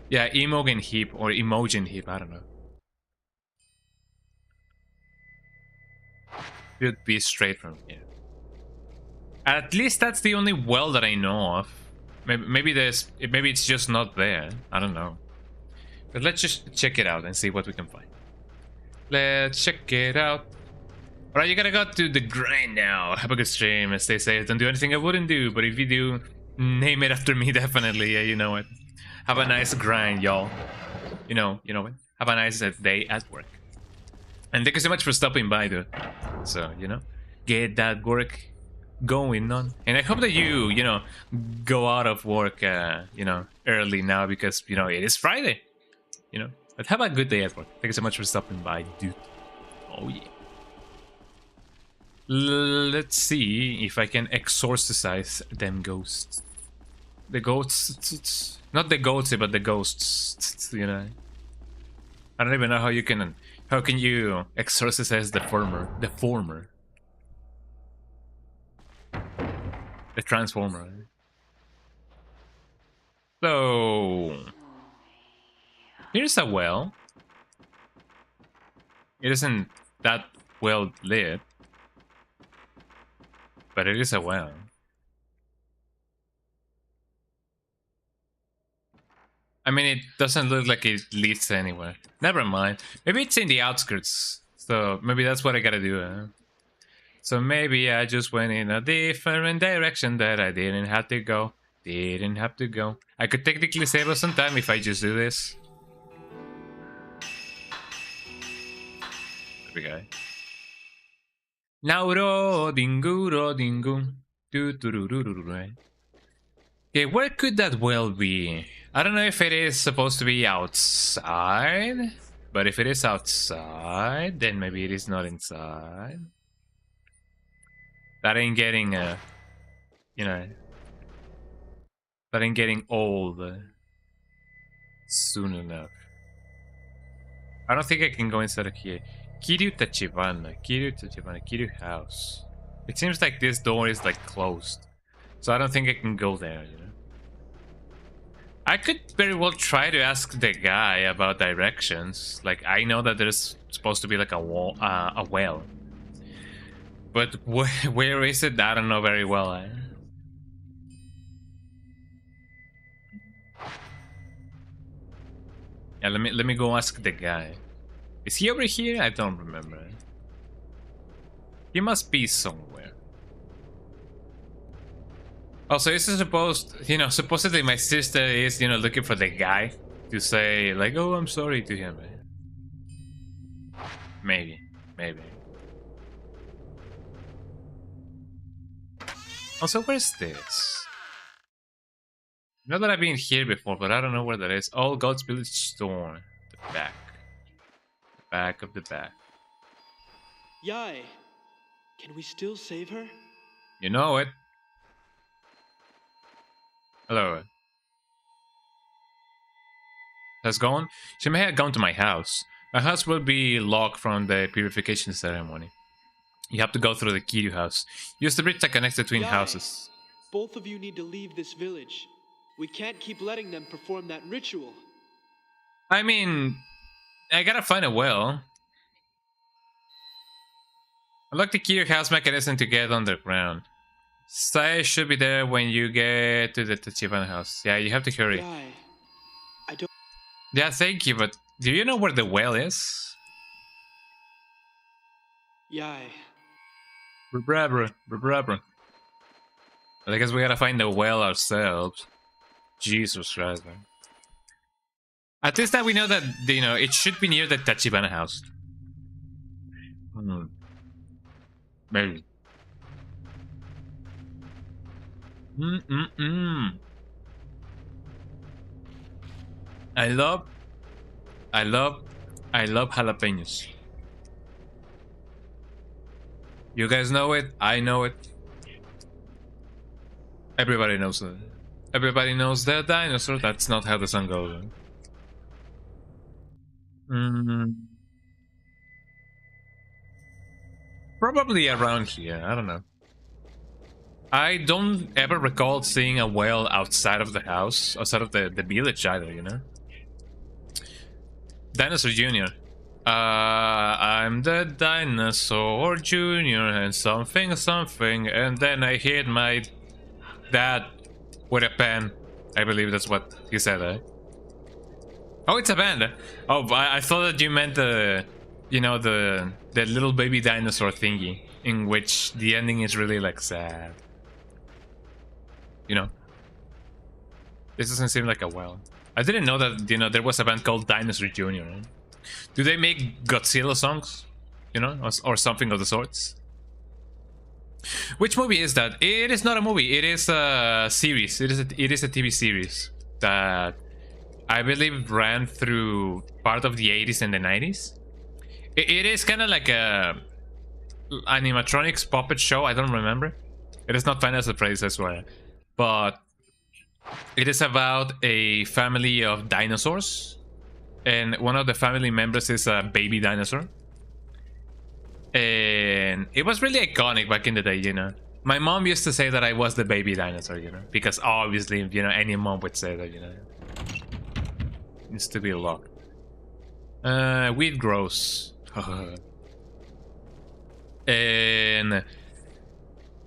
Yeah, Imogen Heap or Imogen Heap, I don't know. Should be straight from here. At least that's the only well that I know of. Maybe it's just not there. I don't know. But let's just check it out and see what we can find. Let's check it out. Alright, you gotta go to the grind now. Have a good stream. Stay safe. Don't do anything I wouldn't do, but if you do, name it after me definitely. Yeah, you know it. Have a nice grind, y'all. You know what? Have a nice day at work. And thank you so much for stopping by, dude. So, you know, get that work going on. And I hope that you know, go out of work, you know, early now because, you know, it is Friday. You know, but have a good day at work. Thank you so much for stopping by, dude. Oh, yeah. Let's see if I can exorcise them ghosts. The ghosts, not the goats, but the ghosts. You know, I don't even know how you can. How can you exorcise the former? The transformer. So here's a well. It isn't that well lit, but it is a well. I mean, it doesn't look like it leads to anywhere. Never mind. Maybe it's in the outskirts. So maybe that's what I gotta do. So maybe I just went in a different direction that I didn't have to go. I could technically save us some time if I just do this. There we go. Nauro dingu. Okay, where could that well be? I don't know if it is supposed to be outside, but if it is outside, then maybe it is not inside. That ain't getting, you know, that ain't getting old soon enough. I don't think I can go inside of here. Kiryu Kiryu house. It seems like this door is like closed, so I don't think I can go there, you know. I could very well try to ask the guy about directions. Like, I know that there's supposed to be like a well. But where is it? I don't know very well. Yeah, let me go ask the guy. Is he over here? I don't remember. He must be somewhere. Also, is it supposed, you know, supposedly my sister is, you know, looking for the guy to say, like, oh, I'm sorry to him. Maybe. Also, where's this? I know that I've been here before, but I don't know where that is. Oh, God's Village Store. The back. The back of the back. Yai, can we still save her? You know it. Hello. has gone, she may have gone to my house. My house will be locked from the purification ceremony. You have to go through the Kiryu house. Use the bridge that connects the twin Yai, houses. both of you need to leave this village. We can't keep letting them perform that ritual. I mean, I gotta find a well. Unlock the Kiryu house mechanism to get underground. Sai should be there when you get to the Tachibana house. Yeah, you have to hurry. Yai, I don't... Yeah, thank you, but do you know where the well is? Yai, Brabra. I guess we gotta find the well ourselves. Jesus Christ, man. At least now we know that, you know, it should be near the Tachibana house. Maybe. I love jalapenos. You guys know it, I know it. Everybody knows that. Everybody knows that dinosaur. That's not how the song goes. Probably around here, I don't know. I don't ever recall seeing a well outside of the house, outside of the village either, you know? Dinosaur Jr. I'm the Dinosaur Jr. and something, and then I hit my dad with a pen. I believe that's what he said, eh? Oh, it's a band. Oh, I thought that you meant the, you know, the little baby dinosaur thingy, in which the ending is really like sad. You know, this doesn't seem like a well. I didn't know that, you know, there was a band called Dinosaur Jr. Right? Do they make Godzilla songs? You know, or something of the sorts? Which movie is that? It is not a movie. It is a series. It is a TV series that I believe ran through part of the 80s and the 90s. It is kind of like a animatronics puppet show. I don't remember. It is not Final Surprise, I swear. But it is about a family of dinosaurs, and one of the family members is a baby dinosaur. And it was really iconic back in the day, you know. My mom used to say that I was the baby dinosaur, you know, because obviously, you know, any mom would say that, you know. It needs to be locked. Weed grows. And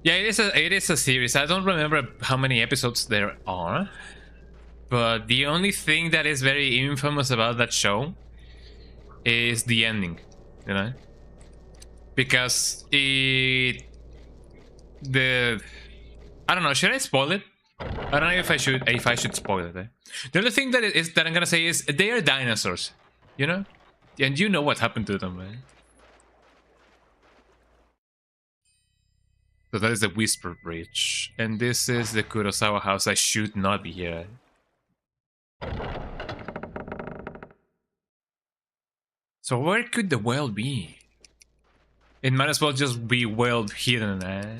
yeah, it is a series. I don't remember how many episodes there are, but the only thing that is very infamous about that show is the ending, you know, because I don't know. Should I spoil it? I don't know if I should spoil it. Eh? The only thing that I'm gonna say is they are dinosaurs, you know, and you know what happened to them, man. So that is the Whisper Bridge, and this is the Kurosawa house. I should not be here. So where could the well be? It might as well just be well hidden, eh?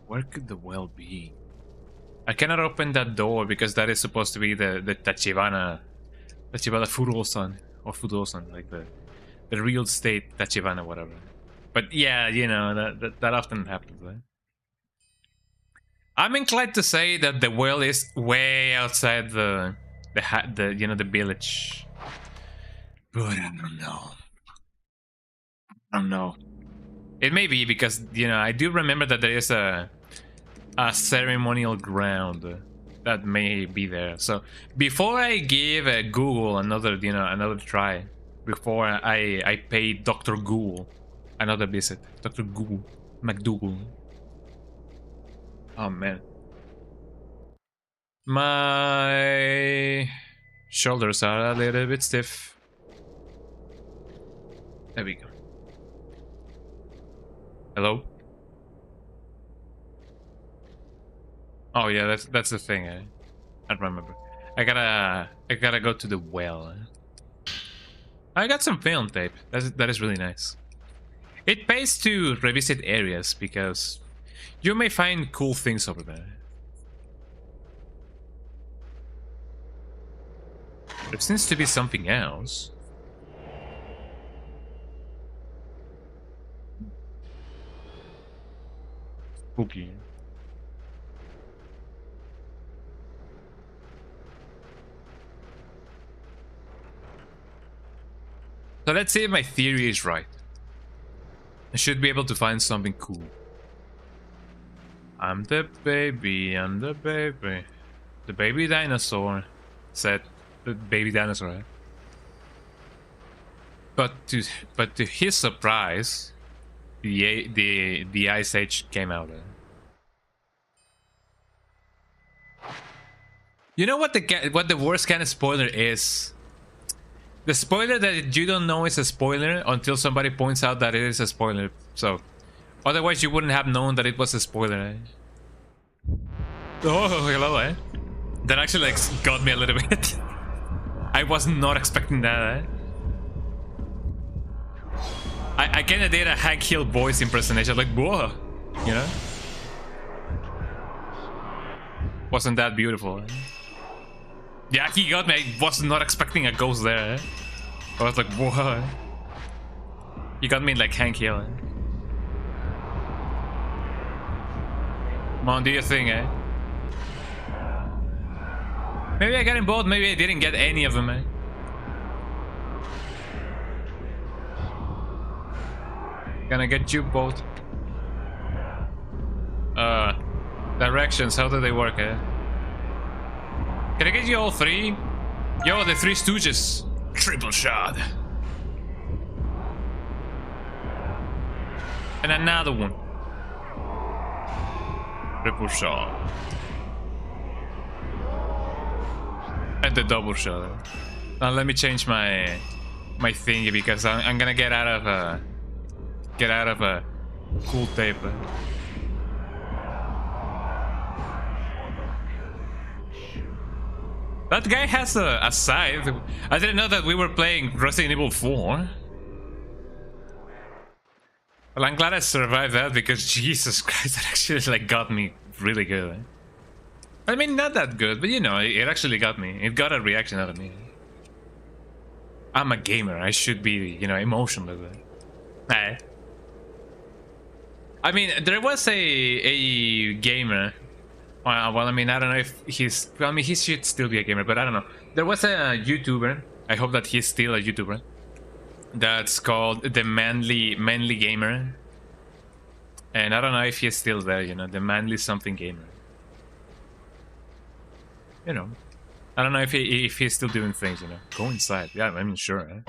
Where could the well be? I cannot open that door because that is supposed to be the Tachibana Furuosan, or Fudosan, like the real estate Tachibana, whatever. But yeah, you know, that often happens, right? I'm inclined to say that the well is way outside the you know, the village. But I don't know. I don't know. It may be because, you know, I do remember that there is a ceremonial ground that may be there. So before I give Google another try, before I pay Dr. Google another visit, Dr. Google McDougal. Oh man, my shoulders are a little bit stiff. There we go. Hello? Oh yeah, that's the thing. I remember. I gotta go to the well. I got some film tape. That is really nice. It pays to revisit areas because you may find cool things over there. There seems to be something else. Spooky. So let's say my theory is right. I should be able to find something cool. I'm the baby, I'm the baby. The baby dinosaur, said the baby dinosaur. But to his surprise, the Ice Age came out. You know what the worst kind of spoiler is? The spoiler that you don't know is a spoiler until somebody points out that it is a spoiler. So, otherwise you wouldn't have known that it was a spoiler. Eh? Oh, hello, eh? That actually like got me a little bit. I was not expecting that. Eh? I kind of did a Hank Hill voice impersonation, like whoa, you know? Wasn't that beautiful? Eh? Yeah, he got me. I was not expecting a ghost there. Eh? I was like, whoa. He got me like Hank Hill. Eh? Come on, do your thing, eh? Maybe I got him both, maybe I didn't get any of them, eh? Gonna get you both. Directions, how do they work, eh? Can I get you all three? Yo, the Three Stooges. Triple shot. And another one. Triple shot. And the double shot. Now let me change my thingy because I'm gonna get out of a cool tape. That guy has a scythe. I didn't know that we were playing Resident Evil 4. Well, I'm glad I survived that because Jesus Christ, that actually like got me really good. Eh? I mean, not that good, but you know, it actually got me. It got a reaction out of me. I'm a gamer. I should be, you know, emotional. Nah. I mean, there was a gamer. Well, I mean, I don't know if he's... Well, I mean, he should still be a gamer, but I don't know. There was a YouTuber. I hope that he's still a YouTuber. That's called the Manly Gamer. And I don't know if he's still there, you know, the Manly something gamer. You know, I don't know if he's still doing things, you know. Go inside. Yeah, I mean, sure. Eh?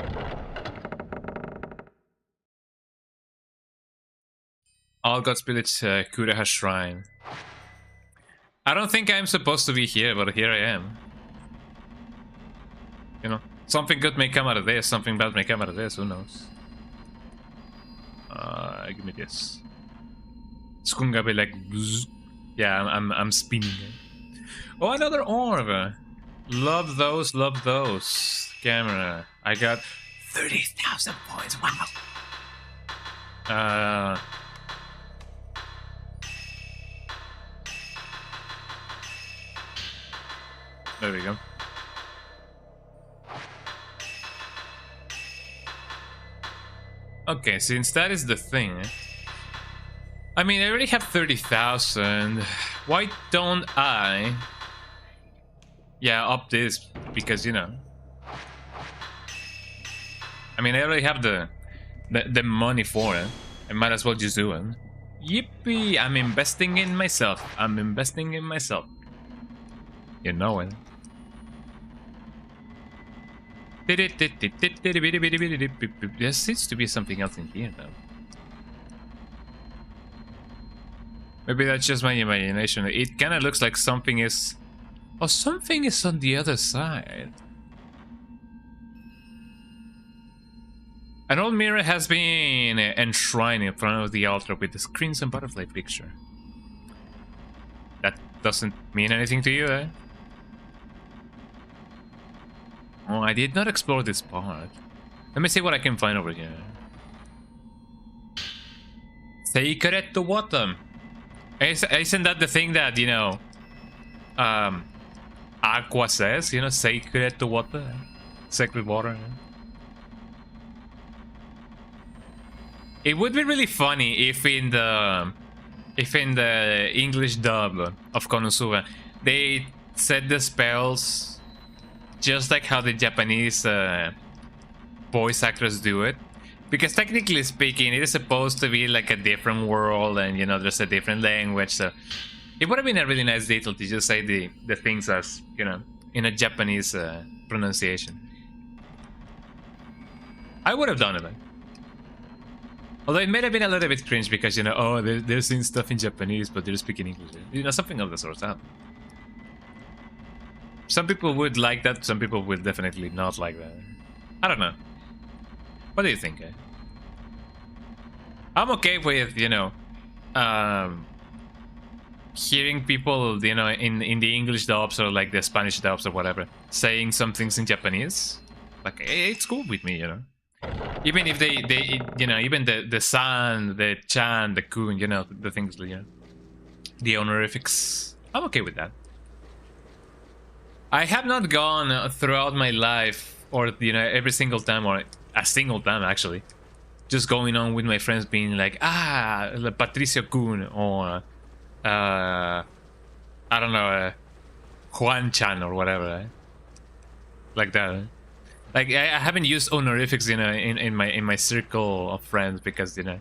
All God's Village Kuraha Shrine. I don't think I'm supposed to be here, but here I am. You know, something good may come out of this, something bad may come out of this, who knows? Give me this. It's gonna be like... Yeah, I'm spinning it. Oh, another orb! Love those, love those. Camera. I got 30,000 points, wow! There we go. Okay, since that is the thing, I mean, I already have 30,000. Why don't I? Yeah, up this because you know. I mean, I already have the money for it. I might as well just do it. Yippee! I'm investing in myself. I'm investing in myself. You know it. There seems to be something else in here, though. Maybe that's just my imagination. It kind of looks like something is... Oh, something is on the other side. An old mirror has been enshrined in front of the altar with the crimson butterfly picture. That doesn't mean anything to you, eh? Oh, I did not explore this part. Let me see what I can find over here. Secret to water. Isn't that the thing that, you know, Aqua says, you know, sacred water. Sacred water. It would be really funny if in the English dub of Konosuba they said the spells just like how the Japanese voice actors do it, because technically speaking it is supposed to be like a different world and, you know, there's a different language, so it would have been a really nice detail to just say the things as, you know, in a Japanese pronunciation. I would have done it. Although it may have been a little bit cringe because, you know, oh, they're saying stuff in Japanese, but they're speaking English. You know, something of the sort. Some people would like that, some people would definitely not like that. I don't know. What do you think? I'm okay with, you know, hearing people, you know, in the English dubs or like the Spanish dubs or whatever, saying some things in Japanese. Like, it's cool with me, you know. Even if they you know, even the san, the chan, the kun, you know, the things, you know, the honorifics, I'm okay with that. I have not gone throughout my life, or, you know, every single time, or a single time actually, just going on with my friends being like, ah, Patricio kun, or I don't know, Juan Chan or whatever, like that. Like, I haven't used honorifics, you know, in my circle of friends because, you know,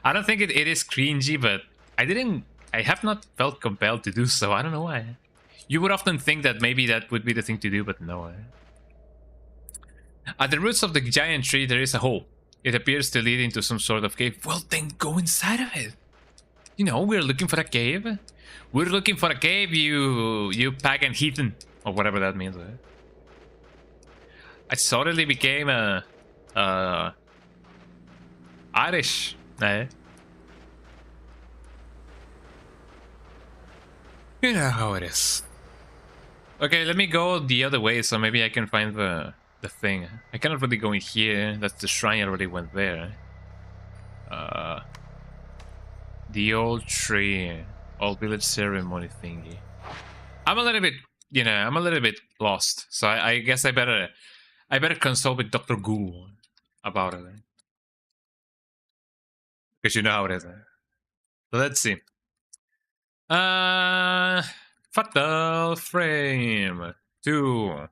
I don't think it is cringy, but I have not felt compelled to do so. I don't know why. You would often think that maybe that would be the thing to do, but no. At the roots of the giant tree, there is a hole. It appears to lead into some sort of cave. Well, then go inside of it. You know, we're looking for a cave. We're looking for a cave, you pagan heathen, or whatever that means. I suddenly became Irish. You know how it is. Okay, let me go the other way so maybe I can find the thing. I cannot really go in here. That's the shrine. I already went there. The old tree, old village ceremony thingy. I'm a little bit, you know, I'm a little bit lost. So I guess I better consult with Dr. Ghoul about it. Because you know how it is. So let's see. Fatal frame 2.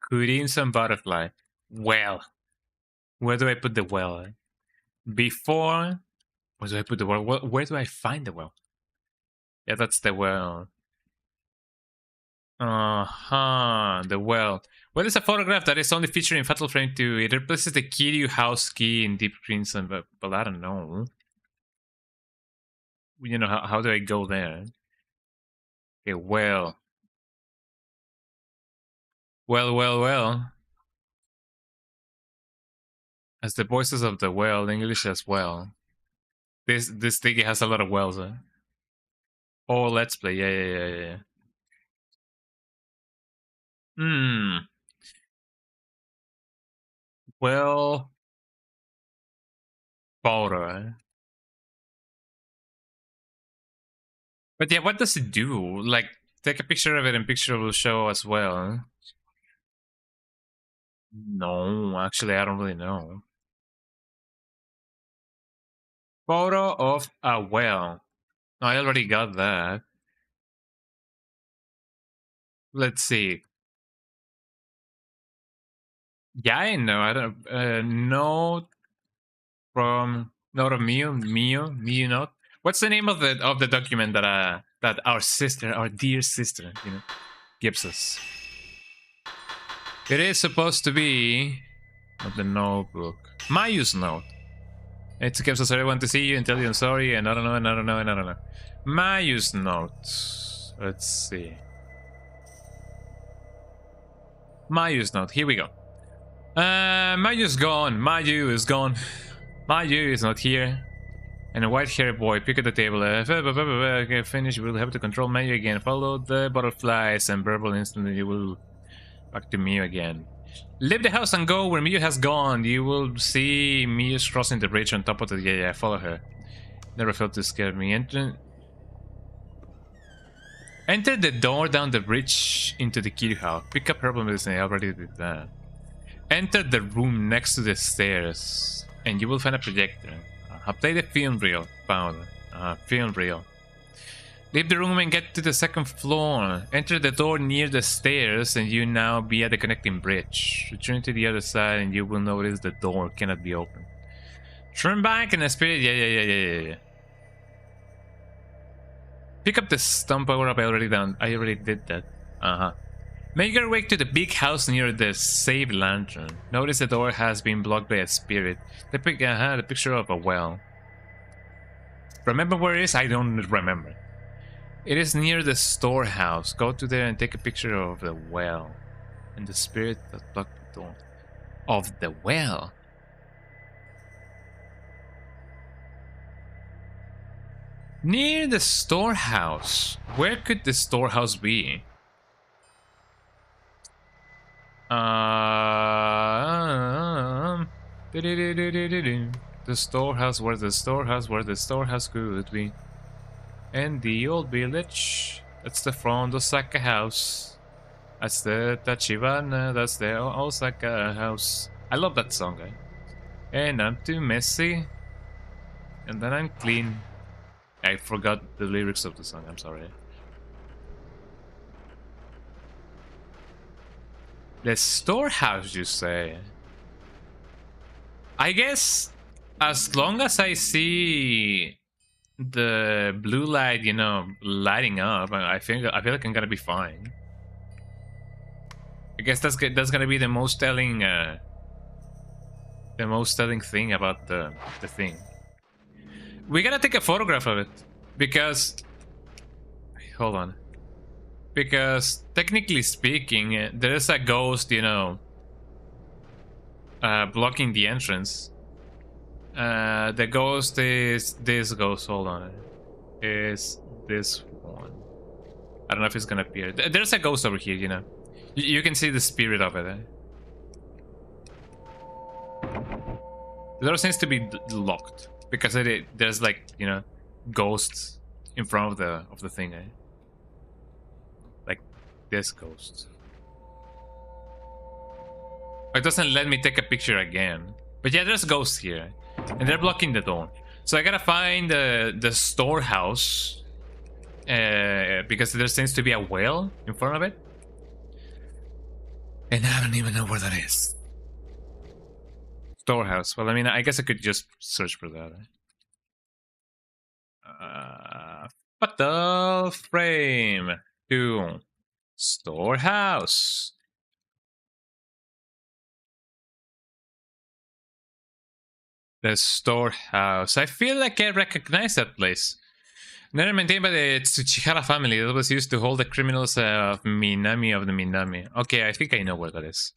Crimson butterfly. Well, where do I put the well? Before, where do I put the well? Where do I find the well? Yeah, that's the well. The well. Well, it's a photograph that is only featured in Fatal Frame 2. It replaces the Kiryu house key in Deep Crimson, but I don't know. You know, how do I go there? Okay, well. Well. As the voices of the well, English as well. This thingy has a lot of wells, huh? Oh, let's play. Yeah. Well, photo. But yeah, what does it do? Like, take a picture of it and picture will show as well. No, actually, I don't really know. Photo of a well. No, I already got that. Let's see. Yeah, I know. I don't. Note from note of Mio note. What's the name of the document that our sister, our dear sister, you know, gives us? It is supposed to be not the notebook. Mayu's note. It gives us everyone to see you and tell you I'm sorry and I don't know. Mayu's note. Let's see. Mayu's note. Here we go. Mayu's gone. Mayu is gone. Mayu is not here. And a white-haired boy, pick at the table. Okay, finish. We'll have to control Mayu again. Follow the butterflies and verbal instantly. You will back to Miyu again. Leave the house and go where Miyu has gone. You will see Miyu's crossing the bridge on top of the... Yeah, follow her. Never felt to scare me. Enter the door down the bridge into the key house. Pick up herbal medicine. I already did that. Enter the room next to the stairs, and you will find a projector. Play the film reel. Found. Film reel. Leave the room and get to the second floor. Enter the door near the stairs, and you now be at the connecting bridge. Return to the other side, and you will notice the door cannot be opened. Turn back and the spirit. Yeah. Pick up the stump power up. I already did that. Make your way to the big house near the save lantern. Notice the door has been blocked by a spirit. The picture of a well. Remember where it is? I don't remember. It is near the storehouse. Go to there and take a picture of the well. And the spirit that blocked the door. Of the well. Near the storehouse. Where could the storehouse be? The storehouse, where the storehouse could be. And the old village. That's the front Osaka house. That's the Tachibana. That's the Osaka house. I love that song, eh? And I'm too messy. And then I'm clean. I forgot the lyrics of the song, I'm sorry. The storehouse, you say? I guess as long as I see the blue light, you know, lighting up, I feel like I'm gonna be fine. I guess that's gonna be the most telling thing about the thing. We gotta take a photograph of it because hold on. Because technically speaking, there is a ghost, you know, blocking the entrance. The ghost is this ghost. Hold on, is this one? I don't know if it's gonna appear. There's a ghost over here, you know. You can see the spirit of it. The door seems to be locked because there's like, you know, ghosts in front of the thing. Like this ghost. It doesn't let me take a picture again. But yeah, there's ghosts here. And they're blocking the door. So I gotta find the storehouse. Because there seems to be a well in front of it. And I don't even know where that is. Storehouse. Well, I mean, I guess I could just search for that. Fatal frame to storehouse. The storehouse. I feel like I recognize that place. Never maintained by the Tsuchihara family that was used to hold the criminals of Minami. Okay, I think I know where that is.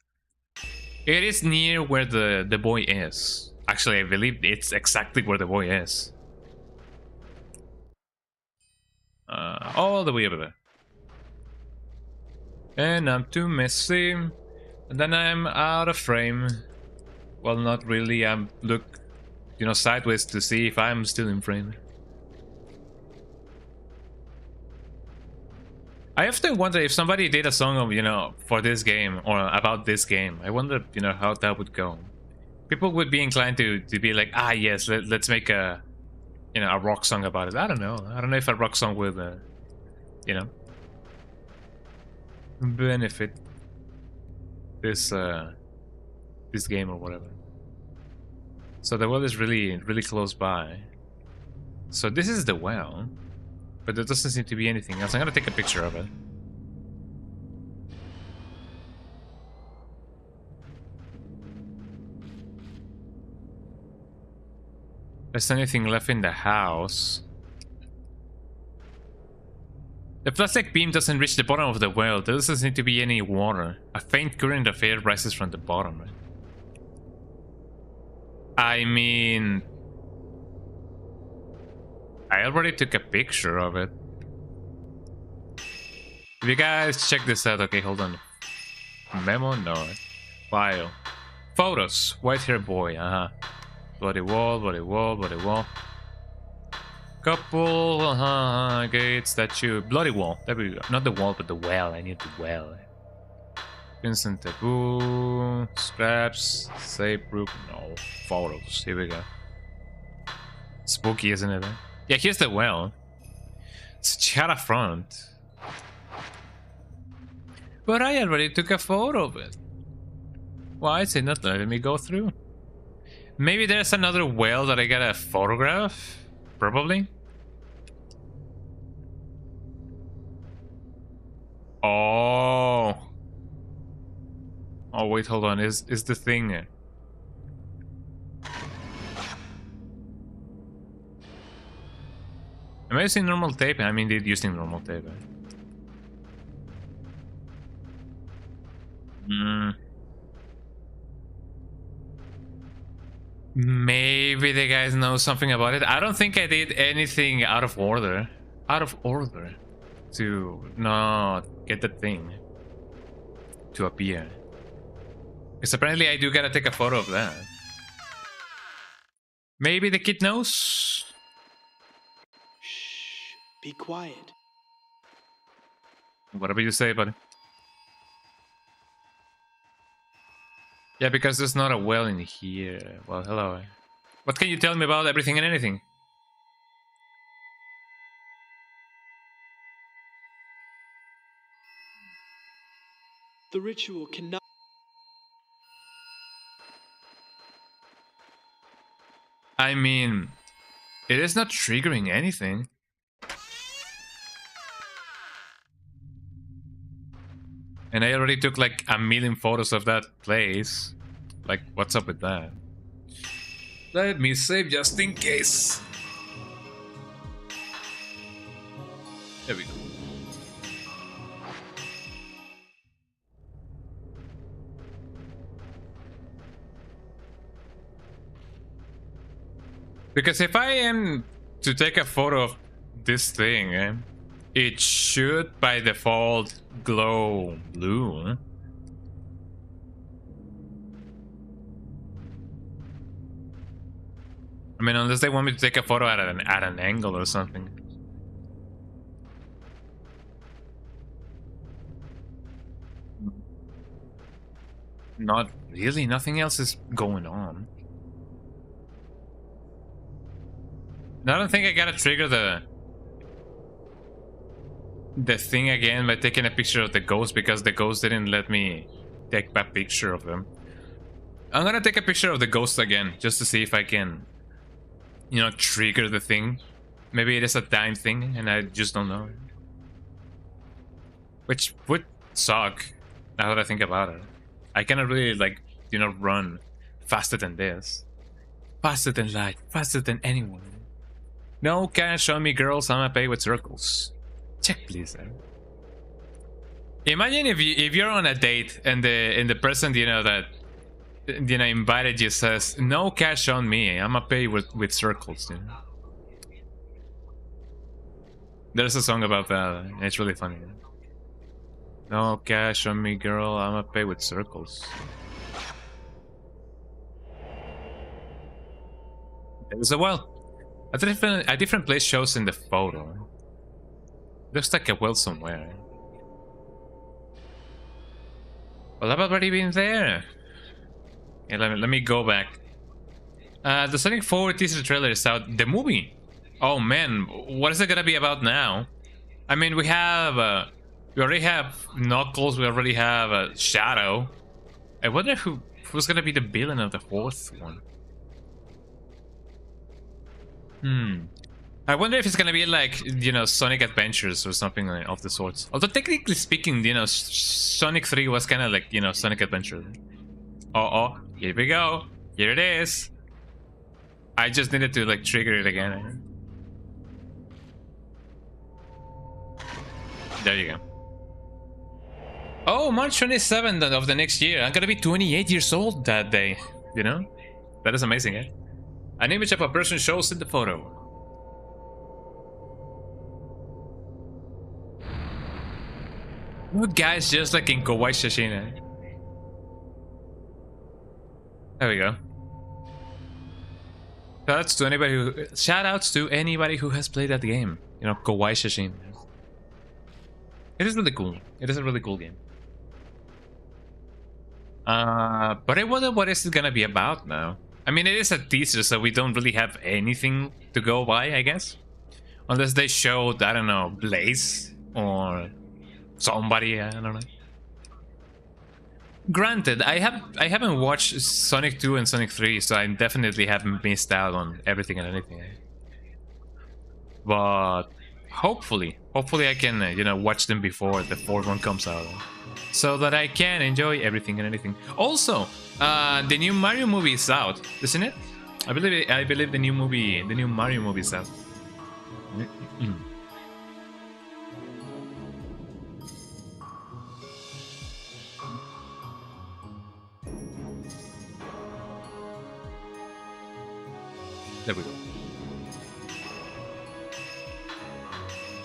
It is near where the boy is. Actually, I believe it's exactly where the boy is. All the way over there. And I'm too messy. And then I'm out of frame. Well, not really. I'm look, you know, sideways to see if I'm still in frame. I often wonder if somebody did a song of, you know, for this game or about this game. I wonder, you know, how that would go. People would be inclined to be like, ah, yes, let's make a, you know, a rock song about it. I don't know. I don't know if a rock song would, you know, benefit this this game or whatever. So the well is really close by. So this is the well. But there doesn't seem to be anything else. I'm gonna take a picture of it. There's anything left in the house. The flashlight beam doesn't reach the bottom of the well. There doesn't seem to be any water. A faint current of air rises from the bottom. I mean, I already took a picture of it. If you guys check this out, okay, hold on. Memo, no. File. Photos. White hair boy, Bloody wall, bloody wall, bloody wall. Couple, gate, statue, bloody wall. There we go. Not the wall, but the well. I need the well. Vincent taboo, scraps, save proof. No, photos. Here we go. Spooky, isn't it? Yeah, here's the well. It's Chara front. But I already took a photo of it. Why is it not letting me go through? Maybe there's another well that I gotta photograph? Probably. Oh. Oh wait, hold on. Is the thing? Am I using normal tape? I'm indeed using normal tape. Maybe the guys know something about it. I don't think I did anything out of order. Out of order. To not get the thing to appear. Because apparently I do gotta take a photo of that. Maybe the kid knows? Shh. Be quiet. Whatever you say, buddy. Yeah, because there's not a well in here. Well, hello. What can you tell me about everything and anything? The ritual cannot. I mean, it is not triggering anything. And I already took like 1,000,000 photos of that place. Like, what's up with that? Let me save just in case. There we go. Because if I am to take a photo of this thing, it should by default glow blue. I mean, unless they want me to take a photo at an angle or something. Not really, nothing else is going on. I don't think I gotta trigger the thing again by taking a picture of the ghost, because the ghost didn't let me take a picture of them. I'm gonna take a picture of the ghost again just to see if I can, you know, trigger the thing. Maybe it is a time thing and I just don't know. Which would suck now that I think about it. I cannot really, like, you know, run faster than this. Faster than light, faster than anyone. No cash on me, girls. I'ma pay with circles. Check, please. Imagine if you're on a date and the person, you know, that, you know, invited you says, "No cash on me. I'ma pay with circles." You know? There's a song about that. It's really funny. No cash on me, girl. I'ma pay with circles. There's a well. A different place shows in the photo. Looks like a well somewhere. Well, I've already been there. Yeah, let me go back. The Sonic 4 teaser trailer is out. The movie. Oh man, what is it gonna be about now? I mean, we already have Knuckles. We already have Shadow. I wonder who's gonna be the villain of the fourth one. I wonder if it's gonna be like, you know, Sonic Adventures or something of the sorts. Although technically speaking, you know, Sonic 3 was kind of like, you know, Sonic Adventure. Oh, here we go. Here it is. I just needed to like trigger it again. There you go. Oh, March 27th of the next year. I'm gonna be 28 years old that day. You know? That is amazing, eh? An image of a person shows in the photo. Look, guys, just like in Kawaii Shashina. There we go. Shoutouts to anybody who has played that game. You know, Kawaii Shashin. It is really cool. It is a really cool game. But I wonder what is it gonna be about now. I mean, it is a teaser, so we don't really have anything to go by, I guess. Unless they showed, I don't know, Blaze or somebody, I don't know. Granted, I haven't watched Sonic 2 and Sonic 3, so I definitely haven't missed out on everything and anything. But hopefully I can, you know, watch them before the fourth one comes out, so that I can enjoy everything and anything. Also, the new Mario movie is out, isn't it? I believe the new Mario movie is out. There we go.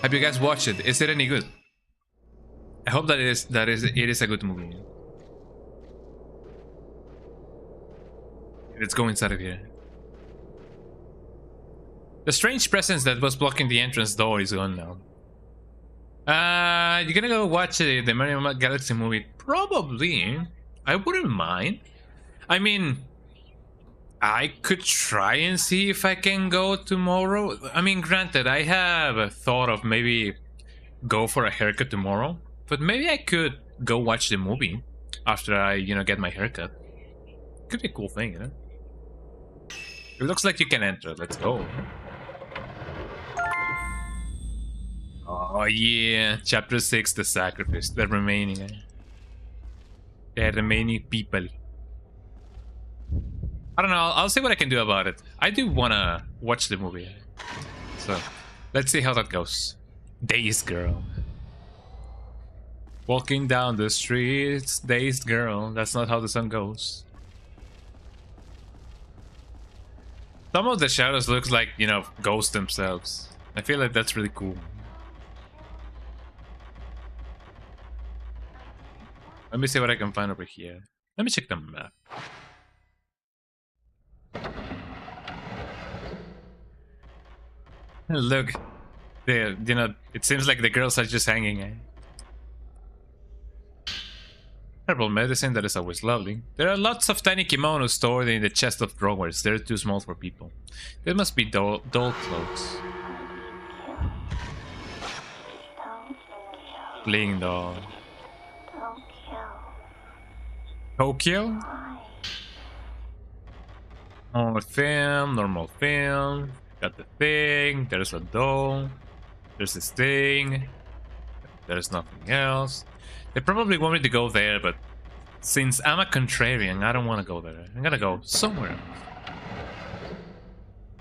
Have you guys watched it? Is it any good? I hope that it is a good movie. Let's go inside of here. The strange presence that was blocking the entrance door is gone now. You're gonna go watch the Mario Galaxy movie? Probably. I wouldn't mind. I mean, I could try and see if I can go tomorrow. I mean, granted, I have a thought of maybe go for a haircut tomorrow, but maybe I could go watch the movie after I, you know, get my haircut. Could be a cool thing, you know? It looks like you can enter. Let's go. Oh yeah, Chapter 6, the sacrifice, the remaining people. I don't know, I'll see what I can do about it. I do wanna watch the movie, so let's see how that goes. Dazed girl. Walking down the streets, dazed girl. That's not how the song goes. Some of the shadows look like, you know, ghosts themselves. I feel like that's really cool. Let me see what I can find over here. Let me check the map. Look, there, you know, it seems like the girls are just hanging. Herbal medicine, that is always lovely. There are lots of tiny kimonos stored in the chest of drawers. They're too small for people. They must be doll clothes. Fleeing doll. Tokyo? Normal film. Got the thing, there's a doll, there's this thing, there's nothing else. They probably want me to go there, but since I'm a contrarian, I don't want to go there. I'm gonna go somewhere else.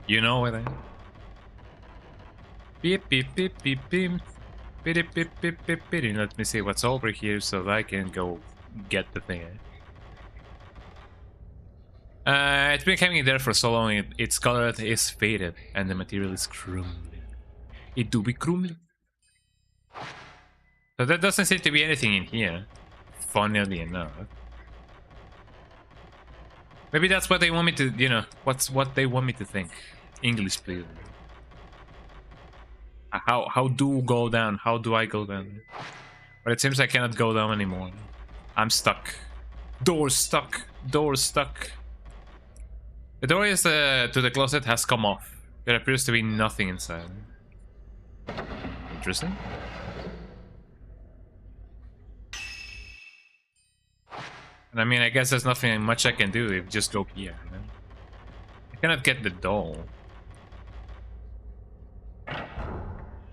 You know what I mean? Beep beep beep beep beep. Beep beep beep beep beep. Let me see what's over here so that I can go get the thing. It's been hanging there for so long, its color is faded and the material is crumbling. It do be crumbling. So there doesn't seem to be anything in here, funnily enough. Maybe that's what they want me to, you know, what they want me to think. English, please. How do go down? How do I go down? But it seems I cannot go down anymore. I'm stuck. Door stuck. Door stuck. The door is to the closet has come off. There appears to be nothing inside. Interesting. And I mean, I guess there's nothing much I can do if just go here. You know? I cannot get the doll. So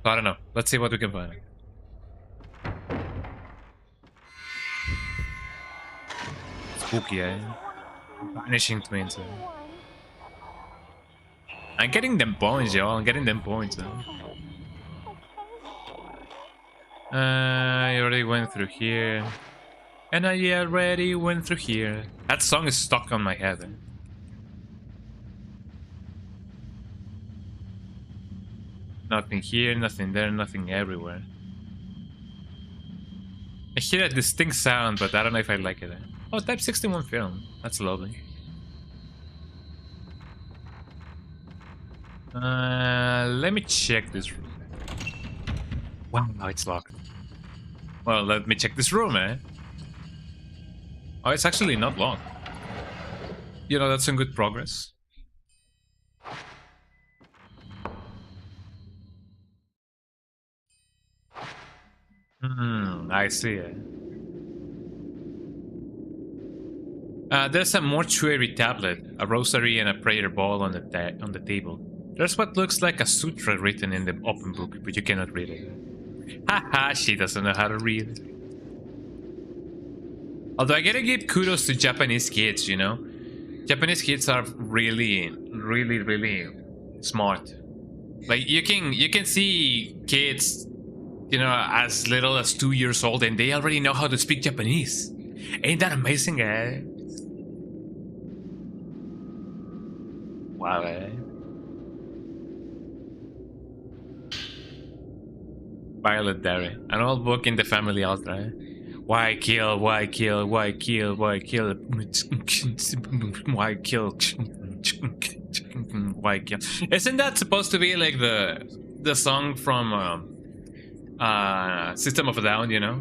I don't know. Let's see what we can find. Spooky, eh? Vanishing twins. Eh? I'm getting them points, y'all. I'm getting them points. I already went through here. And I already went through here. That song is stuck on my head. Nothing here, nothing there, nothing everywhere. I hear a distinct sound, but I don't know if I like it. Oh, Type 61 film. That's lovely. Let me check this room. Wow, it's locked. Well, let me check this room, eh? Oh, it's actually not locked. You know, that's some good progress. I see it. There's a mortuary tablet, a rosary, and a prayer ball on the table. There's what looks like a sutra written in the open book, but you cannot read it. Haha, she doesn't know how to read. Although I gotta give kudos to Japanese kids, you know? Japanese kids are really, really, really smart. Like you can see kids, you know, as little as 2 years old, and they already know how to speak Japanese. Ain't that amazing, eh? Wow, eh? Violet Dairy, an old book in the family altar. Eh? Why kill? Why kill? Why kill? Why kill? Why kill? Why kill? Isn't that supposed to be like the song from System of a Down? You know?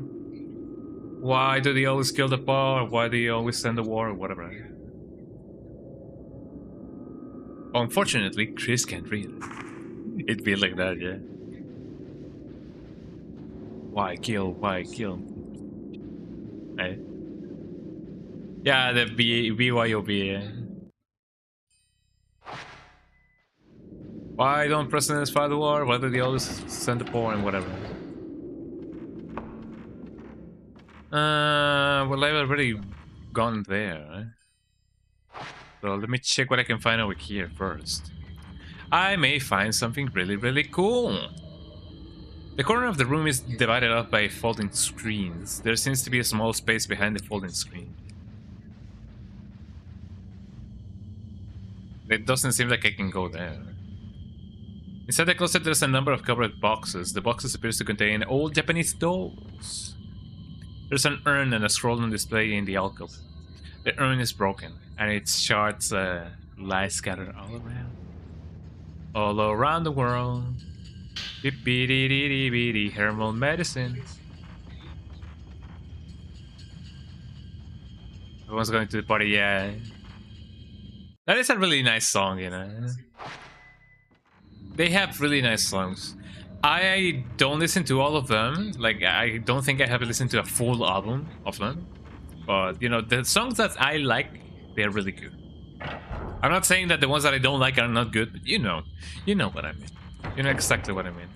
Why do they always kill the poor? Why do you always send the war? Or whatever. Unfortunately, Chris can't read. It'd be like that, yeah. Why kill? Why kill? Hey. Yeah, the BYOB. Why don't presidents fight the war? Why do they always send the poor and whatever? Well, I've already gone there. Eh? So let me check what I can find over here first. I may find something really, really cool. The corner of the room is divided up by folding screens. There seems to be a small space behind the folding screen. It doesn't seem like I can go there. Inside the closet there's a number of covered boxes. The boxes appear to contain old Japanese dolls. There's an urn and a scroll on display in the alcove. The urn is broken, and its shards lie scattered all around. All around the world. Beep-beady-dee-dee-beady, herbal medicines. Everyone's going to the party, yeah. That is a really nice song, you know. They have really nice songs. I don't listen to all of them. Like, I don't think I have listened to a full album of them. But, you know, the songs that I like, they're really good. I'm not saying that the ones that I don't like are not good, but you know what I mean. You know exactly what I mean.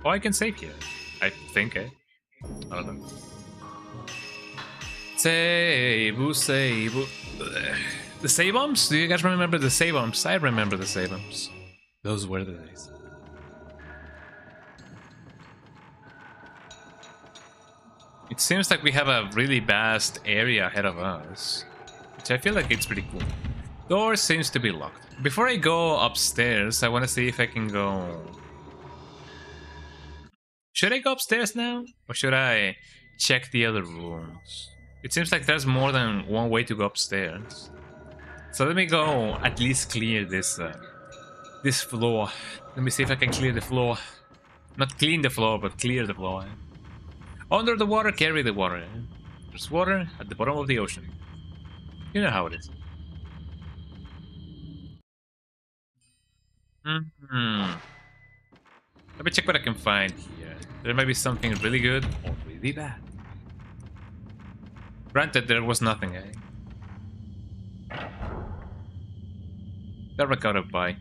Oh, I can save here. I think, eh? I don't know. Save. The save bumps? Do you guys remember the save bumps? I remember the save bumps. Those were the days. It seems like we have a really vast area ahead of us, which I feel like it's pretty cool. Door seems to be locked. Before I go upstairs, I want to see if I can go... Should I go upstairs now? Or should I check the other rooms? It seems like there's more than one way to go upstairs. So let me go at least clear this this floor. Let me see if I can clear the floor. Not clean the floor, but clear the floor. Under the water, carry the water. There's water at the bottom of the ocean. You know how it is. Let me check what I can find here. There might be something really good or really bad. Granted, there was nothing, eh? Darakarupai.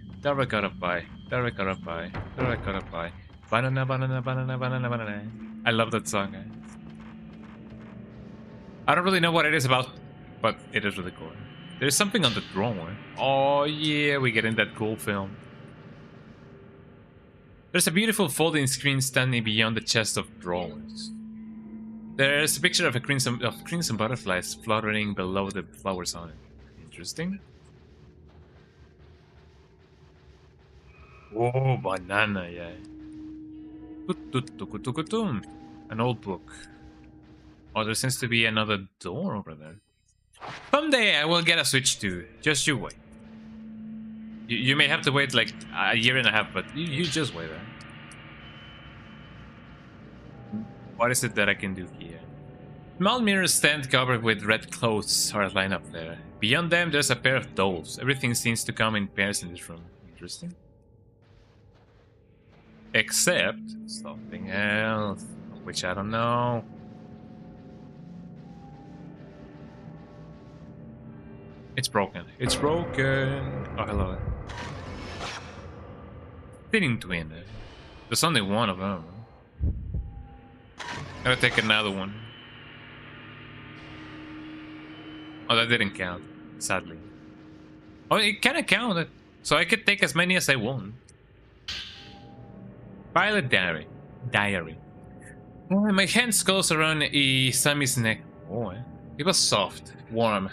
Banana, banana, banana, banana, banana. I love that song, eh? I don't really know what it is about, but it is really cool. There's something on the drawer. Oh yeah, we get in that cool film. There's a beautiful folding screen standing beyond the chest of drawers. There's a picture of crimson butterflies fluttering below the flowers on it. Interesting. Oh, banana, yeah. An old book. Oh, there seems to be another door over there. Someday I will get a Switch too. Just you wait. You may have to wait like a year and a half, but you just wait. Right? What is it that I can do here? Small mirrors stand covered with red clothes are lined up there. Beyond them, there's a pair of dolls. Everything seems to come in pairs in this room. Interesting. Except something else, which I don't know. It's broken. It's broken. Oh, hello. Spinning twin. There's only one of them. Gotta take another one. Oh, that didn't count, sadly. Oh, it kinda counted. So I could take as many as I want. Pilot diary. Oh, my hands closed around Isami's neck. Oh, it was soft, warm,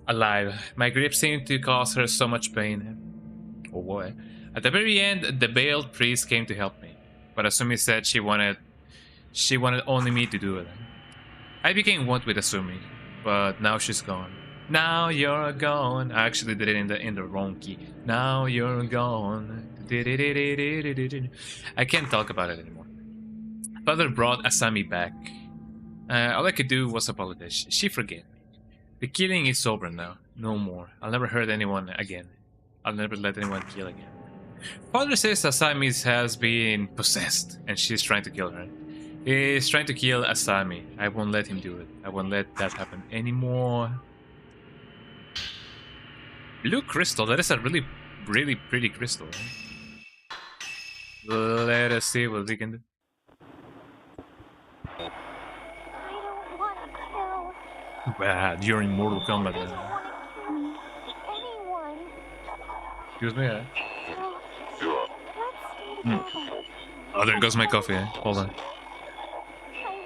alive. My grip seemed to cause her so much pain. Oh boy. At the very end, the veiled priest came to help me. But Asumi said she wanted only me to do it. I became one with Asumi, but now she's gone. Now you're gone. I actually did it in the wrong key. Now you're gone. I can't talk about it anymore. Father brought Asami back. All I could do was apologize. She forgave me. The killing is over now. No more. I'll never hurt anyone again. I'll never let anyone kill again. Father says Asami has been possessed and she's trying to kill her. He's trying to kill Asami. I won't let him do it. I won't let that happen anymore. Blue crystal. That is a really pretty crystal. Let us see what we can do. I don't want to kill. Bad. You're in Mortal Kombat. I don't want to kill anyone. Excuse me. Let's stay together. Oh, there goes my coffee. Hold on. I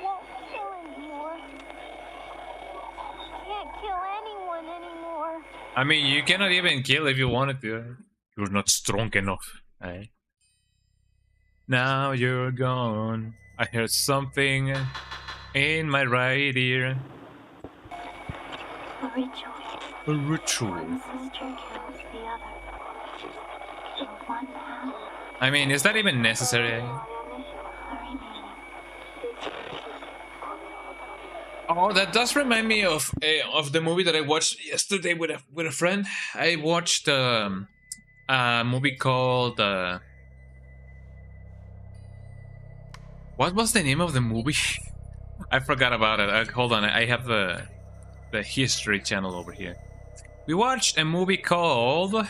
won't kill anymore. I can't kill anyone anymore. I mean, you cannot even kill if you wanted to. You're not strong enough. Eh? Now you're gone. I heard something in my right ear. A ritual. A ritual. One sister kills the other. The one half, I mean, is that even necessary? the remaining. Oh, that does remind me of the movie that I watched yesterday with a friend. I watched a movie called what was the name of the movie? I forgot about it. Hold on, I have the History Channel over here. We watched a movie called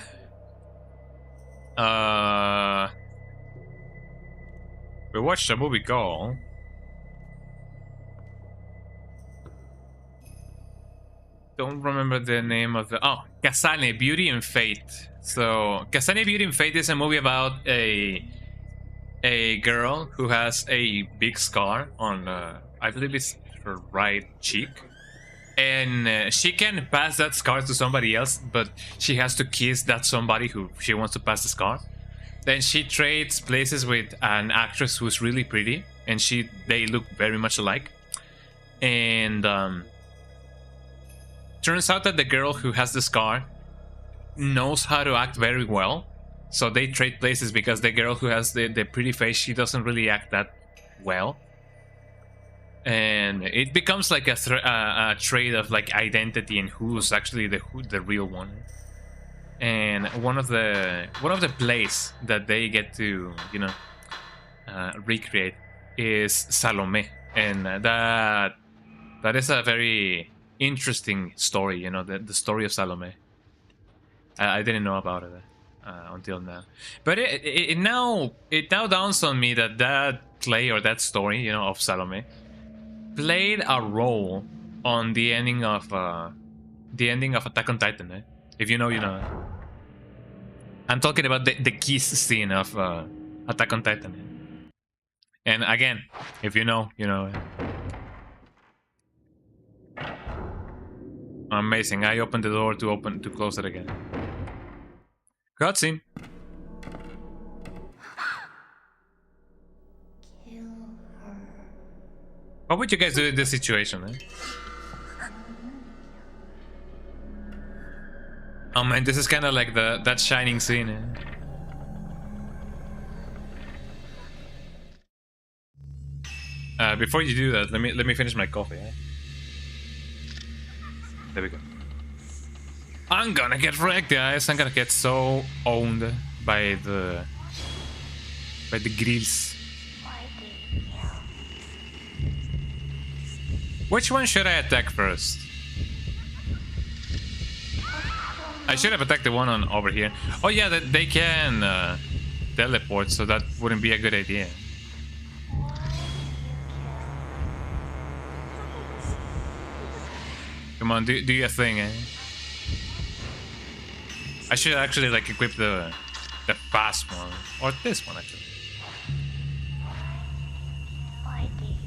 don't remember the name of the... Oh, Kasane, Beauty and Fate. So, Kasane, Beauty and Fate is a movie about a girl who has a big scar on, I believe it's her right cheek. And she can pass that scar to somebody else, but she has to kiss that somebody who she wants to pass the scar. Then she trades places with an actress who's really pretty, and they look very much alike. And turns out that the girl who has the scar knows how to act very well, so they trade places because the girl who has the pretty face, she doesn't really act that well. And it becomes like a trade of like identity and who's actually the real one. And one of the plays that they get to recreate is Salome, and that is a very interesting story. You know, the story of Salome. I didn't know about it until now, but it now dawns on me that play or that story, of Salome, played a role on the ending of Attack on Titan. Eh? If you know, you know. I'm talking about the kiss scene of Attack on Titan. And again, if you know, you know. Amazing. I opened the door to close it again. Cutscene. What would you guys do in this situation? Eh? Oh man, this is kind of like that Shining scene. Before you do that, let me finish my coffee. There we go. I'm gonna get wrecked, guys. I'm gonna get so owned by the grills. Which one should I attack first? I should have attacked the one on over here. Oh yeah, that they can teleport, so that wouldn't be a good idea. Come on, do your thing, eh? I should actually like equip the fast one, or this one actually. Why do you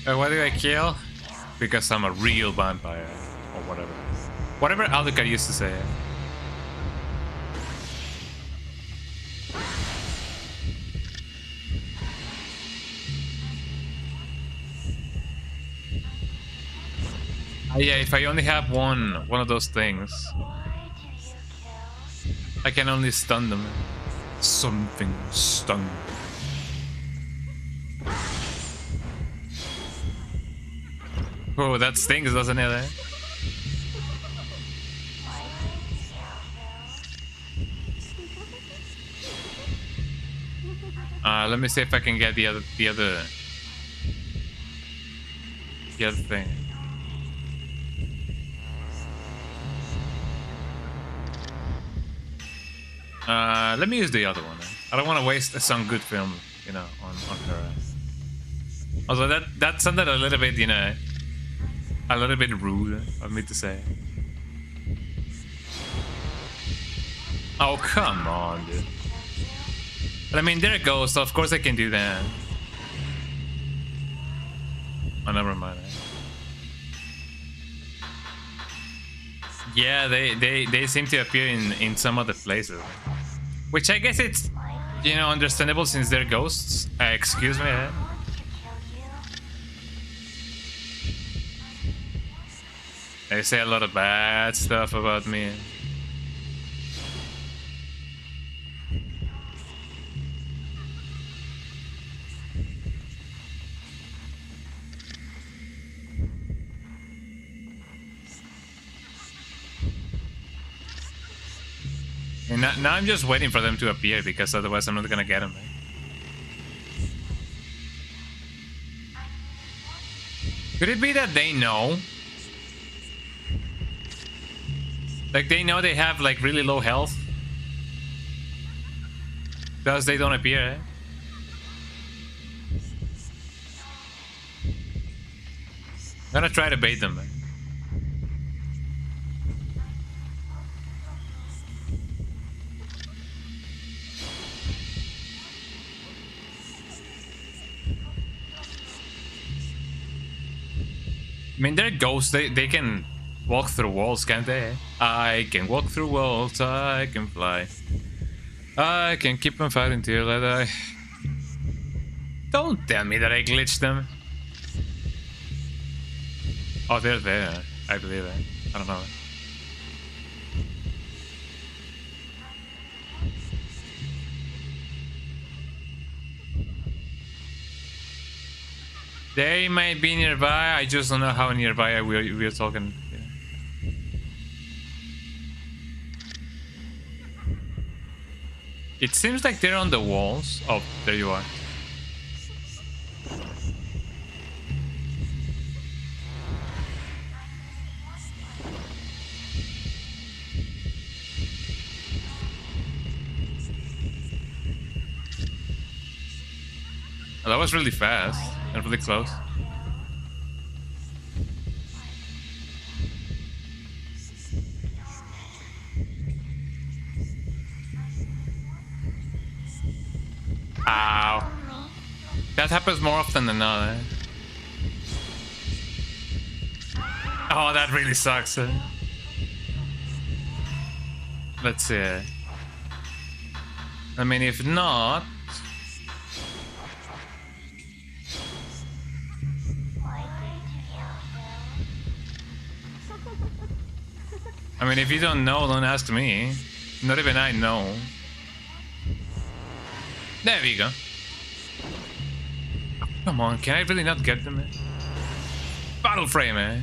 kill? Why do I kill? Because I'm a real vampire, or whatever. Whatever Alucard used to say. Yeah, if I only have one of those things, Why do you kill? I can only stun them. Something stun. Oh, that stings, doesn't it? Eh? Why do you kill? Let me see if I can get the other thing. Let me use the other one. I don't want to waste some good film, you know, on her. Although that sounded a little bit, you know, a little bit rude of me to say. Oh, come on, dude. But I mean, there it goes, so of course I can do that. Oh, never mind. Yeah, they seem to appear in some other places. Which I guess it's, you know, understandable since they're ghosts. Excuse me. They say a lot of bad stuff about me. And now I'm just waiting for them to appear because otherwise I'm not gonna get them. Could it be that they know? Like they know they have like really low health? Thus they don't appear, eh? I'm gonna try to bait them. I mean, they're ghosts. They can walk through walls, can't they? I can walk through walls. I can fly. I can keep on fighting till I die. Don't tell me that I glitched them. Oh, they're there. I believe it. I don't know. They might be nearby, I just don't know how nearby we're talking. Yeah. It seems like they're on the walls. Oh, there you are. Oh, that was really fast. And really close. Ow. That happens more often than not, eh? Oh, that really sucks. Eh? Let's see. I mean, if not... I mean, if you don't know, don't ask me. Not even I know. There we go. Come on, can I really not get them? Battle frame, eh?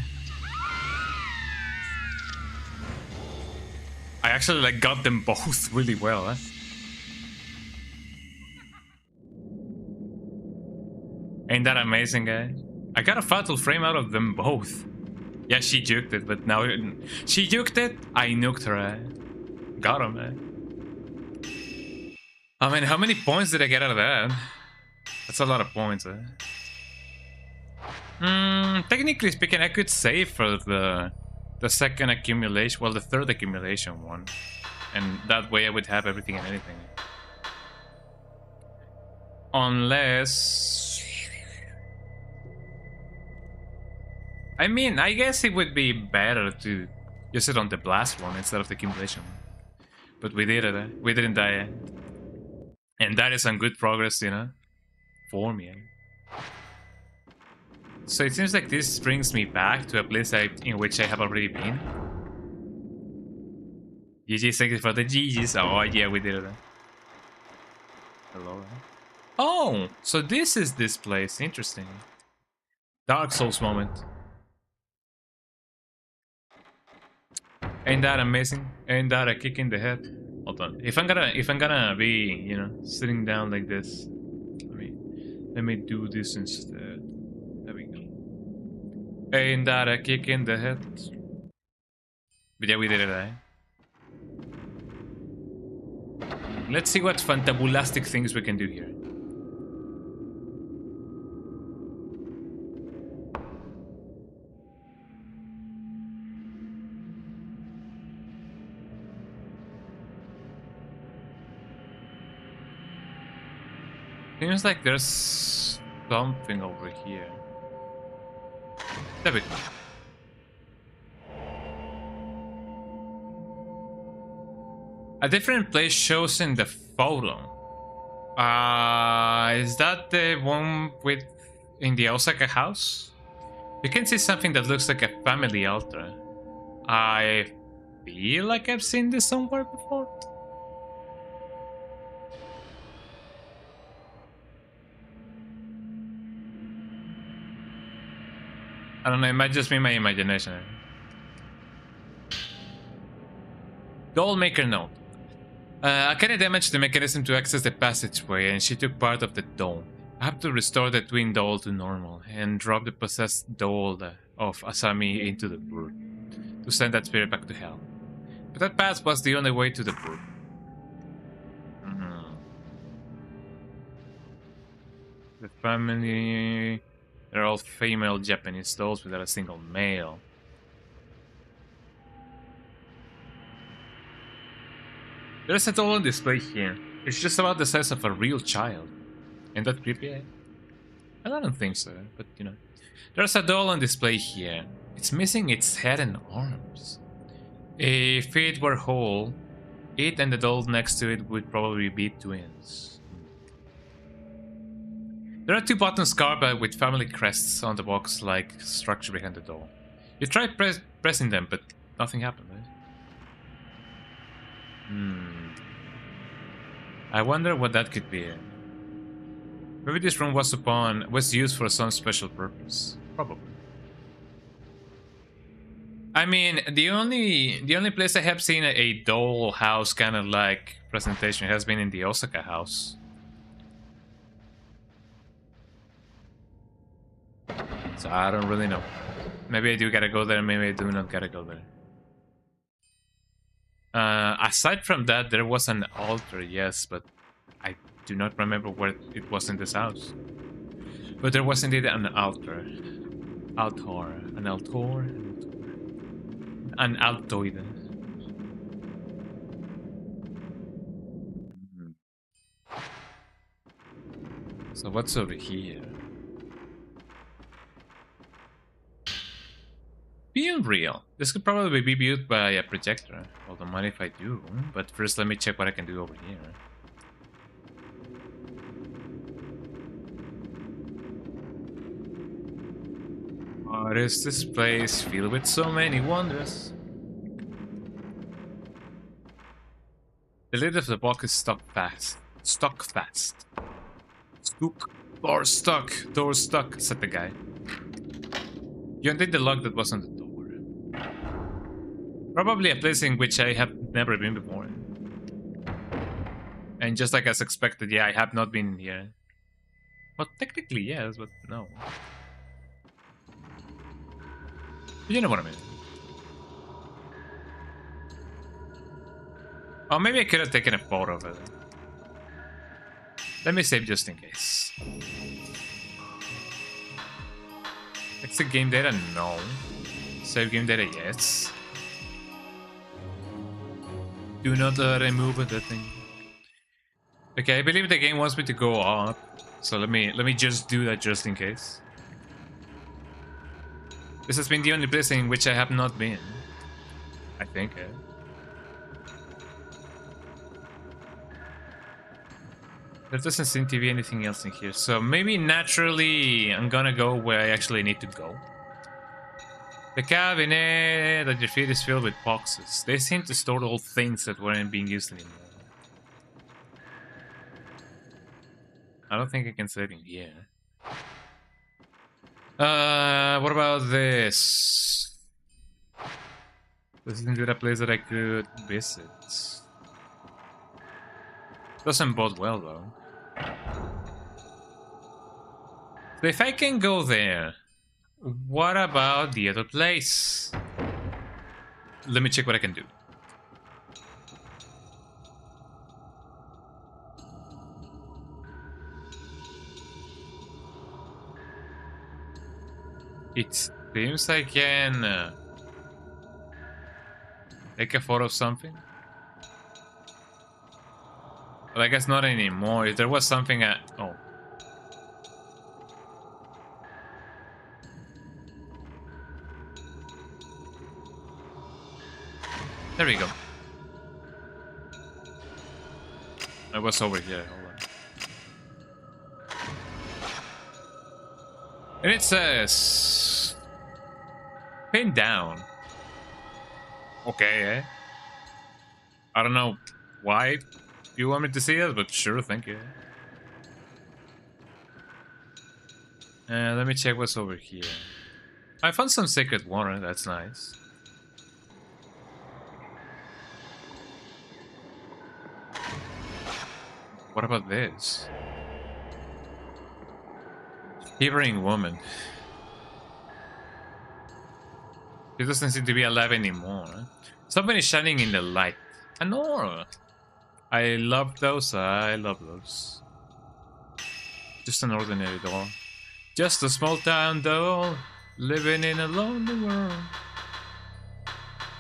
I actually like got them both really well, eh? Ain't that amazing, guys? I got a fatal frame out of them both. Yeah, she juked it, but now she juked it, I nuked her, eh? Got him, eh? I mean, how many points did I get out of that? That's a lot of points, eh? Technically speaking, I could save for the second accumulation, well, the third accumulation one. And that way I would have everything and anything. Unless... I mean, I guess it would be better to use it on the blast one instead of the accumulation one. But we did it, eh? We didn't die, eh? And that is some good progress, you know? For me, eh? So it seems like this brings me back to a place in which I have already been. GG, thank you for the GGs. Oh yeah, we did it. Hello. Oh, so this is this place. Interesting. Dark Souls moment. Ain't that amazing? Ain't that a kick in the head? Hold on. If I'm gonna be, you know, sitting down like this, let me do this instead. There we go. Ain't that a kick in the head? But yeah, we did it, eh? Let's see what fantabulastic things we can do here. Seems like there's something over here. There we go. A different place shows in the photo. Is that the one with in the Osaka house? You can see something that looks like a family altar. I feel like I've seen this somewhere before. I don't know, it might just be my imagination. Dollmaker note. Akane damaged the mechanism to access the passageway and she took part of the doll. I have to restore the twin doll to normal and drop the possessed doll of Asami into the brood to send that spirit back to hell. But that path was the only way to the brood. The family... They're all female Japanese dolls without a single male. There's a doll on display here. It's just about the size of a real child. Ain't that creepy? Eh? I don't think so, but you know. There's a doll on display here. It's missing its head and arms. If it were whole, it and the doll next to it would probably be twins. There are two buttons carved with family crests on the box-like structure behind the doll. You tried pressing them, but nothing happened, right? I wonder what that could be. Maybe this room was used for some special purpose. Probably. I mean, the only place I have seen a doll house kind of like presentation has been in the Osaka house. So I don't really know. Maybe I do gotta go there, maybe I do not gotta go there. Aside from that, there was an altar, yes, but I do not remember where it was in this house. But there was indeed an altar. An altoid. So what's over here? Being real. This could probably be viewed by a projector. Well, don't mind if I do. But first, let me check what I can do over here. What is this place filled with so many wonders? The lid of the box is stuck fast. Stuck fast. Stuck. Door stuck. Door stuck, said the guy. You undid the lock that was on the door. Probably a place in which I have never been before. And just like as expected, yeah, I have not been here. Well, technically, yes, but no. You know what I mean. Oh, maybe I could have taken a photo of it. Let me save just in case. Exit game data? No. Save game data? Yes. Do not remove the thing. Okay, I believe the game wants me to go up. So let me just do that just in case. This has been the only place in which I have not been. I think. There doesn't seem to be anything else in here. So maybe naturally I'm gonna go where I actually need to go. The cabinet at your feet is filled with boxes. They seem to store old things that weren't being used anymore. I don't think I can save in here. What about this? This isn't a place that I could visit. Doesn't bode well though. So if I can go there, what about the other place? Let me check what I can do. It seems I can take a photo of something. But I guess not anymore. If there was something oh. There we go. I was over here. Hold on. And it says pin down. Okay, eh? I don't know why you want me to see it, but sure, thank you. Let me check what's over here. I found some sacred water, that's nice. What about this? Shivering woman. She doesn't seem to be alive anymore. Something is shining in the light. An aura. I love those. I love those. Just an ordinary doll. Just a small town doll. Living in a lonely world.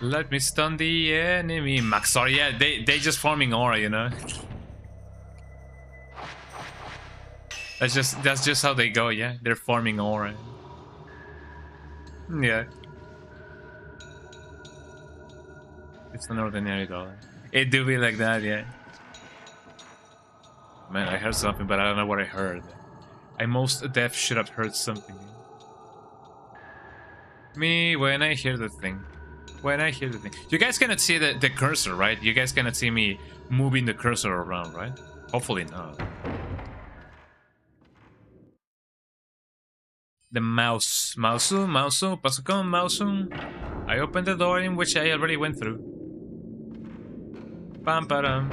Let me stun the enemy. Max, sorry, yeah, they just forming aura, you know. That's just how they go, yeah. They're forming aura. Yeah. It's an ordinary doll. It do be like that, yeah. Man, I heard something, but I don't know what I heard. I most deaf should have heard something. Me, when I hear the thing. When I hear the thing. You guys cannot see the cursor, right? You guys cannot see me moving the cursor around, right? Hopefully not. The mouse. Mausu, mausu, paso con mausu. I opened the door in which I already went through. Pam param.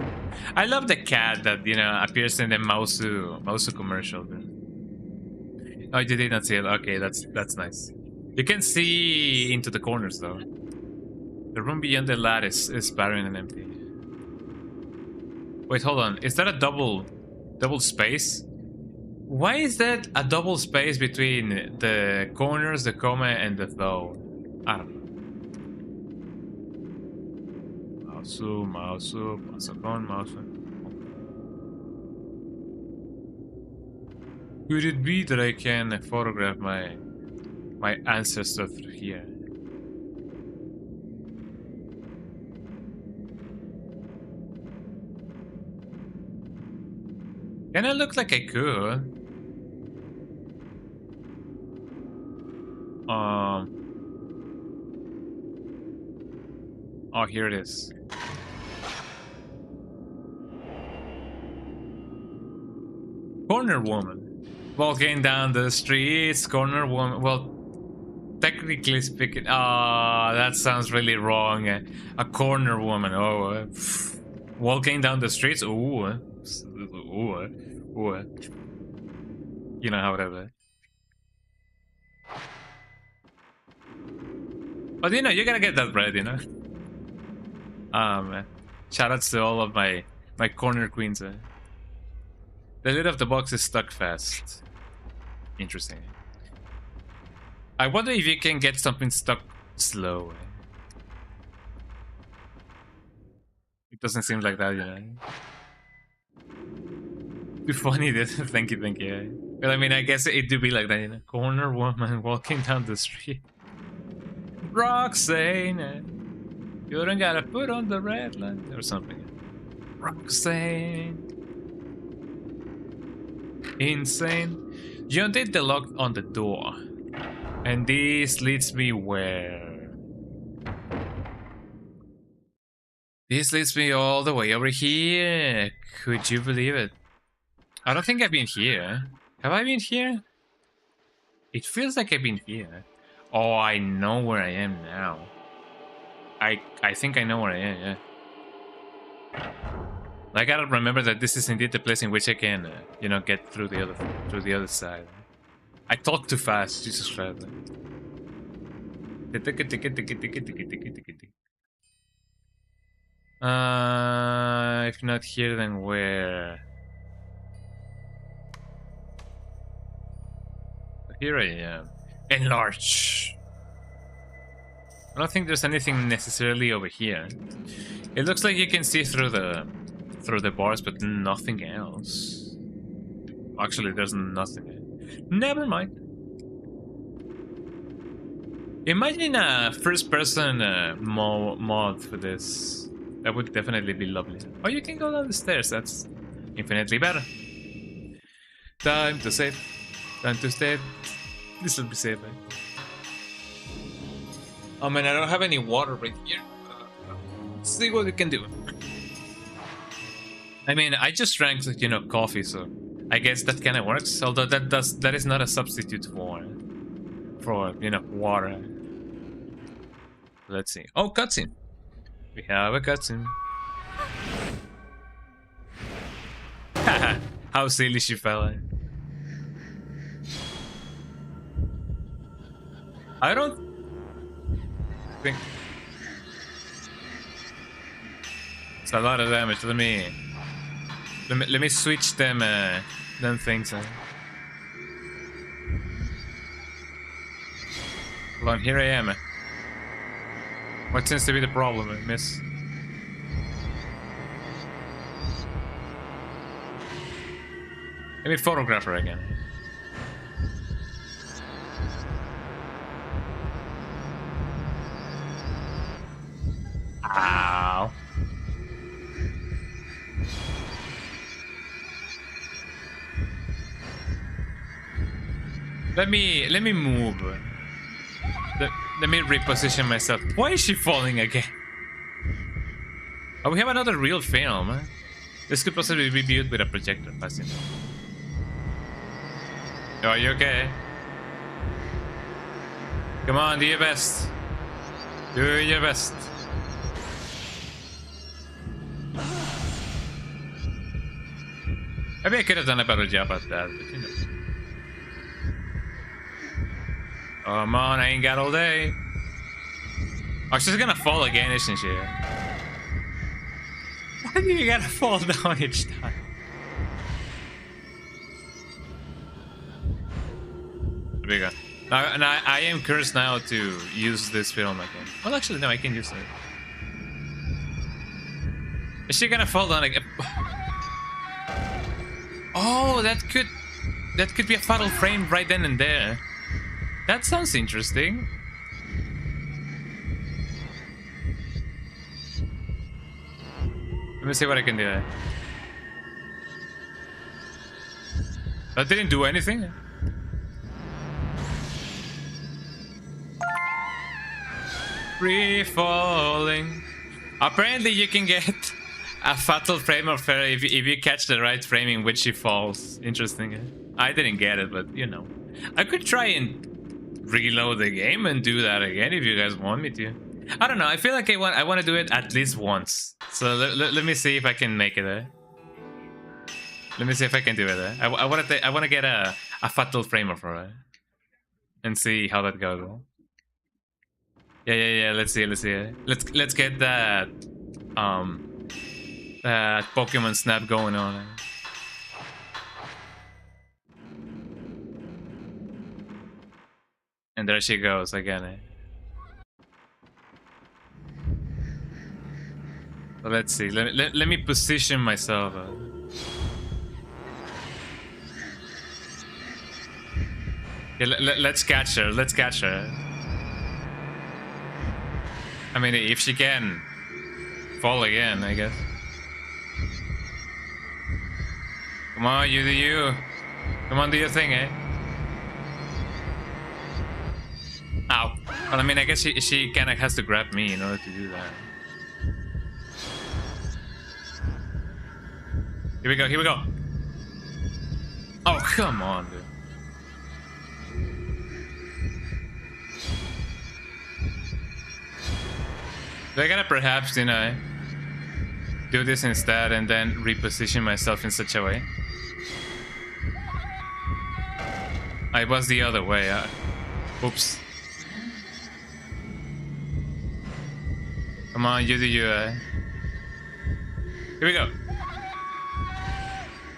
I love the cat that, you know, appears in the Mausu commercial. Oh, you did not see it. Okay, that's nice. You can see into the corners though. The room beyond the lattice is barren and empty. Wait, hold on. Is that a double space? Why is that a double space between the corners, the comma, and the though? I don't know. Mausu, pasacon, mausu. Could it be that I can photograph my ancestor through here? Kinda look like I could. Oh, here it is. Corner woman. Walking down the streets, corner woman. Well, technically speaking, that sounds really wrong. A corner woman. Oh, walking down the streets. Ooh, you know how it is. But you know, you gotta get that bread, you know. Shoutouts to all of my corner queens. The lid of the box is stuck fast. Interesting. I wonder if you can get something stuck slow. It doesn't seem like that, you know. Too funny, this. Thank you. Well, I mean, I guess it do be like that, you know. Corner woman walking down the street. Roxanne, you don't gotta put on the red light or something. Roxanne. Insane. You undid the lock on the door. And this leads me where? This leads me all the way over here. Could you believe it? I don't think I've been here. Have I been here? It feels like I've been here. Oh, I know where I am now. I think I know where I am, yeah. I gotta remember that this is indeed the place in which I can, you know, get through the other side. I talk too fast, Jesus Christ. If not here, then where? Here I am. Enlarge. I don't think there's anything necessarily over here. It looks like you can see through the bars, but nothing else. Actually, there's nothing. Never mind. Imagine a first-person mod for this. That would definitely be lovely. Oh, you can go down the stairs. That's infinitely better. Time to save. Time to save. This will be safe. Oh man, I don't have any water right here. Let's see what we can do. I mean, I just drank, you know, coffee, so I guess that kind of works. Although that is not a substitute for you know, water. Let's see. Oh, cutscene. We have a cutscene. Haha, how silly she fell. I don't think it's a lot of damage. Let me switch them things. Hold on, here I am. What seems to be the problem, miss? Let me photograph her again. Ow. Let me move. Let me reposition myself. Why is she falling again? Oh, we have another real film. This could possibly be viewed with a projector. Fascinating. Oh, are you okay? Come on, do your best. Do your best. Maybe I could have done a better job at that, but you know. Come on, I ain't got all day. Oh, she's gonna fall again, isn't she? Why do you gotta fall down each time? There we go. Now, I am cursed now to use this film again. Well, actually, no, I can use it. Is she gonna fall down again? Oh, that could be a fatal frame right then and there. That sounds interesting. Let me see what I can do. That didn't do anything. Free falling. Apparently you can get A fatal frame of her if you catch the right frame in which she falls. Interesting. I didn't get it, but you know. I could try and reload the game and do that again if you guys want me to. I don't know. I feel like I want to do it at least once. So let me see if I can make it. Let me see if I can do it. I want to get a fatal frame of her and see how that goes. Yeah. Let's see. Let's get that that Pokemon Snap going on. And there she goes again. So let's see. Let me position myself. Yeah, let's catch her. Let's catch her. I mean, if she can fall again, I guess. Come on, you do you. Come on, do your thing, eh? Ow. Well, I mean, I guess she kind of has to grab me in order to do that. Here we go. Oh, come on, dude. Do I gotta perhaps, you know, do this instead and then reposition myself in such a way? I was the other way. Oops. Come on, you do you. Here we go.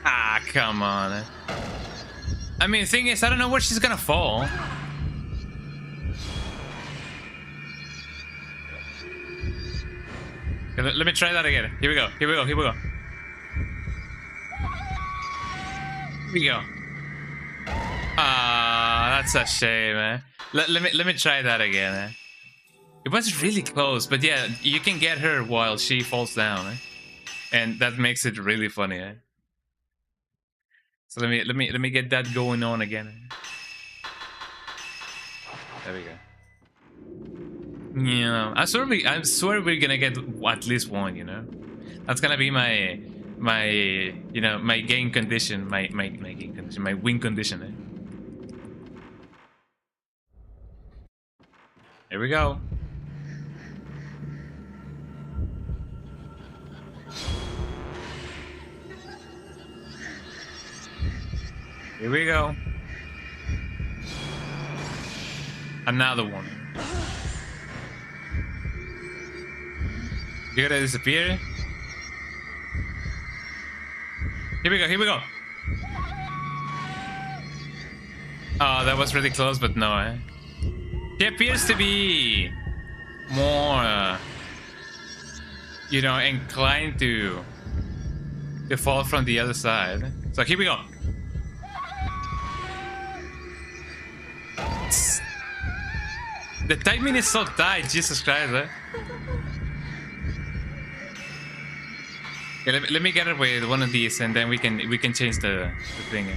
Ah, come on. I mean, the thing is, I don't know where she's gonna fall. Let me try that again. Here we go. Here we go. Ah, that's a shame, eh? Let me try that again, eh? It was really close, but yeah, you can get her while she falls down, eh? And that makes it really funny, eh? So let me get that going on again. There we go. Yeah, I swear we're gonna get at least one, you know. That's gonna be my you know, my game condition, my game condition, my win condition. Eh? Here we go. Here we go. Another one. You gotta disappear. Here we go. Oh, that was really close, but no, eh? He appears to be more, you know, inclined to fall from the other side. So here we go. The timing is so tight, Jesus Christ, eh? Okay, let me get it with one of these, and then we can change the thing.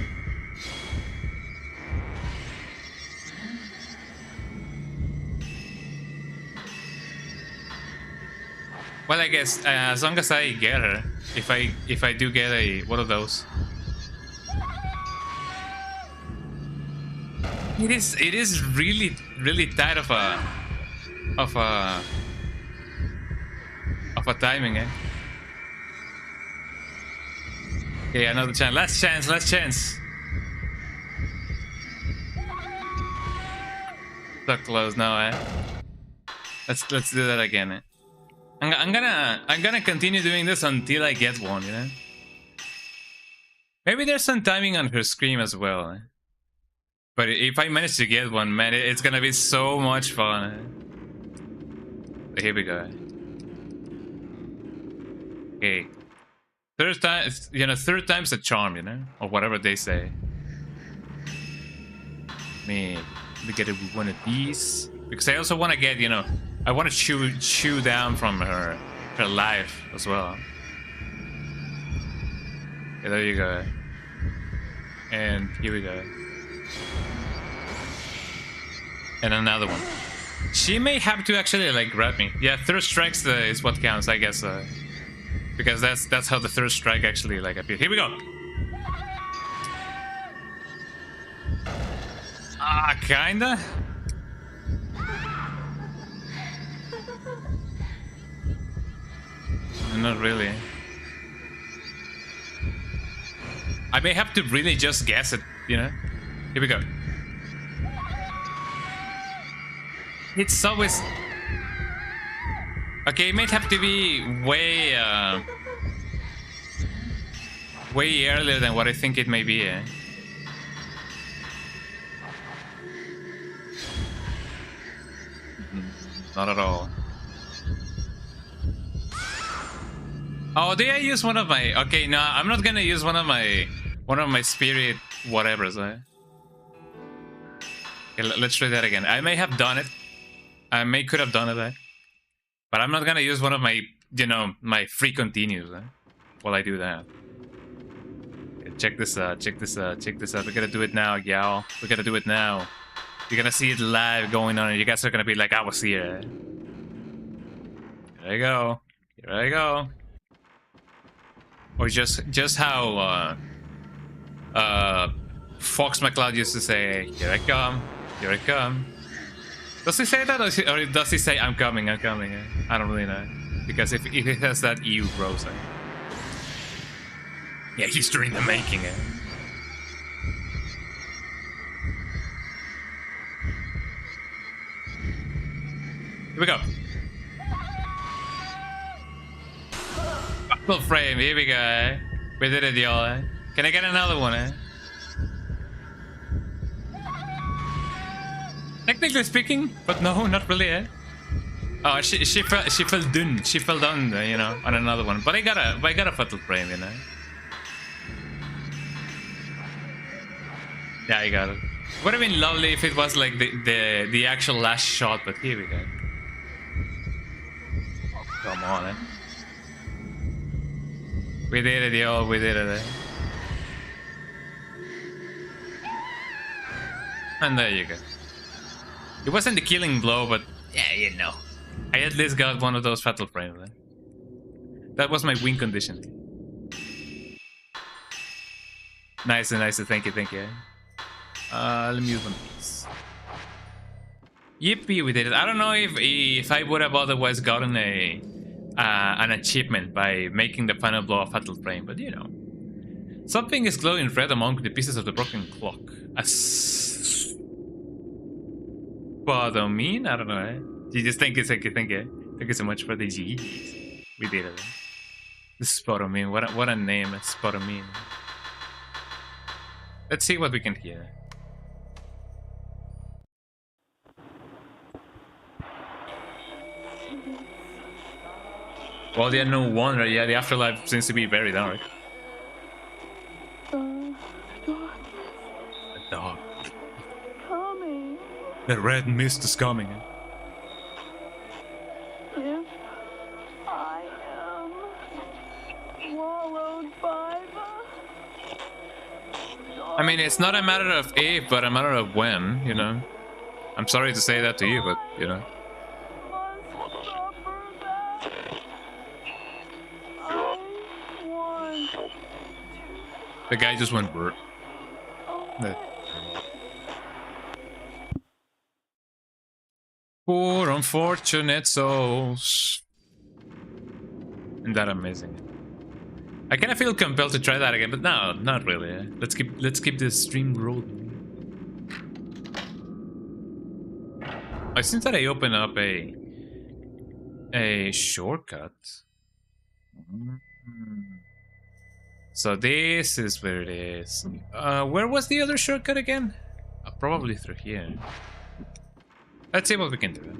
Well, I guess as long as I get her, if I do get one of those, it is really tight of a timing, eh? Okay, another chance. Last chance. So close now, eh? Let's do that again, eh? I'm gonna continue doing this until I get one, you know? Maybe there's some timing on her scream as well, eh? But if I manage to get one, man, it's gonna be so much fun, eh? So here we go. Okay. Third time, you know, third time's a charm, you know, or whatever they say. Man, let me get it with one of these because I also want to get, you know, I want to chew down from her life as well. Okay, there you go. And here we go. And another one. She may have to actually like grab me. Yeah, third strikes is what counts, I guess. because that's how the third strike actually like appeared. Here we go. Kinda. Not really. I may have to really just guess it, you know? Here we go. It's always... Okay, it might have to be way earlier than what I think it may be, eh? Not at all. Oh, did I use one of my... Okay, no, I'm not gonna use one of my spirit whatevers, eh? Okay, let's try that again. I may have done it. I could have done it, eh? But I'm not gonna use one of my, you know, my free continues, eh? While I do that. Okay, check this out, check this out. We gotta do it now, y'all. We gotta do it now. You're gonna see it live going on, and you guys are gonna be like, I was here. Here I go. Here I go. Or just how Fox McCloud used to say, here I come, here I come. Does he say that, or does he say, I'm coming, I'm coming? I don't really know. Because if he has that EU bros, yeah, history in the making, eh? Here we go. Full frame, here we go, eh? We did it, y'all, eh? Can I get another one, eh? Technically speaking, but no, not really, eh? Oh, she fell down. She fell down, you know, on another one. But I got a fatal frame, you know. Yeah, I got it. Would have been lovely if it was like the actual last shot, but here we go. Come on, eh? We did it, yo. We did it, eh? And there you go. It wasn't the killing blow, but yeah, you know. I at least got one of those fatal frames. Eh? That was my win condition. Nice, nice. Thank you, thank you. Let me use one of these. Yippee, we did it. I don't know if I would have otherwise gotten an achievement by making the final blow a fatal frame, but you know. Something is glowing red among the pieces of the broken clock. A spodomine? I don't know, eh? You just thank you. Thank you so much for the G's. We did it. The spodomine. What a name, spodomine. Let's see what we can hear. Well, yeah, no wonder. Yeah, the afterlife seems to be very dark. The Dog. coming. The red mist is coming. If I am swallowed by the... I mean, it's not a matter of if, but a matter of when, you know. I'm sorry to say that to you, but, you know. must suffer that. I want The guy just went brr. Poor unfortunate souls. Isn't that amazing? I kind of feel compelled to try that again, but no, not really. Eh? Let's keep the stream rolling. I think that I open up a shortcut. So this is where it is. Where was the other shortcut again? Probably through here. Let's see what we can do.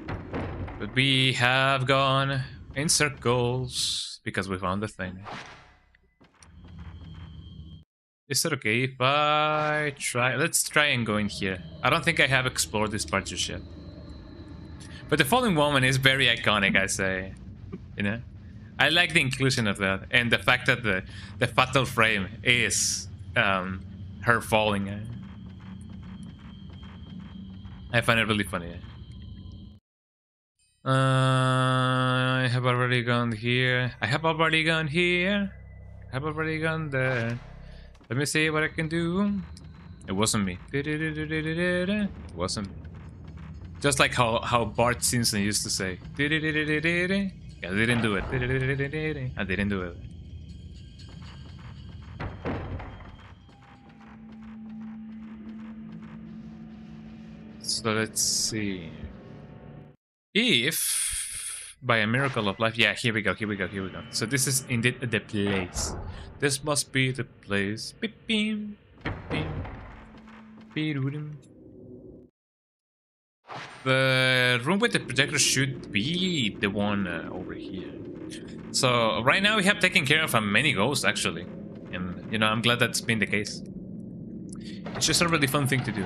But we have gone in circles because we found the thing. Is it okay if I try? Let's try and go in here. I don't think I have explored this part just yet. But the falling woman is very iconic, I say. You know? I like the inclusion of that. And the fact that the fatal frame is her falling. I find it really funny. I have already gone here. I have already gone here. I have already gone there. Let me see what I can do. It wasn't me. It wasn't me. Just like how Bart Simpson used to say. I didn't do it. I didn't do it. So let's see. If by a miracle of life, yeah, here we go. So this is indeed the place. This must be the place. Beep, beep, beep, beep. The room with the projector should be the one over here. So right now we have taken care of many ghosts actually, and you know I'm glad that's been the case. It's just a really fun thing to do.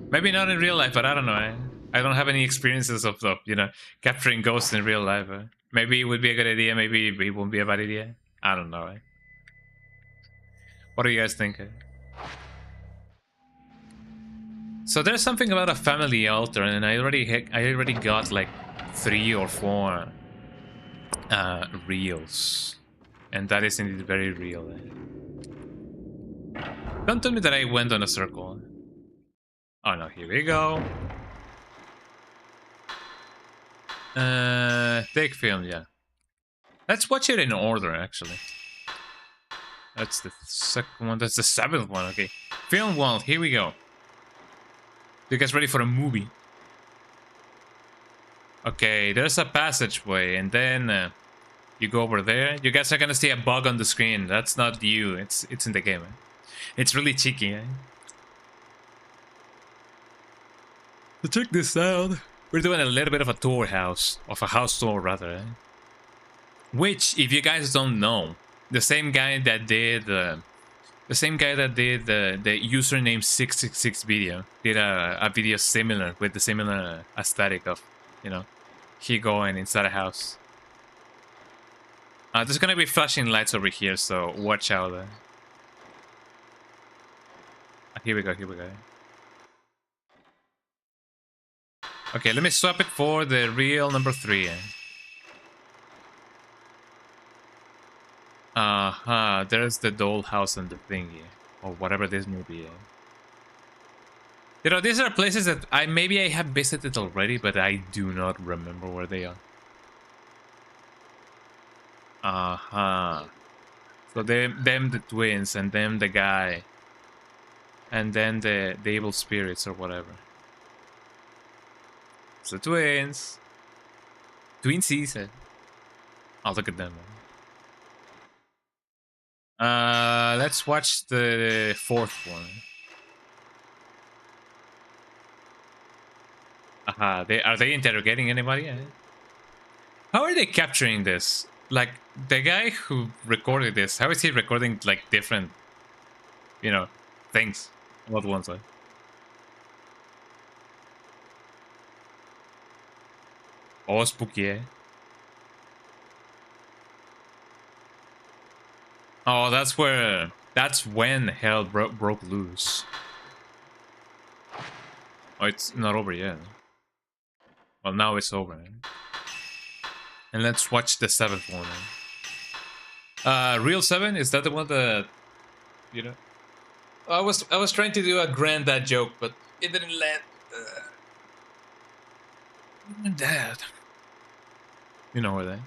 Maybe not in real life, but I don't know. I don't have any experiences of you know, capturing ghosts in real life. Maybe it would be a good idea. Maybe it won't be a bad idea. I don't know. What do you guys think? So there's something about a family altar, and I already got like 3 or 4 reels, and that is indeed very real. Don't tell me that I went on a circle. Oh no, here we go. Take film, yeah. Let's watch it in order, actually. That's the second one. That's the 7th one. Okay, film 1. Here we go. You guys ready for a movie? Okay, there's a passageway, and then you go over there. You guys are gonna see a bug on the screen. That's not you. It's in the game. It's really cheeky. So check this out. We're doing a little bit of a tour house, of a house tour rather. Which, if you guys don't know, the same guy that did the username 666 video did a video similar with the similar aesthetic of, you know, he going inside a house. There's gonna be flashing lights over here, so watch out. Here we go. Okay, let me swap it for the real number 3. There's the dollhouse and the thingy, or whatever this movie is. You know, these are places that maybe I have visited already, but I do not remember where they are. So them the twins, and them the guy, and then the evil spirits or whatever. So twins. Twinsies. Oh, look at them. Let's watch the 4th one. Are they interrogating anybody? How are they capturing this? Like, the guy who recorded this, how is he recording, like, different, you know, things all at once? Oh, spooky, Oh, that's when hell broke loose. Oh, it's not over yet. Well, now it's over. And let's watch the 7th one. Real 7? Is that the one that, you know? I was trying to do a granddad joke, but it didn't land. Dad. You know where they?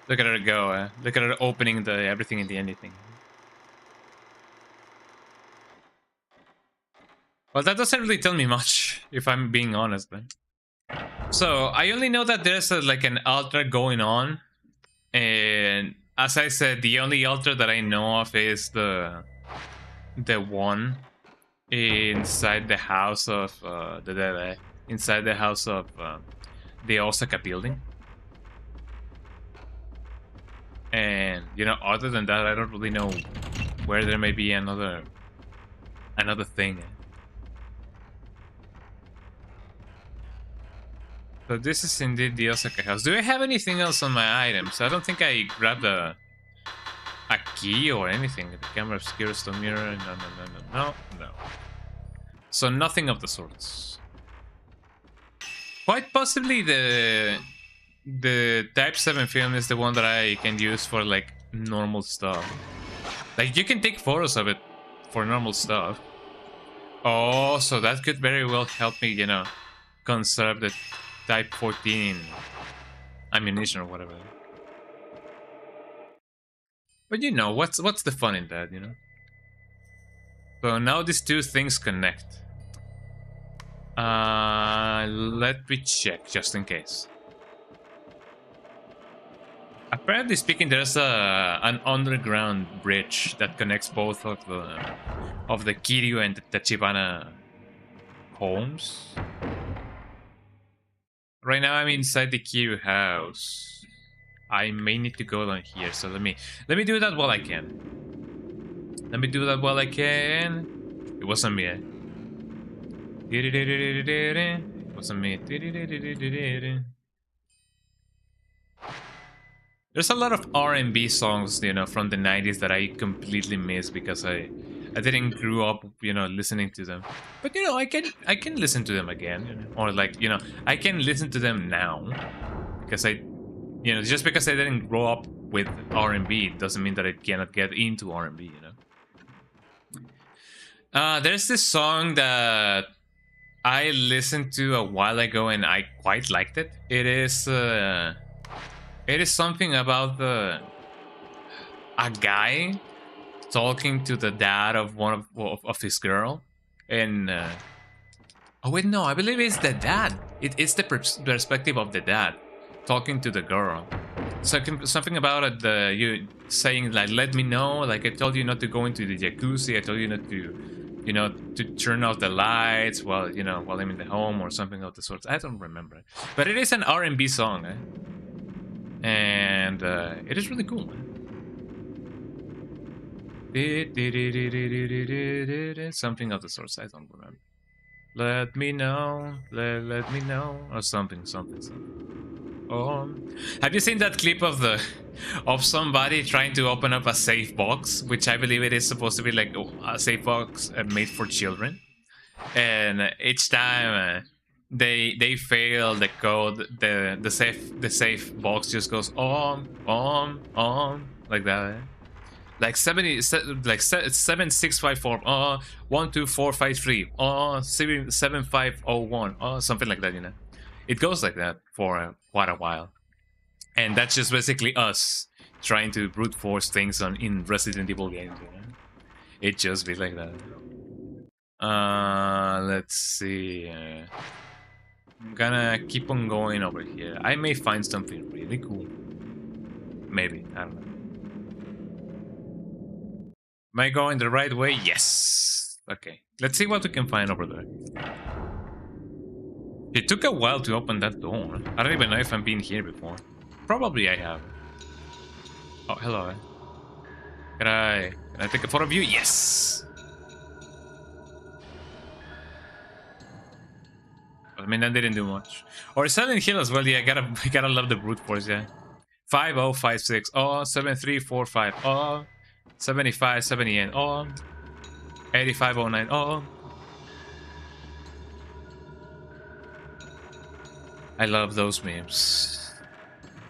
Look at her go. Look at her opening the everything in the anything. Well, that doesn't really tell me much, if I'm being honest. Then. So I only know that there's like an altar going on, and as I said, the only altar that I know of is the one inside the house of inside the house of the Osaka building. And you know, other than that, I don't really know where there may be another thing. So this is indeed the Osaka house. Do I have anything else on my items? I don't think I grabbed a key or anything. The camera obscures the mirror. No. So nothing of the sorts. Quite possibly the Type 7 film is the one that I can use for like normal stuff. Like you can take photos of it for normal stuff. Oh, so that could very well help me, you know, conserve the Type 14 ammunition or whatever. But you know, what's the fun in that, you know? So now these two things connect. Let me check just in case. Apparently speaking, there's an underground bridge that connects both of the Kiryu and the Tachibana homes. Right now I'm inside the Kiryu house. I may need to go down here, so let me do that while I can. Let me do that while I can. It wasn't me. It wasn't me. There's a lot of R&B songs, you know, from the 90s that I completely miss because I didn't grow up, you know, listening to them. But you know, I can listen to them again, you know? Or like, you know, I can listen to them now because you know, just because I didn't grow up with R&B doesn't mean that I cannot get into R&B, you know. There's this song that I listened to a while ago and I quite liked it. It is something about a guy talking to the dad of one of his girl, and oh wait, no, I believe it's the dad. It's the perspective of the dad talking to the girl. Something about it, you saying like, "Let me know." Like I told you not to go into the jacuzzi. I told you not to, you know, to turn off the lights while I'm in the home or something of the sort. I don't remember, but it is an R&B song, and it is really cool. Something of the sorts. I don't remember. Let me know, let me know, or something. Oh, have you seen that clip of somebody trying to open up a safe box, which I believe it is supposed to be like a safe box made for children, and each time they fail the code, the safe box just goes on like that. Like 7654 12453 7501 something like that, you know. It goes like that for quite a while, and that's just basically us trying to brute force things in Resident Evil games, you know? It just be like that. Let's see. I'm gonna keep on going over here. I may find something really cool. Maybe, I don't know. Am I going the right way? Yes. Okay, let's see what we can find over there. It took a while to open that door. I don't even know if I've been here before. Probably I have. Oh, hello. Can I take a photo of you? Yes. I mean, that didn't do much. Or Silent Hill as well. Yeah, I gotta love the brute force. Yeah. 5056. Oh, 7345. Oh, 7578. Oh, 8509. Oh. I love those memes.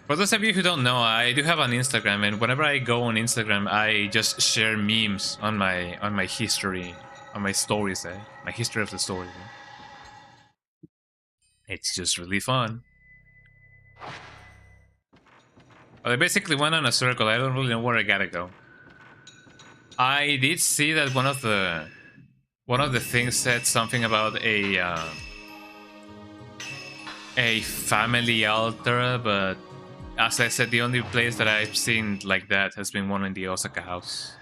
For those of you who don't know, I do have an Instagram, and whenever I go on Instagram, I just share memes on my history, on my stories, my history of the story. It's just really fun. Well, I basically went on a circle. I don't really know where I gotta go. I did see that one of the things said something about a family altar, but as I said, the only place that I've seen like that has been one in the Osaka house.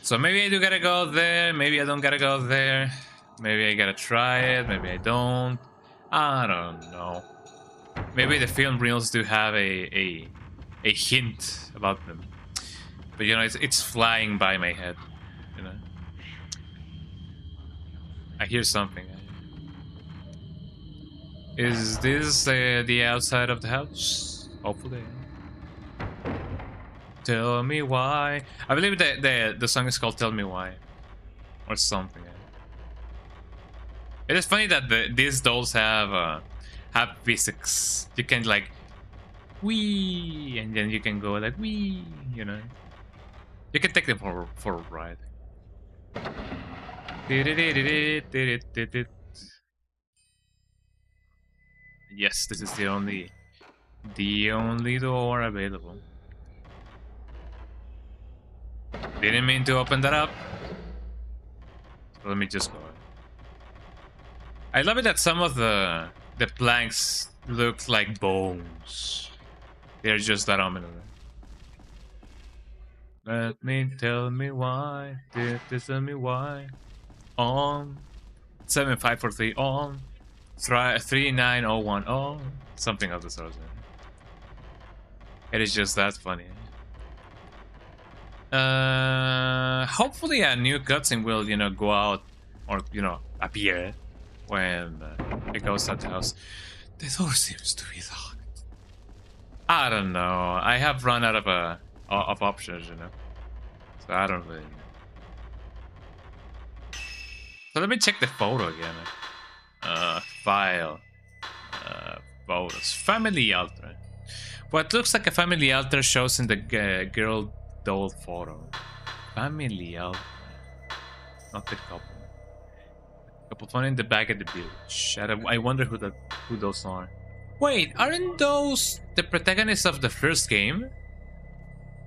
So maybe I do gotta go there, maybe I don't gotta go there, maybe I gotta try it, maybe I don't. I don't know. Maybe the film reels do have a hint about them, but you know, it's flying by my head. You know, I hear something. Is this the outside of the house? Hopefully. Tell me why. I believe the song is called "Tell Me Why," or something. It is funny that these dolls have physics. You can like wee, and then you can go like wee. You know, you can take them for a ride. Yes, this is the only door available. Didn't mean to open that up. So let me just go. I love it that some of the planks look like bones. They're just that ominous. Let me tell me why. Tell me why. On 7543 on 39010 on something of the sort. It is just that funny. Hopefully a new cutscene will, go out or, appear when it goes at the house. The door seems to be locked. I don't know. I have run out of options, So I don't really know. So let me check the photo again. File. Photos. Family altar. What looks like a family altar shows in the girl doll photo. Family altar. Not the couple. Couple fun in the back of the village. I wonder who those are. Wait, aren't those the protagonists of the first game?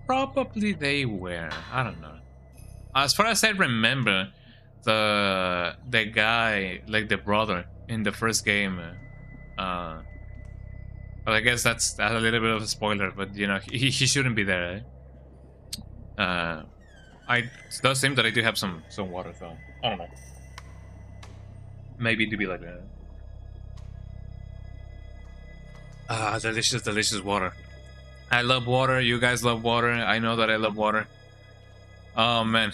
Probably they were. I don't know. As far as I remember, the guy, like the brother in the first game, but I guess that's a little bit of a spoiler. But he shouldn't be there. It does seem that I do have some water, so I don't know. Maybe to be like that. Delicious water. I love water. You guys love water. I know that I love water. Oh man.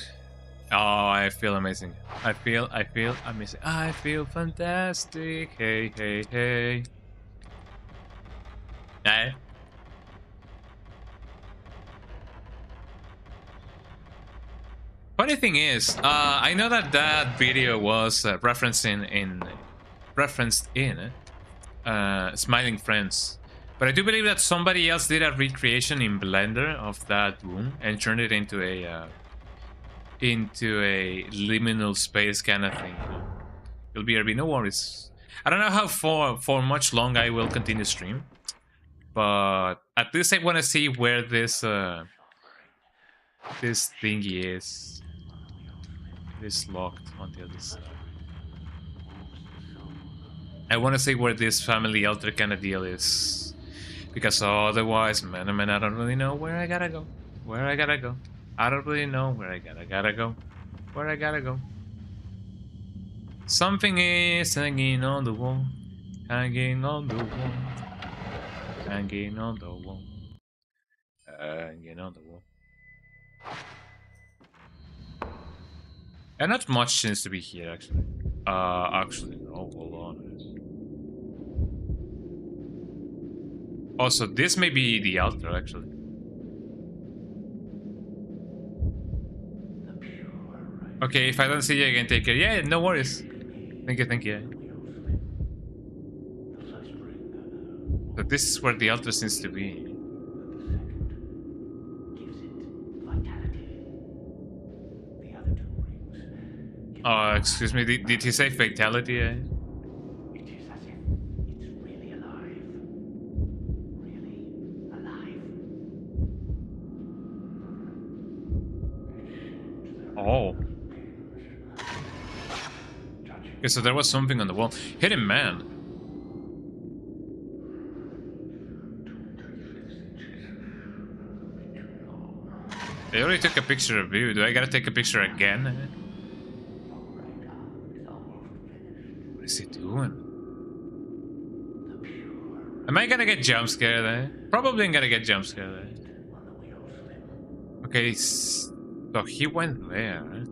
Oh, I feel amazing. I feel amazing. I feel fantastic. Hey. Hey. Funny thing is, I know that video was referenced in Smiling Friends, but I do believe that somebody else did a recreation in Blender of that room and turned it into a liminal space kind of thing. It'll be RB, no worries. I don't know how for much long I will continue stream, but at least I want to see where this thingy is. It is locked on the other side. I want to see where this family altar kind of deal is, because otherwise, man, I don't really know where I gotta go. I don't really know where I gotta go. Something is hanging on the wall, hanging on the wall, hanging on the wall, hanging on the wall. And not much seems to be here, actually. Actually, no, hold on. Also, this may be the altar, actually. Okay, if I don't see you again, take care. Yeah, no worries. Thank you. So this is where the altar seems to be. Excuse me, did he say fatality? It is as if it's really alive. Really alive. Oh. Okay, so there was something on the wall. Hidden man. They already took a picture of you. Do I gotta take a picture again? What is he doing? Am I gonna get jump scared there? Probably gonna get jump scared there. Okay, so he went there.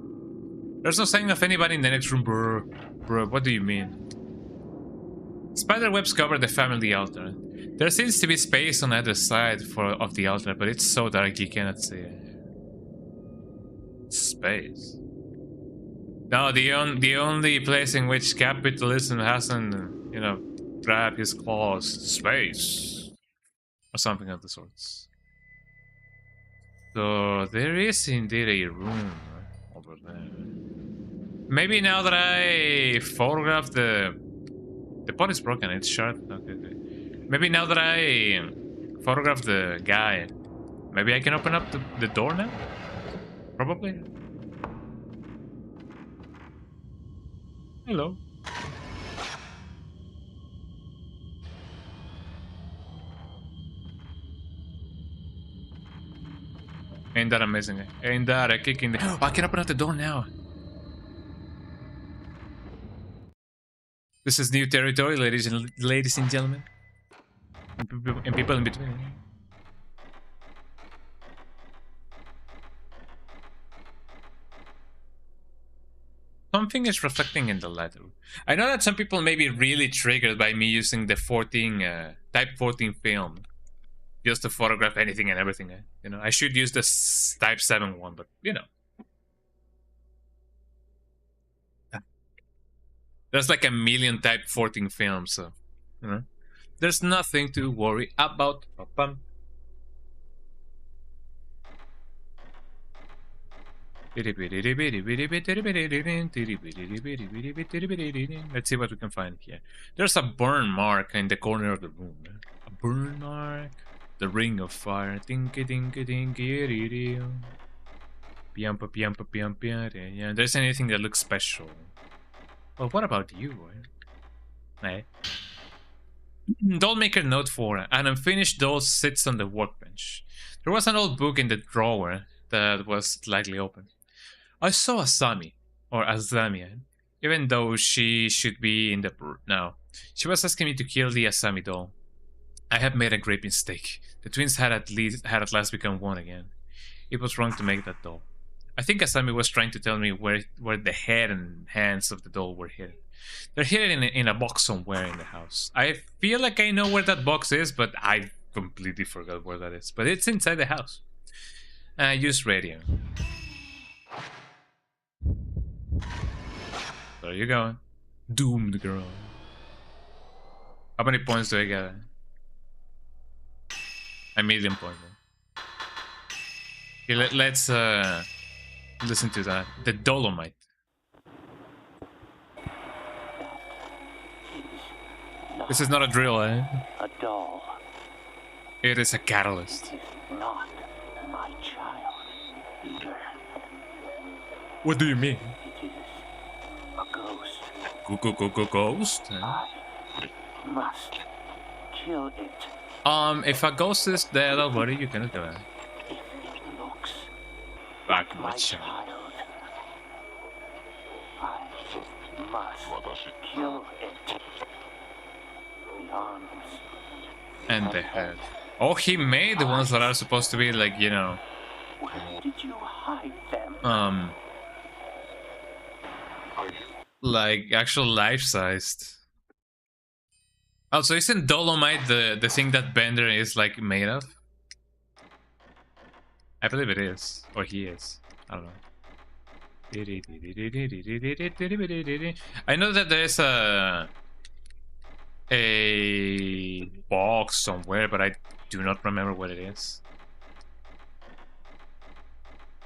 There's no sign of anybody in the next room, bro. Bro, what do you mean? Spiderwebs cover the family altar. There seems to be space on either side of the altar, but it's so dark you cannot see it. Space. No, the only place in which capitalism hasn't, you know, grabbed his claws, space, or something of the sorts. So there is indeed a room over there. Maybe now that I photograph the pot is broken, it's shut. Okay. Maybe now that I photograph the guy, maybe I can open up the door now? Probably. Hello. Ain't that amazing? Ain't that a kick in the... Oh, I can open up the door now. This is new territory, ladies and gentlemen. And people in between. Something is reflecting in the letter. I know that some people may be really triggered by me using the Type 14 film. Just to photograph anything and everything. You know, I should use this Type 7 one, but you know. There's like a million Type 14 films, so, you know. There's nothing to worry about. Let's see what we can find here. There's a burn mark in the corner of the room. A burn mark. The ring of fire. Yeah, there's anything that looks special. Well, what about you? Hey. Dollmaker note 4. An unfinished doll sits on the workbench. There was an old book in the drawer that was slightly open. I saw Asami, or Azami, even though she should be in the now. She was asking me to kill the Asami doll. I had made a great mistake. The twins had at last become one again. It was wrong to make that doll. I think Asami was trying to tell me where the head and hands of the doll were hidden. They're hidden in a box somewhere in the house. I feel like I know where that box is, but I completely forgot where that is. But it's inside the house. Use radio. There you go. Doomed girl. How many points do I get? A million points. Okay, let's listen to that. The Dolomite. This is not a drill, eh? A doll. It is a catalyst. It is not my child either. What do you mean? It is a ghost. Ghost? Eh? I must kill it. If a ghost is dead already, you cannot do it. If it looks Back like my my child. child, I must kill it. The arms And the head. Oh, he made the ones that are supposed to be like, you know, Where did you hide them? like actual life-sized. Also, isn't Dolomite the thing that Bender is like made of? I believe it is, or he is. I don't know. I know that there's a box somewhere, but I do not remember what it is.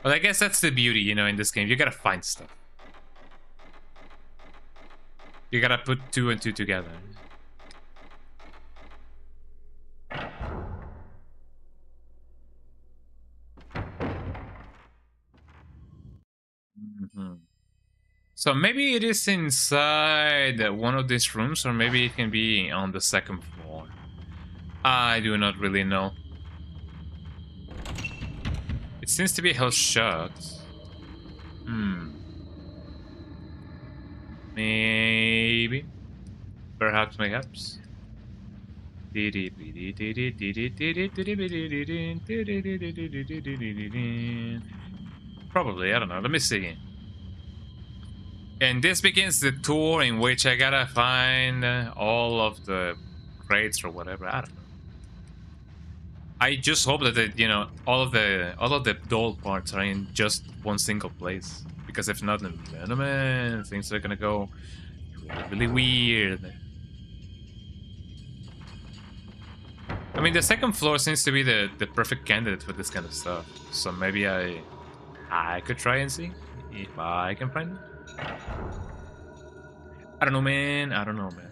But I guess that's the beauty, you know, in this game. You gotta find stuff. You gotta put 2 and 2 together. So maybe it is inside one of these rooms, or maybe it can be on the 2nd floor. I do not really know. It seems to be held shut. Maybe. Perhaps. Probably, I don't know. Let me see. And this begins the tour in which I gotta find all of the crates or whatever. I don't know. I just hope that all of the doll parts are in just one single place. Because if not, then man, things are gonna go really weird. I mean, the second floor seems to be the perfect candidate for this kind of stuff. So maybe I could try and see if I can find it. I don't know, man. I don't know, man.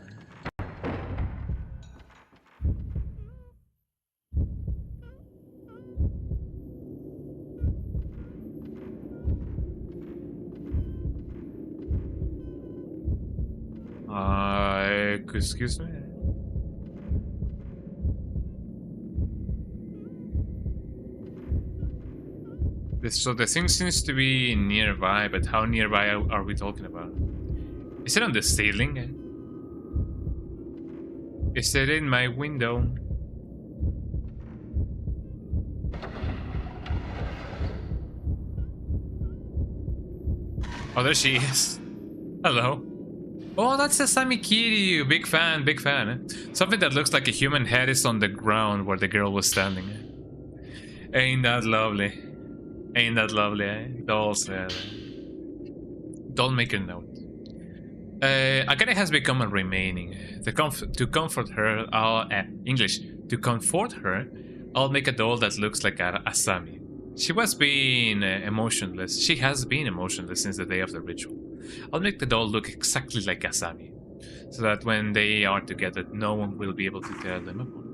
Excuse me. So the thing seems to be nearby, but how nearby are we talking about? Is it on the ceiling? Is it in my window? Oh, there she is. Hello. Oh, that's a Sammy Kitty. Big fan, big fan. Something that looks like a human head is on the ground where the girl was standing. Ain't that lovely? Ain't that lovely, eh? Dolls, Doll maker note. Akane has become a remaining. To comfort her, English. To comfort her, I'll make a doll that looks like a Asami. She has been emotionless since the day of the ritual. I'll make the doll look exactly like Asami, so that when they are together, no one will be able to tell them apart.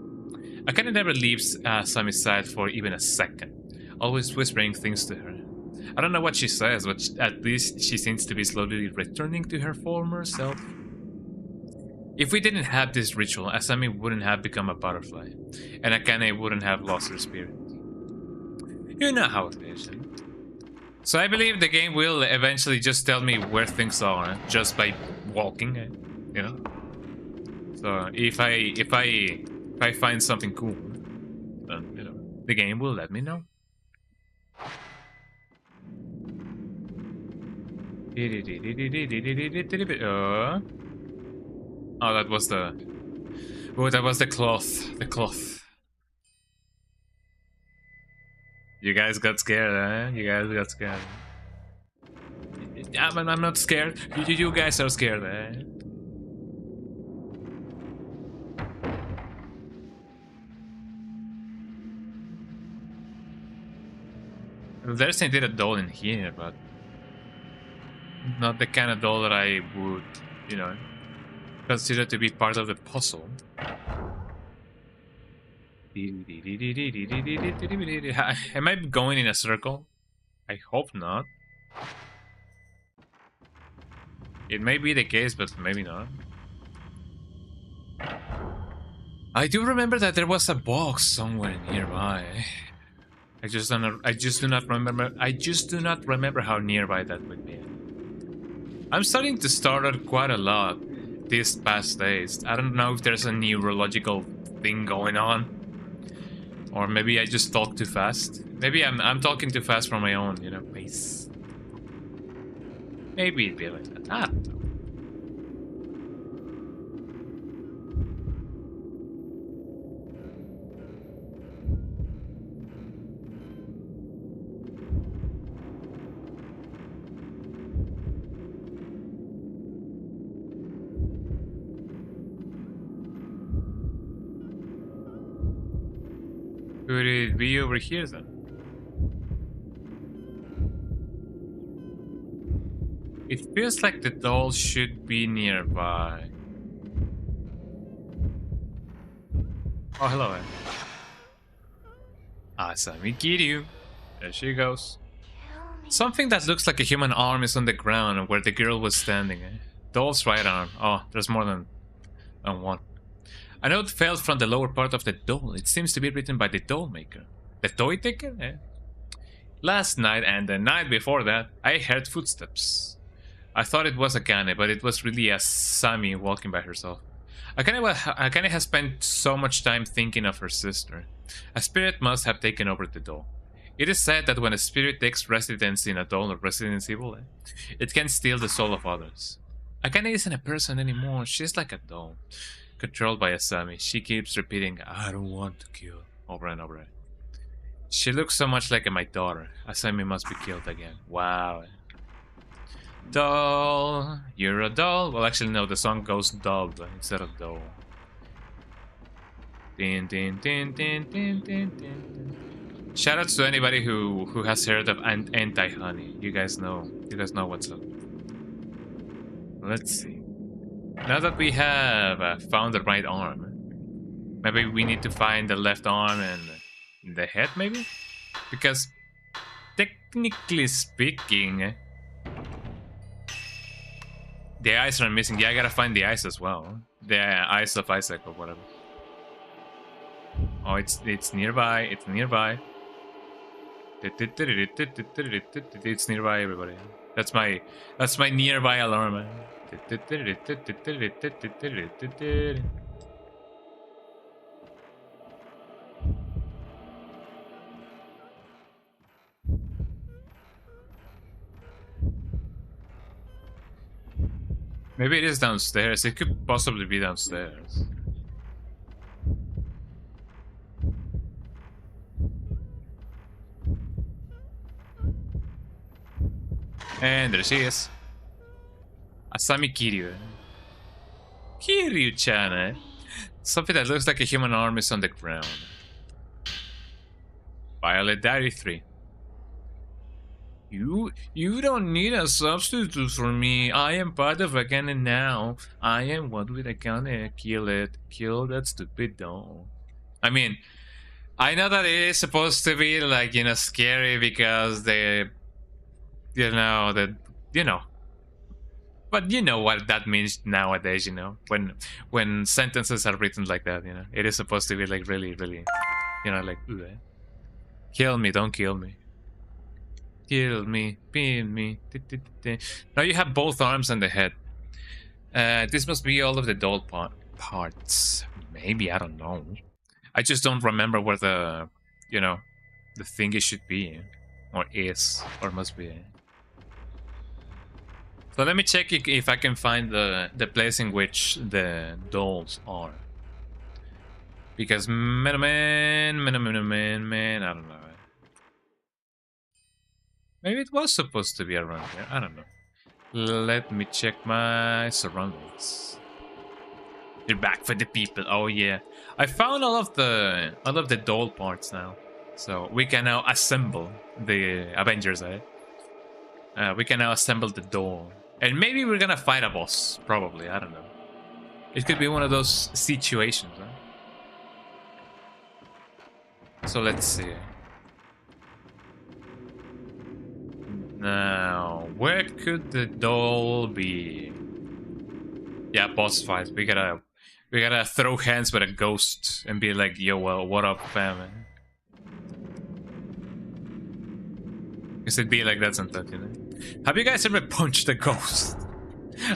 Akane never leaves Asami's side for even a second, always whispering things to her. I don't know what she says, but at least she seems to be slowly returning to her former self. If we didn't have this ritual, Asami wouldn't have become a butterfly, and Akane wouldn't have lost her spirit. You know how it is. So I believe the game will eventually just tell me where things are, just by walking, you know. So if I find something cool, then the game will let me know. Oh, that was the cloth. The cloth. You guys got scared, huh? You guys got scared. I'm not scared. You guys are scared, eh? There's indeed a doll in here, but not the kind of doll that I would, consider to be part of the puzzle. Am I going in a circle? I hope not. It may be the case, but maybe not. I do remember that there was a box somewhere nearby. I just do not remember how nearby that would be. I'm starting to stutter quite a lot these past days. I don't know if there's a neurological thing going on. Or maybe I just talk too fast. Maybe I'm talking too fast for my own, pace. Maybe it'd be like that. I don't know. Could it be over here then? It feels like the doll should be nearby. Oh, hello. Asami Kiryu. There she goes. Something that looks like a human arm is on the ground where the girl was standing. Doll's right arm. Oh, there's more than one. A note fell from the lower part of the doll. It seems to be written by the doll maker. The toy taker? Last night and the night before that, I heard footsteps. I thought it was Akane, but it was really Asami walking by herself. Akane has spent so much time thinking of her sister. A spirit must have taken over the doll. It is said that when a spirit takes residence in a doll or Resident Evil, it can steal the soul of others. Akane isn't a person anymore. She's like a doll. Controlled by Asami, she keeps repeating, I don't want to kill. Over and over. She looks so much like my daughter. Asami must be killed again. Wow. Doll, you're a doll. Well, actually, no. The song goes doll instead of doll. Din, din, din, din, din, din, din. Shoutouts to anybody who has heard of anti-honey. You guys know what's up. Let's see. Now that we have found the right arm, maybe we need to find the left arm and the head, maybe? Because technically speaking, the eyes are missing. Yeah, I gotta find the eyes as well. The eyes of Isaac or whatever. Oh, it's nearby. It's nearby. It's nearby, everybody. That's my nearby alarm. Maybe it is downstairs. It could possibly be downstairs. And there she is. Asami Kiryu. Kiryu-chan, eh? Something that looks like a human arm is on the ground. Violet Diary 3. You don't need a substitute for me. I am part of a canon now. I am what with a canon. Kill it. Kill that stupid doll. I mean, I know that it is supposed to be like, you know, scary because they, you know, but you know what that means nowadays, you know, when sentences are written like that, you know, it is supposed to be like really, really, you know, like, kill me, don't kill me. Kill me, pin me. Now you have both arms and the head. This must be all of the doll parts. Maybe, I don't know. I just don't remember where the, you know, the thingy should be. Or is, or must be. So let me check if I can find the place in which the dolls are. Because, man, I don't know. Maybe it was supposed to be around here. I don't know. Let me check my surroundings. You're back for the people. Oh yeah, I found all of the doll parts now, so we can now assemble the Avengers. We can now assemble the doll, and maybe we're gonna fight a boss. Probably, I don't know. It could be one of those situations. So let's see. Now, where could the doll be? Yeah, boss fight. We gotta throw hands with a ghost and be like, yo, well, what up, fam? Because it'd be like that sometimes, you know? Have you guys ever punched a ghost?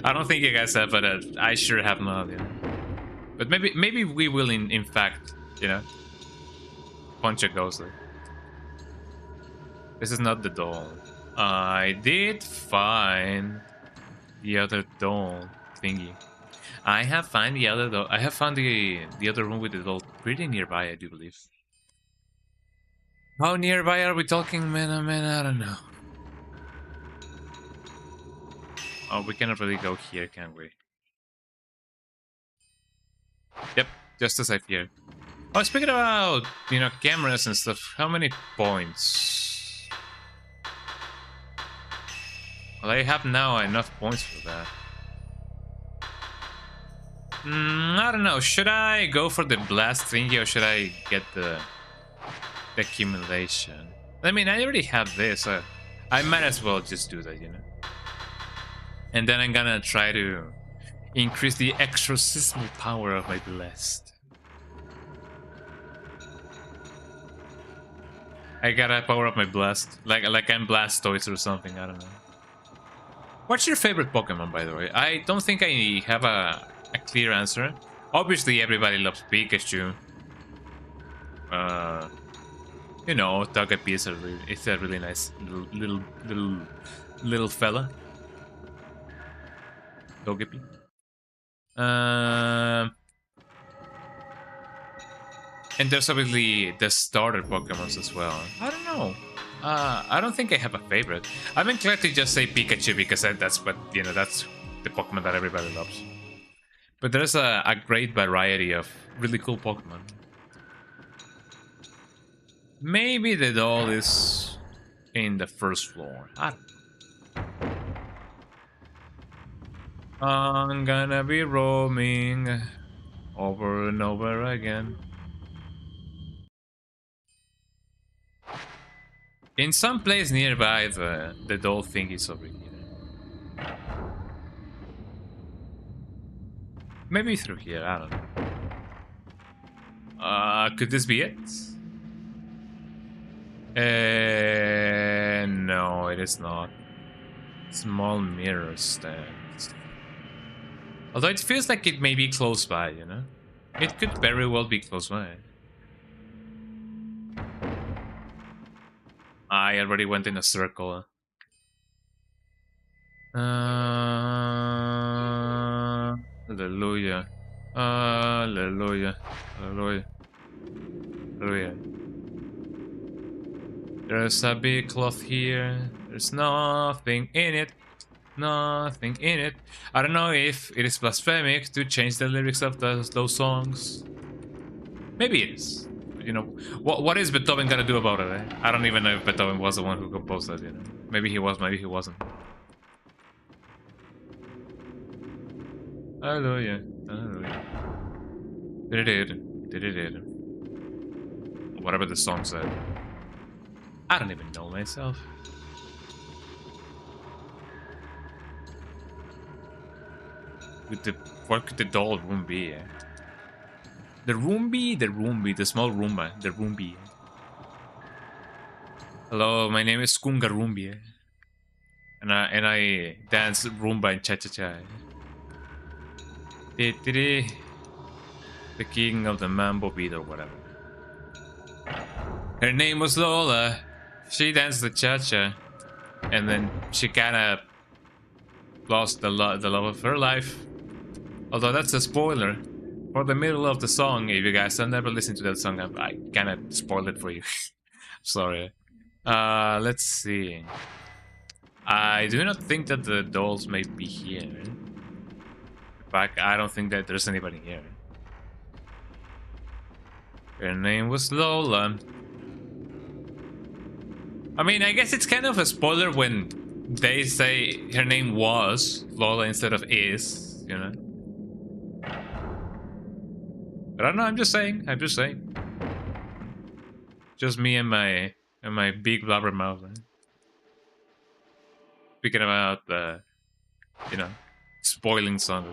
I don't think you guys have, but I sure have not, you know? But maybe we will, in fact, you know, punch a ghost. This is not the doll. I did find the other doll thingy. I have found the other doll. I have found the other room with the doll pretty nearby, I do believe. How nearby are we talking, man? Oh, man, I don't know. Oh, we cannot really go here, can we? Yep, just as I feared. Oh, speaking about, you know, cameras and stuff, how many points? Well, I have now enough points for that. I don't know. Should I go for the blast thingy or should I get the accumulation? I mean, I already have this. I might as well just do that, you know. And then I'm gonna try to increase the exorcismal power of my blast. I gotta power up my blast, like I'm Blastoise or something. I don't know. What's your favorite Pokemon, by the way? I don't think I have a clear answer. Obviously, everybody loves Pikachu. You know, Togepi is a really nice little fella. Togepi. And there's obviously the starter Pokemons as well. I don't know. I don't think I have a favorite. I'm inclined to just say Pikachu because that's what, you know, that's the Pokemon that everybody loves. But there's a great variety of really cool Pokemon. Maybe the doll is in the first floor. I don't know. I'm gonna be roaming over and over again. In some place nearby, the doll thing is over here. Maybe through here, I don't know. Could this be it? No, it is not. Small mirror stand. Although it feels like it may be close by, you know? It could very well be close by. I already went in a circle. Hallelujah. Hallelujah. Hallelujah. Hallelujah. There's a big cloth here. There's nothing in it. Nothing in it. I don't know if it is blasphemic to change the lyrics of those songs. Maybe it is. You know, what is Beethoven gonna do about it? Eh? I don't even know if Beethoven was the one who composed that. You know, maybe he was, maybe he wasn't. Hallelujah. Hallelujah. Did. Whatever the song said. I don't even know myself. What could the doll room be? Eh? The Roombi, the small Roomba, the Roombi. Hello, my name is Skunga Roombi, and I dance Roomba and cha-cha-cha. The king of the mambo beat or whatever. Her name was Lola. She danced the cha-cha, and then she kind of lost the love of her life. Although that's a spoiler. For the middle of the song, if you guys have never listened to that song, I kind of spoiled it for you. Sorry. Let's see. I do not think that the dolls may be here. In fact, I don't think that there's anybody here. Her name was Lola. I mean, I guess it's kind of a spoiler when they say her name was Lola instead of is, you know? I don't know, I'm just saying. Just me and my big blubber mouth. Speaking about you know, spoiling songs.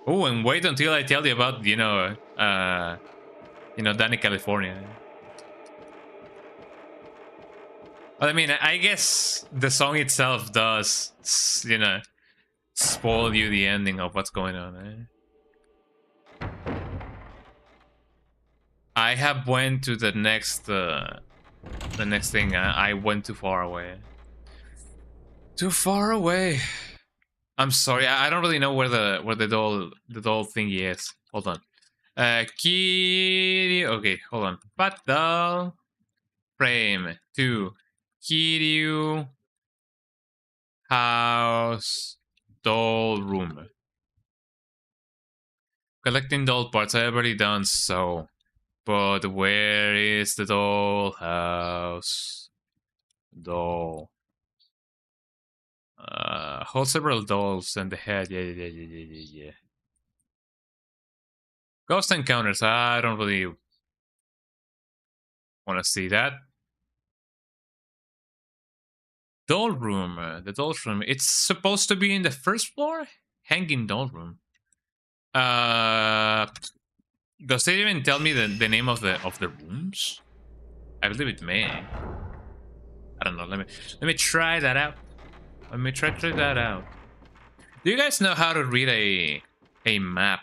Oh, and wait until I tell you about, you know, Danny California. Well, I mean, I guess the song itself does, you know, spoil you the ending of what's going on. Eh? I have went to the next thing. I went too far away. Too far away. I'm sorry. I don't really know where the doll thingy is. Hold on. Kiryu. Okay, hold on. Battle frame 2. Kiryu house doll room. Collecting doll parts. I already done so. But where is the doll house? Doll. Hold several dolls and the head. Yeah. Ghost encounters. I don't really want to see that. Doll room. The doll room. It's supposed to be in the first floor? Hanging doll room. Does it even tell me the name of the rooms? I believe it may. I don't know. Let me try that out. Let me try that out. Do you guys know how to read a map?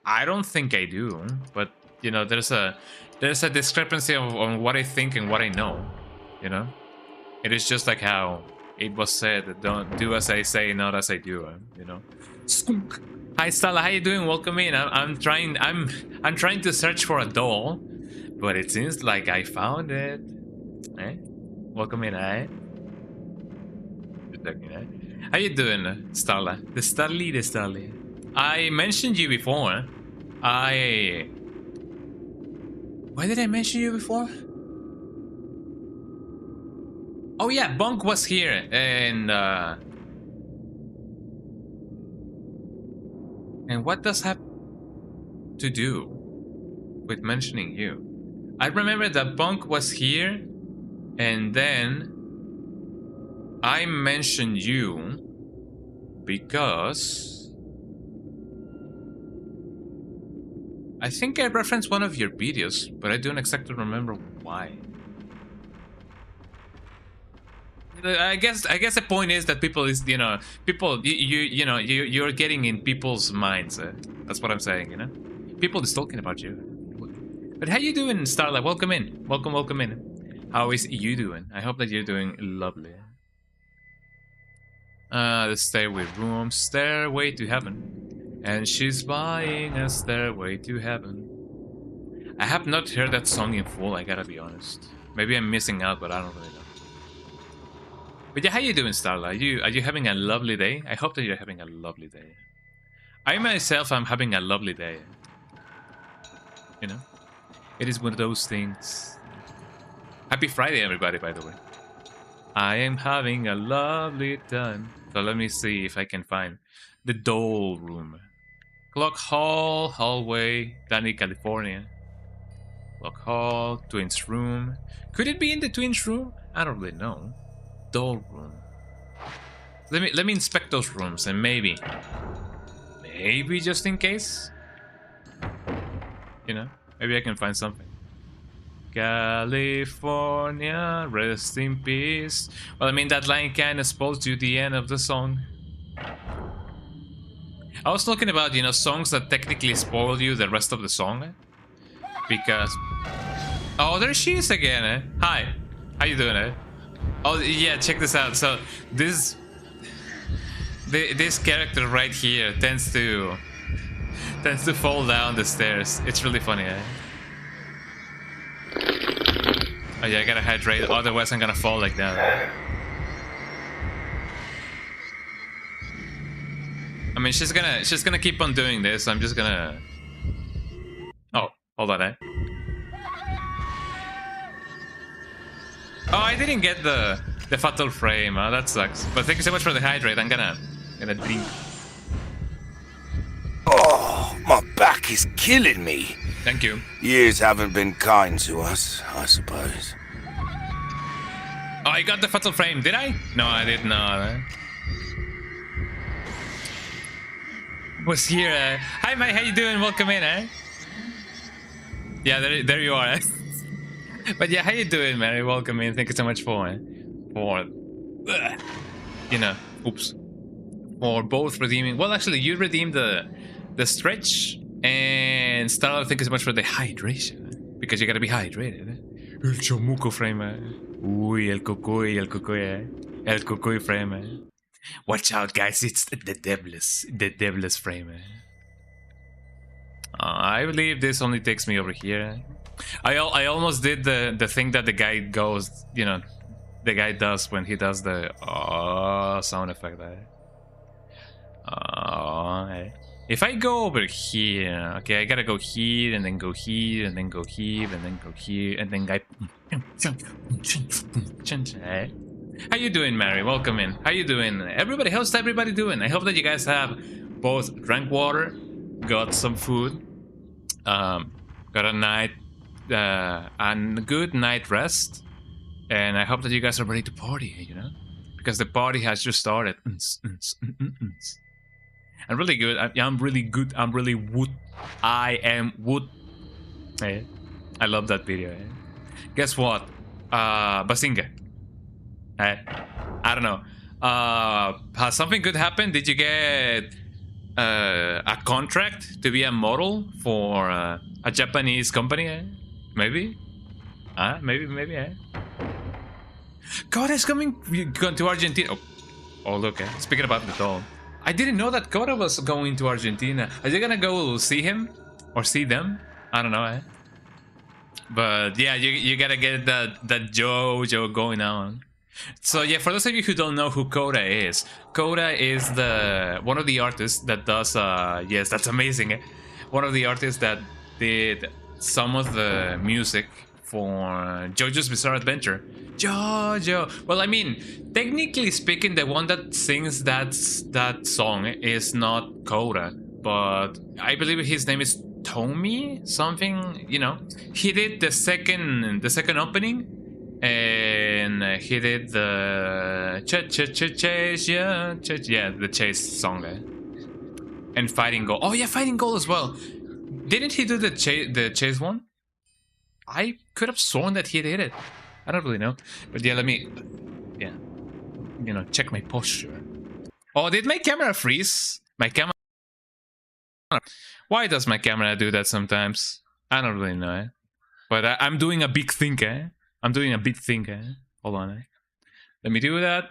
I don't think I do, but you know, there's a discrepancy on what I think and what I know. You know, it is just like how it was said. Don't do as I say, not as I do. You know, skunk. Hi Stella, how you doing? Welcome in. I'm trying to search for a doll, but it seems like I found it. Eh? Welcome in, eh? Just checking, eh? How you doing, Starla? The Starly. I mentioned you before. Why did I mention you before? Oh yeah, Bunk was here, and what does have to do with mentioning you? I remember that Bunk was here, and then I mentioned you because I think I referenced one of your videos, but I don't exactly remember why. I guess the point is that people is you're getting in people's minds. That's what I'm saying. People is talking about you. But how you doing, Starlight? Welcome in. Welcome in. How is you doing? I hope that you're doing lovely. The stairway to heaven, and she's buying a stairway to heaven. I have not heard that song in full. I gotta be honest. Maybe I'm missing out, but I don't really know. But yeah, how you doing, Starla? Are you having a lovely day? I hope that you're having a lovely day. I myself am having a lovely day. It is one of those things. Happy Friday, everybody, by the way. I am having a lovely time. So let me see if I can find the doll room. Clock Hall, hallway, Danny, California. Clock Hall, twins room. Could it be in the twins room? I don't really know. Doll room. Let me inspect those rooms and maybe just in case, maybe I can find something. California, rest in peace. Well, I mean, that line kind of spoils you the end of the song. I was talking about, songs that technically spoil you the rest of the song, because oh, there she is again, eh? Hi, how you doing, eh? Oh yeah, check this out. So this character right here tends to fall down the stairs. It's really funny, eh? Oh yeah, I gotta hydrate, otherwise I'm gonna fall like that. I mean, she's gonna keep on doing this. I'm just gonna. Oh, hold on, eh? Oh, I didn't get the fatal frame. Oh, that sucks. But thank you so much for the hydrate. I'm gonna drink. Oh, my back is killing me. Thank you. Years haven't been kind to us, I suppose. Oh, I got the fatal frame. Did I? No, I did not. Was here. Hi, mate. How you doing? Welcome in, eh? Yeah, there you are. Eh? But yeah, how you doing, Mary? Welcome in. Thank you so much for oops, for both redeeming. Well, actually, you redeemed the stretch, and Starlight, thank you so much for the hydration, because you gotta be hydrated. El chamuco frame. Uy, el cucuy, el cucuy frame. Watch out, guys! It's the devil's frame. I believe this only takes me over here. I almost did the thing that the guy goes, the guy does when he does the sound effect there. If I go over here, okay, I gotta go here and then go here and then go here and then go here and then How you doing, Mary? Welcome in. How you doing, everybody? How's everybody doing? I hope that you guys have both drank water, got some food, got a good night rest, and I hope that you guys are ready to party, because the party has just started. I'm really good. I'm really good. I'm really wood. I am wood. Hey, I love that video. Eh? Guess what? Basinga. I don't know. Has something good happened? Did you get a contract to be a model for a Japanese company? Eh? Maybe. Maybe. Eh? God is coming to Argentina. Oh look. Eh? Speaking about the doll. I didn't know that Coda was going to Argentina. Are you gonna go see him? Or see them? I don't know, eh? But yeah, you gotta get that JoJo going on. So yeah, for those of you who don't know who Coda is the one of the artists that does yes, that's amazing. Eh? One of the artists that did some of the music for JoJo's Bizarre Adventure. JoJo. Well, I mean, technically speaking, the one that sings that song is not Coda, but I believe his name is Tomy something. You know, he did the second opening. And he did the chase, yeah, the chase song, and Fighting Goal. Oh yeah, Fighting Goal as well. Didn't he do the chase one? I could have sworn that he did it. I don't really know, but yeah, let me, yeah, you know, check my posture. Oh, did my camera freeze? My camera. Why does my camera do that sometimes? I don't really know, eh? But I'm doing a big thing, eh? I'm doing a big thing, eh? Hold on, eh? Let me do that.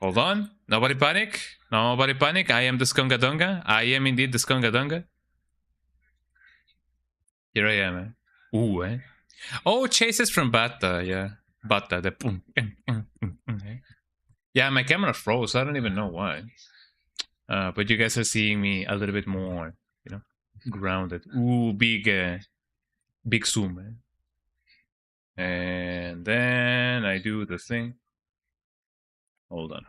Hold on. Nobody panic. Nobody panic. I am the Skungadunga. I am indeed the Skungadunga. Here I am, eh? Ooh, eh? Oh, chases from Bata, yeah. Bata, the boom. Yeah, my camera froze. I don't even know why. But you guys are seeing me a little bit more, you know, grounded. Ooh, big zoom, eh? And then I do the thing. Hold on.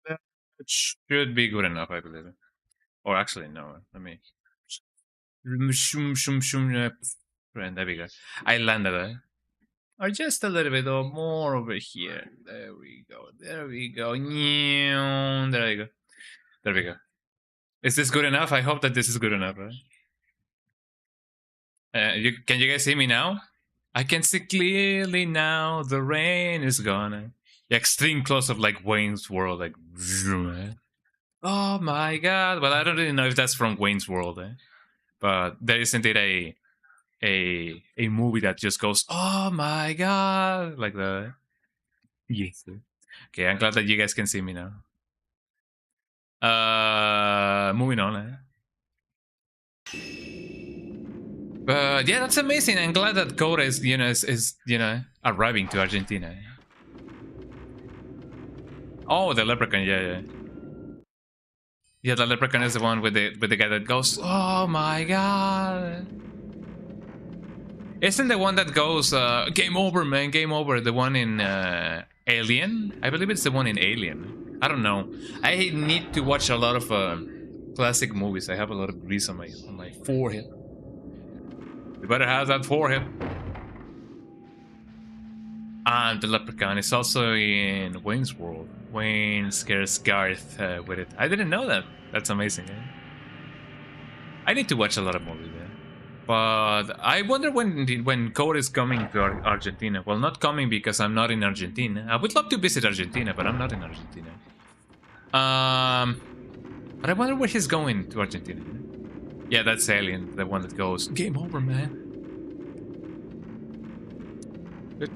That should be good enough, I believe. Or actually, no. Let me. And there we go. I landed it. Or just a little bit more over here. There we go. There we go. There we go. Is this good enough? I hope that this is good enough, right? Can you guys see me now? I can see clearly now. The rain is gone. Extreme close-up like Wayne's World, like. Oh my god! Well, I don't really know if that's from Wayne's World, eh? But there is indeed a movie that just goes, oh my god, like that. Yes. Okay, I'm glad that you guys can see me now. Moving on, eh? But yeah, that's amazing. I'm glad that Coda is arriving to Argentina. Oh, the leprechaun, yeah. Yeah, the leprechaun is the one with the guy that goes, oh my god. Isn't the one that goes, game over, man, game over, the one in Alien? I believe it's the one in Alien. I don't know. I need to watch a lot of classic movies. I have a lot of grease on my forehead. You better have that forehead. And the leprechaun is also in Wayne's World. Wayne scares Garth with it. I didn't know that. That's amazing, eh? I need to watch a lot of movies, eh? But I wonder when Code is coming to Argentina. Well, not coming because I'm not in Argentina. I would love to visit Argentina, but I'm not in Argentina. But I wonder where he's going to Argentina. Yeah, that's Alien, the one that goes, game over, man.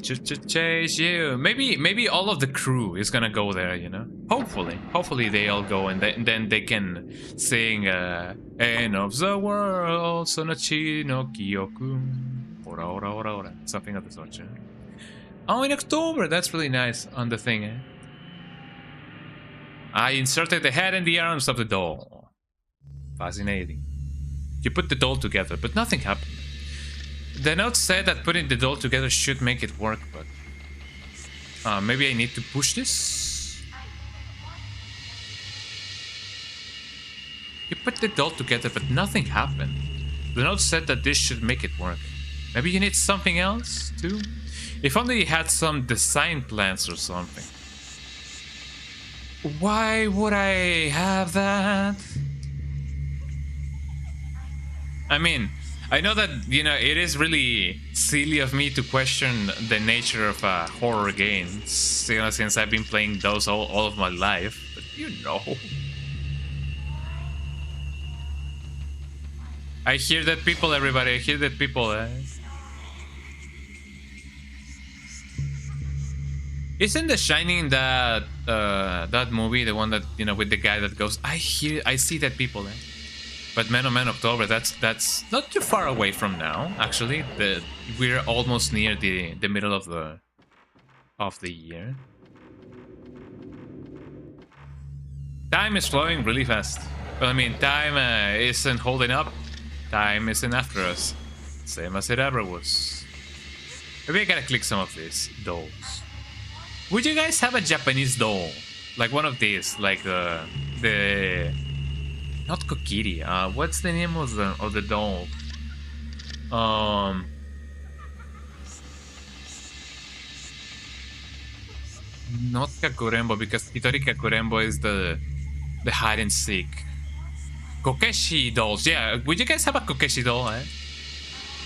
Chase you. Maybe all of the crew is gonna go there, you know. Hopefully they all go, and then they can sing "End of the World, Sonochi no Kyoku, ora ora ora ora," something of the sort. Yeah? Oh, in October, that's really nice on the thing. Eh? I inserted the head and the arms of the doll. Fascinating. You put the doll together, but nothing happened. The note said that putting the doll together should make it work, but maybe I need to push this? You put the doll together, but nothing happened. The note said that this should make it work. Maybe you need something else, too? If only you had some design plans or something. Why would I have that? I mean, I know that, you know, it is really silly of me to question the nature of horror games, you know, since I've been playing those all of my life, but you know. I hear that people, everybody, I hear that people. Isn't The Shining that that movie, the one that, you know, with the guy that goes, I see that people, eh? But Man of Man October, that's not too far away from now. Actually, we're almost near the middle of the year. Time is flowing really fast. Well, I mean, time isn't holding up. Time isn't after us. Same as it ever was. Maybe I gotta click some of these dolls. Would you guys have a Japanese doll? Like one of these, like the not Kokiri. What's the name of the doll? Not Kakurembo, because Hitori Kakurembo is the hide and seek. Kokeshi dolls, yeah. Would you guys have a Kokeshi doll? Eh?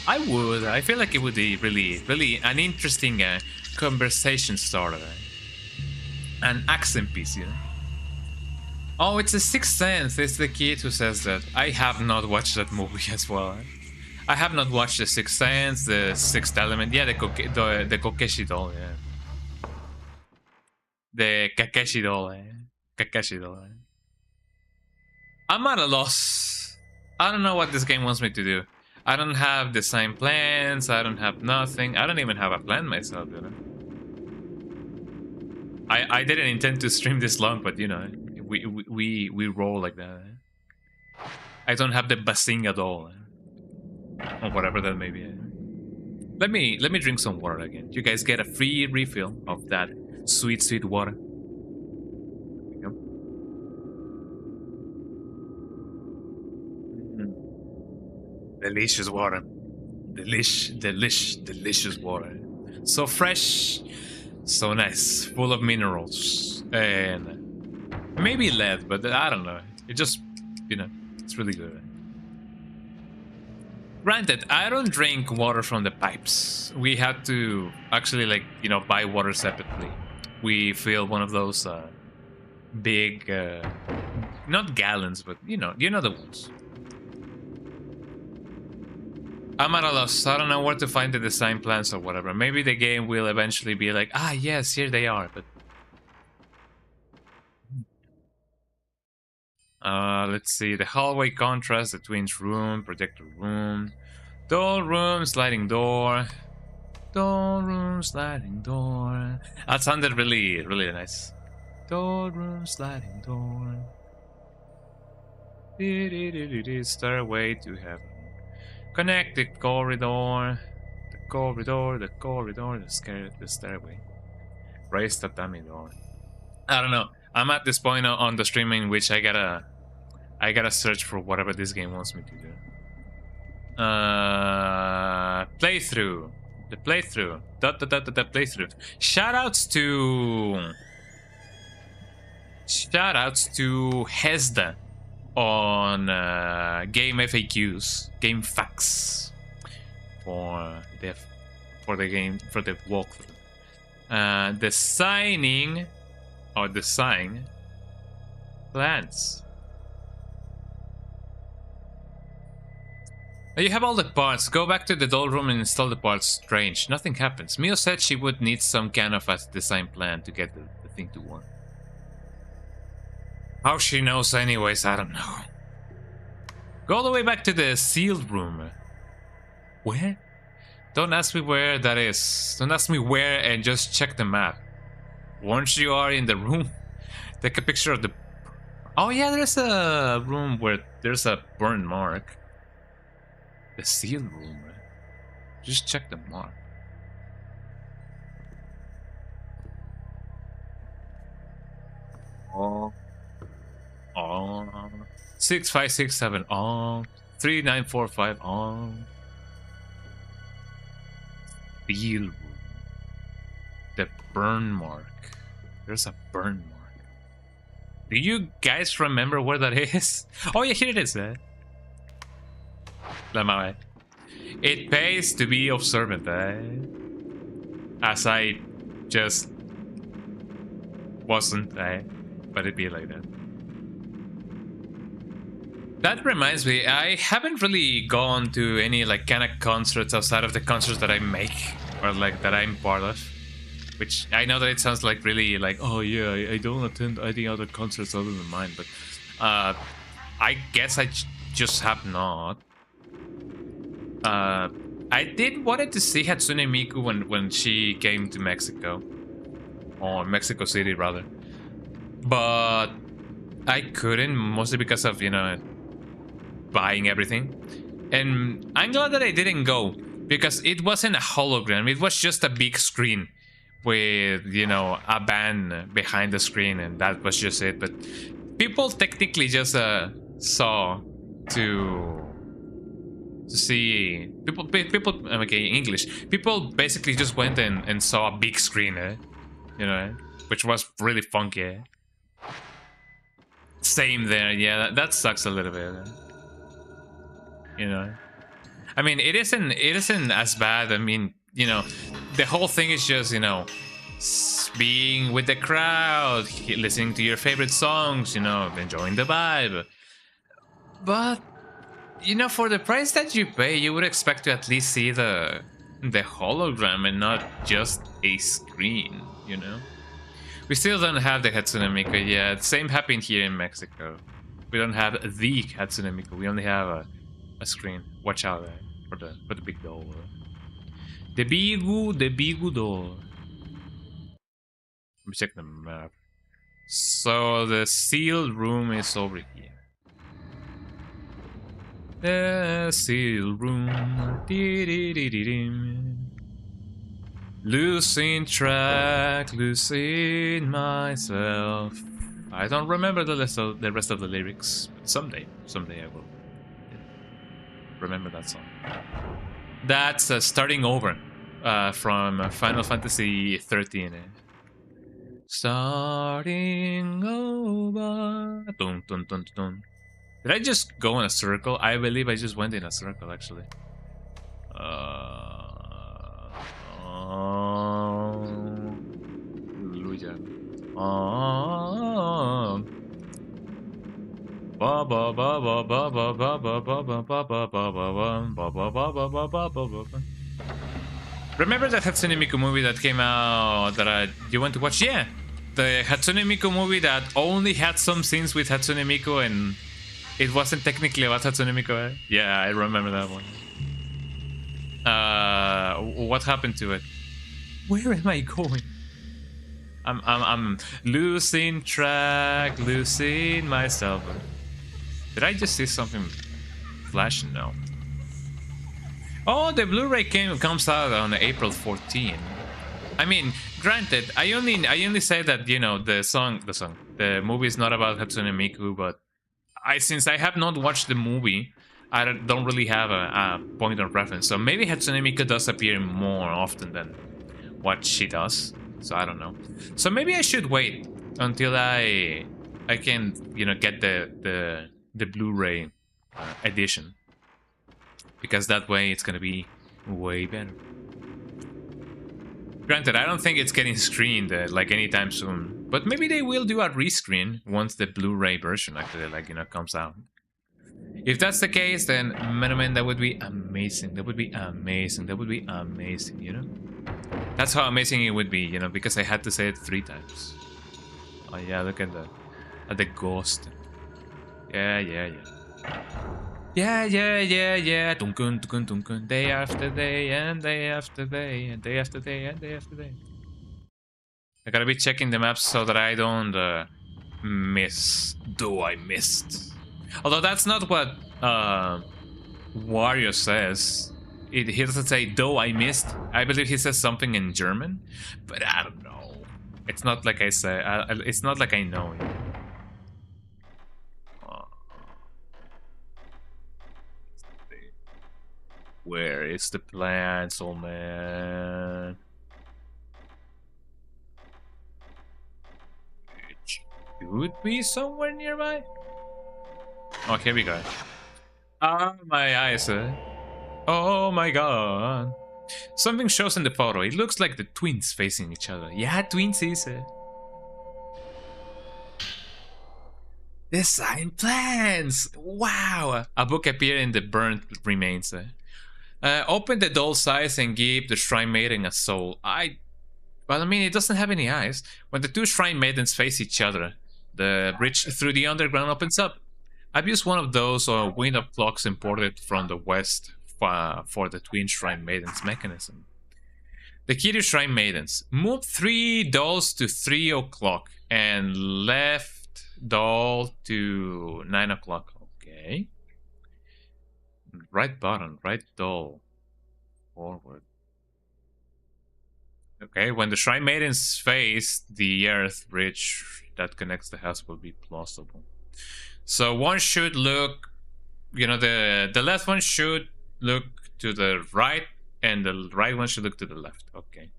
I would. I feel like it would be really an interesting conversation starter. An accent piece, you know? Oh, it's a Sixth Sense. It's the kid who says that. I have not watched that movie as well. I have not watched the Sixth Sense, the Sixth Element. Yeah, the Kokeshi doll, yeah. The Kakeshi doll, eh? Kakashi doll, eh? I'm at a loss. I don't know what this game wants me to do. I don't have design plans. I don't have nothing. I don't even have a plan myself, you know. I didn't intend to stream this long, but you know, we roll like that. Eh? I don't have the Bazinga doll, eh? Or whatever that may be. Eh? Let me drink some water again. You guys get a free refill of that sweet water. Delicious water. Delicious water. So fresh, so nice, full of minerals. And maybe lead, but I don't know. It just, you know, it's really good. Granted, I don't drink water from the pipes. We had to actually, like, you know, buy water separately. We fill one of those big, not gallons, but you know the ones. I'm at a loss. I don't know where to find the design plans or whatever. Maybe the game will eventually be like, ah, yes, here they are. But let's see. The hallway contrast, the twins' room, projector room, doll room, sliding door, doll room, sliding door. That sounded really nice. Doll room, sliding door. Stairway to heaven. Connected corridor, the stairway. Raise tatami door. I don't know. I'm at this point on the stream in which I gotta search for whatever this game wants me to do. Playthrough. The playthrough. The playthrough. Shoutouts to Hesda on game FAQs, game facts for the game, for the walkthrough. Design plans. You have all the parts. Go back to the doll room and install the parts. Strange. Nothing happens. Mio said she would need some kind of a design plan to get the thing to work. How she knows anyways, I don't know. Go all the way back to the sealed room. Where? Don't ask me where that is. Don't ask me where and just check the map. Once you are in the room, take a picture of the... Oh yeah, there's a room where there's a burn mark. The sealed room. Just check the mark. Oh. 6567 on 3945 on Steel room. The burn mark. There's a burn mark. Do you guys remember where that is? Oh yeah, here it is. It pays to be observant, as I just wasn't, but it'd be like that. That reminds me, I haven't really gone to any like kind of concerts outside of the concerts that I make or like that I'm part of. Which I know that it sounds like really like, oh yeah, I don't attend any other concerts other than mine, but I guess I just have not. I did wanted to see Hatsune Miku when she came to Mexico, or Mexico City rather, but I couldn't, mostly because of, you know, buying everything. And I'm glad that I didn't go, because it wasn't a hologram, it was just a big screen with, you know, a band behind the screen, and that was just it. But people technically just saw to see people okay, English people basically just went and saw a big screen, you know, which was really funky. Same there, yeah, that sucks a little bit, you know. I mean, it isn't as bad. I mean, you know, the whole thing is just, you know, being with the crowd, listening to your favorite songs, you know, enjoying the vibe. But, you know, for the price that you pay, you would expect to at least see the hologram and not just a screen, you know? We still don't have the Hatsune Miku yet. Same happened here in Mexico. We don't have the Hatsune Miku. We only have a screen. Watch out for the big door. The big door. Let me check the map. So the sealed room is over here. The sealed room. Losing track, losing myself. I don't remember the rest of the lyrics, but someday I will remember that song. That's Starting Over from Final Fantasy 13. Starting over. Dun, dun, dun, dun. Did I just go in a circle? I believe I just went in a circle, actually. Hallelujah. Remember that Hatsune Miku movie that came out that you went to watch? Yeah, the Hatsune Miku movie that only had some scenes with Hatsune Miku and it wasn't technically about Hatsune Miku. Yeah, I remember that one. What happened to it? Where am I going? I'm losing track, losing myself. Did I just see something flashing now? Oh, the Blu-ray comes out on April 14. I mean, granted, I only say that, you know, the movie is not about Hatsune Miku, but since I have not watched the movie, I don't really have a point of reference. So maybe Hatsune Miku does appear more often than what she does. So I don't know. So maybe I should wait until I can, you know, get the Blu-ray edition, because that way it's gonna be way better. Granted, I don't think it's getting screened like anytime soon, but maybe they will do a rescreen once the Blu-ray version actually, like, you know, comes out. If that's the case, then man, that would be amazing. That would be amazing. That would be amazing, you know? That's how amazing it would be, you know, because I had to say it 3 times. Oh yeah, look at the ghost. Yeah. Yeah. Dunkun, dunkun, dunkun. Day after day, and day after day, and day after day, and day after day. I gotta be checking the maps so that I don't miss. Though I missed. Although that's not what Wario says. He doesn't say, though I missed. I believe he says something in German, but I don't know. It's not like I say. It's not like I know it. Where is the plants, old man? It should be somewhere nearby. Oh, here we go. Ah, my eyes. Oh my god. Something shows in the photo. It looks like the twins facing each other. Yeah, twinsies. Design plans. Wow. A book appeared in the burnt remains. Open the doll's eyes and give the shrine maiden a soul. I Well, I mean, it doesn't have any eyes. When the two shrine maidens face each other, the bridge through the underground opens up. I've used one of those wind-up clocks imported from the west for the twin shrine maidens mechanism. The key to shrine maidens: move 3 dolls to 3 o'clock and left doll to 9 o'clock. Okay. Right button, right doll. Forward. Okay, when the shrine maidens face the earth bridge that connects the house will be plausible. So one should look, the left one should look to the right, and the right one should look to the left. Okay.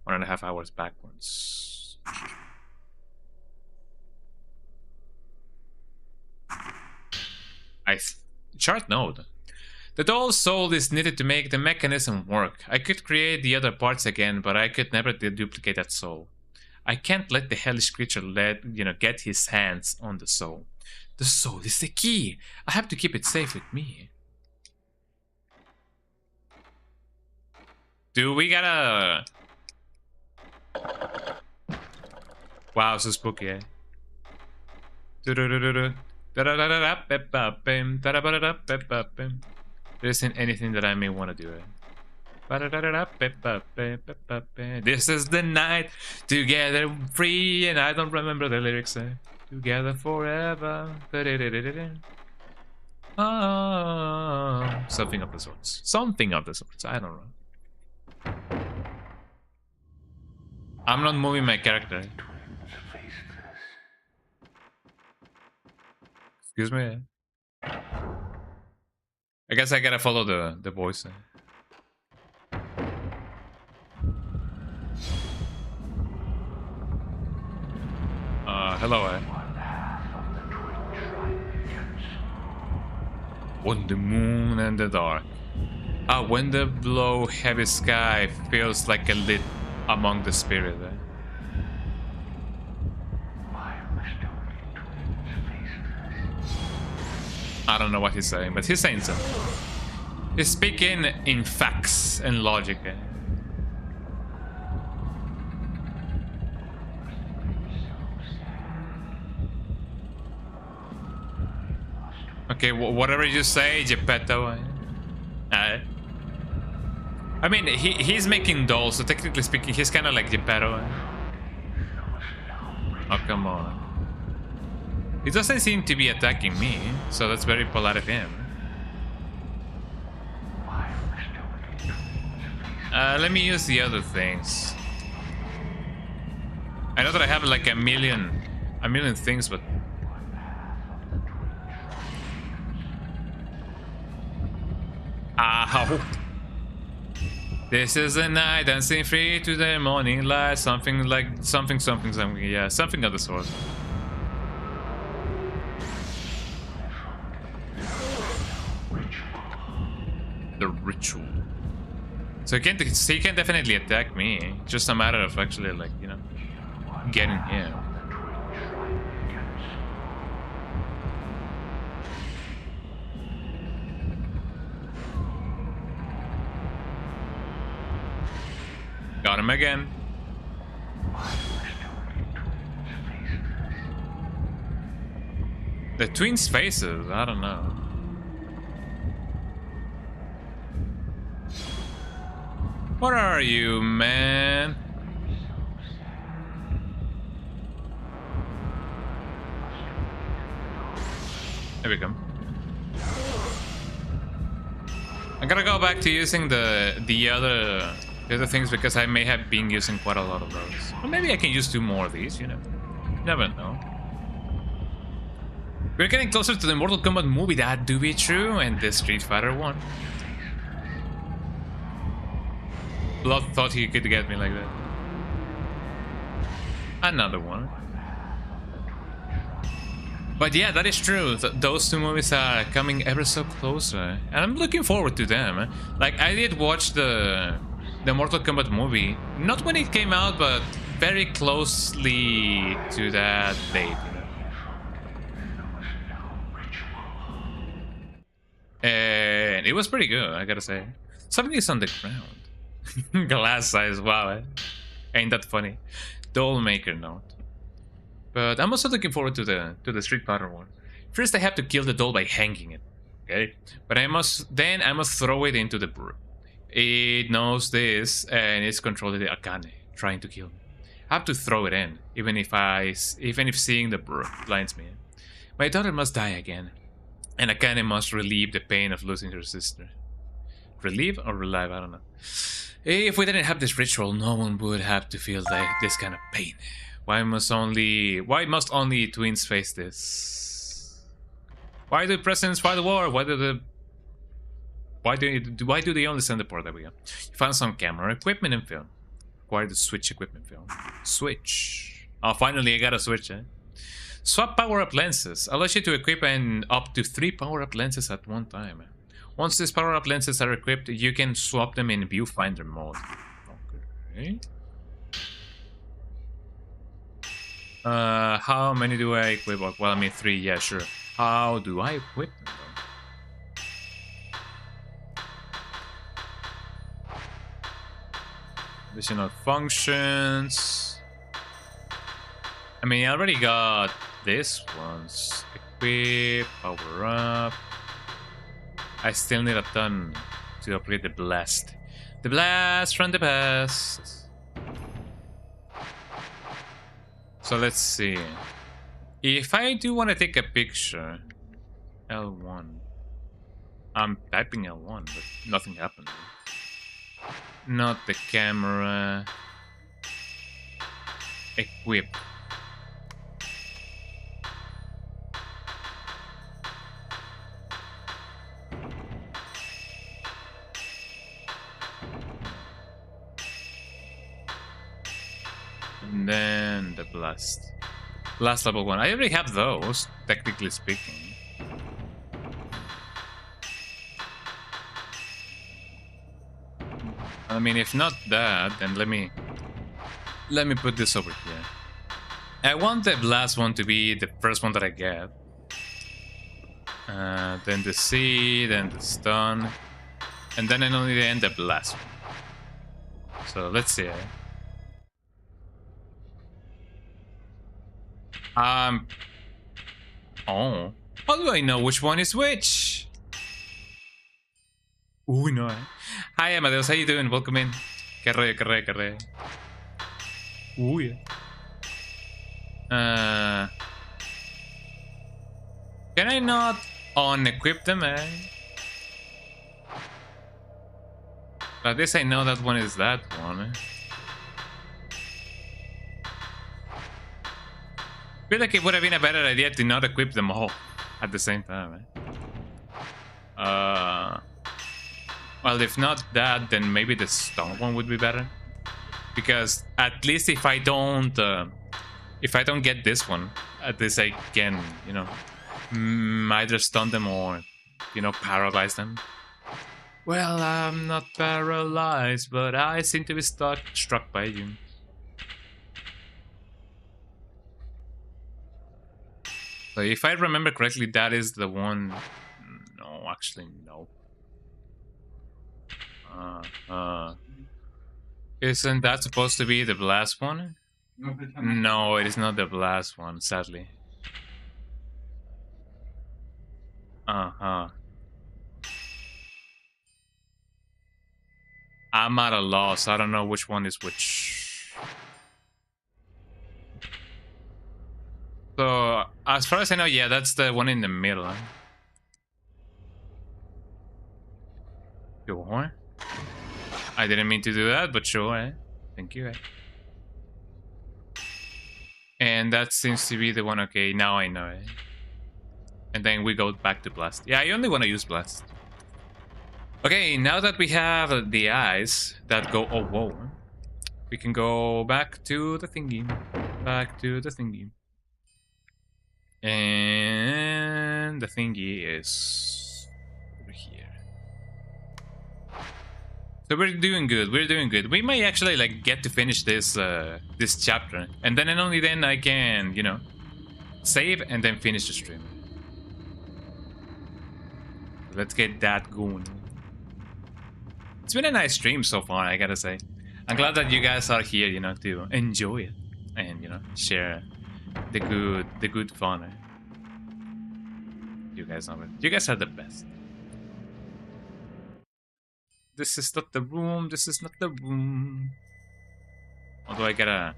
1.5 hours backwards. Chart node. The doll's soul is needed to make the mechanism work. I could create the other parts again, but I could never duplicate that soul. I can't let the hellish creature get his hands on the soul. The soul is the key. I have to keep it safe with me. Do we gotta... Wow, so spooky, eh? There isn't anything that I may want to do, eh? This is the night, together free, and I don't remember the lyrics, eh? Together forever. Oh, something of the sorts. Something of the sorts, I don't know. I'm not moving my character. Excuse me. I guess I gotta follow the voice. Hello, eh? When the moon and the dark. When the blow heavy sky feels like a lit among the spirit, eh? I don't know what he's saying, but he's saying something. He's speaking in facts and logic. Eh? Okay, whatever you say, Geppetto. I mean, he's making dolls, so technically speaking, he's kind of like Geppetto. Eh? Oh, come on. He doesn't seem to be attacking me, so that's very polite of him. Let me use the other things. I know that I have like a million things, but... Ow! This is the night, dancing free to the morning light. Something like... Something. Yeah, something of the sort. The ritual. So he can definitely attack me. Just a matter of actually, like, getting him. Got him again. The twins' faces, I don't know. What are you, man? There we go. I'm gonna go back to using the other things because I may have been using quite a lot of those. Or maybe I can use 2 more of these, Never know. We're getting closer to the Mortal Kombat movie, that do be true, and the Street Fighter 1. Blood thought he could get me like that. Another one. But yeah, that is true. Those 2 movies are coming ever so closer. And I'm looking forward to them. Like, I did watch the Mortal Kombat movie. Not when it came out, but very closely to that date. And it was pretty good, I gotta say. Something is on the ground. Glass size, wow. Ain't that funny? Doll maker note. But I'm also looking forward to the Street Fighter one. First, I have to kill the doll by hanging it. Okay, but I must throw it into the brook. It knows this and it's controlling the Akane, trying to kill me. I have to throw it in, even if seeing the brook blinds me. My daughter must die again, and Akane must relieve the pain of losing her sister. Relieve or relive? I don't know. If we didn't have this ritual, no one would have to feel this kind of pain. Why must only twins face this? Why do presidents fight the war? Why do they only send the port? There we go. You found some camera equipment and film. Acquired the Switch equipment film. Switch. Oh, finally I got a Switch, eh? Swap power-up lenses. Allows you to equip up to 3 power-up lenses at one time. Once these power-up lenses are equipped, you can swap them in viewfinder mode. Okay. How many do I equip? Well, I mean 3, yeah, sure. How do I equip them, though? Additional functions. I mean, I already got this ones. Equip, power up. I still need a ton to upgrade the blast. The blast from the past. So let's see. If I do want to take a picture, L1. I'm typing L1, but nothing happened. Not the camera. Equip. And then the blast. Blast level 1. I already have those, technically speaking. I mean, if not that, then let me put this over here. I want the blast one to be the first one that I get. Then the C, then the stun, and then I only end the blast one. So let's see. Oh, how do I know which one is which? Ooh, no. Hi, Amadeus, how you doing? Welcome in. Que re. Ooh, yeah. Can I not unequip them, eh? At least I know that one is that one, eh? I feel like it would have been a better idea to not equip them all at the same time, eh? Well, if not that, then maybe the stone one would be better. Because at least if I don't get this one, at least I can, you know, either stun them or, you know, paralyze them. Well, I'm not paralyzed, but I seem to be struck by you. So if I remember correctly, that is the one. No, actually, no. Isn't that supposed to be the blast one? No, it is not the blast one, sadly. I'm at a loss. I don't know which one is which. So, as far as I know, yeah, that's the one in the middle. Huh? Sure. I didn't mean to do that, but sure, eh? Thank you, eh? And that seems to be the one, okay, now I know, eh? And then we go back to blast. Yeah, I only want to use blast. Okay, now that we have the eyes that go, oh, whoa. We can go back to the thingy. Back to the thingy. And the thingy is over here. So we're doing good. We're doing good. We might actually like get to finish this this chapter, and then and only then I can, you know, save and then finish the stream. Let's get that going. It's been a nice stream so far, I gotta say. I'm glad that you guys are here, you know, to enjoy it and, you know, share the good fun. You guys know it. You guys are the best. This is not the room. This is not the room. Although I gotta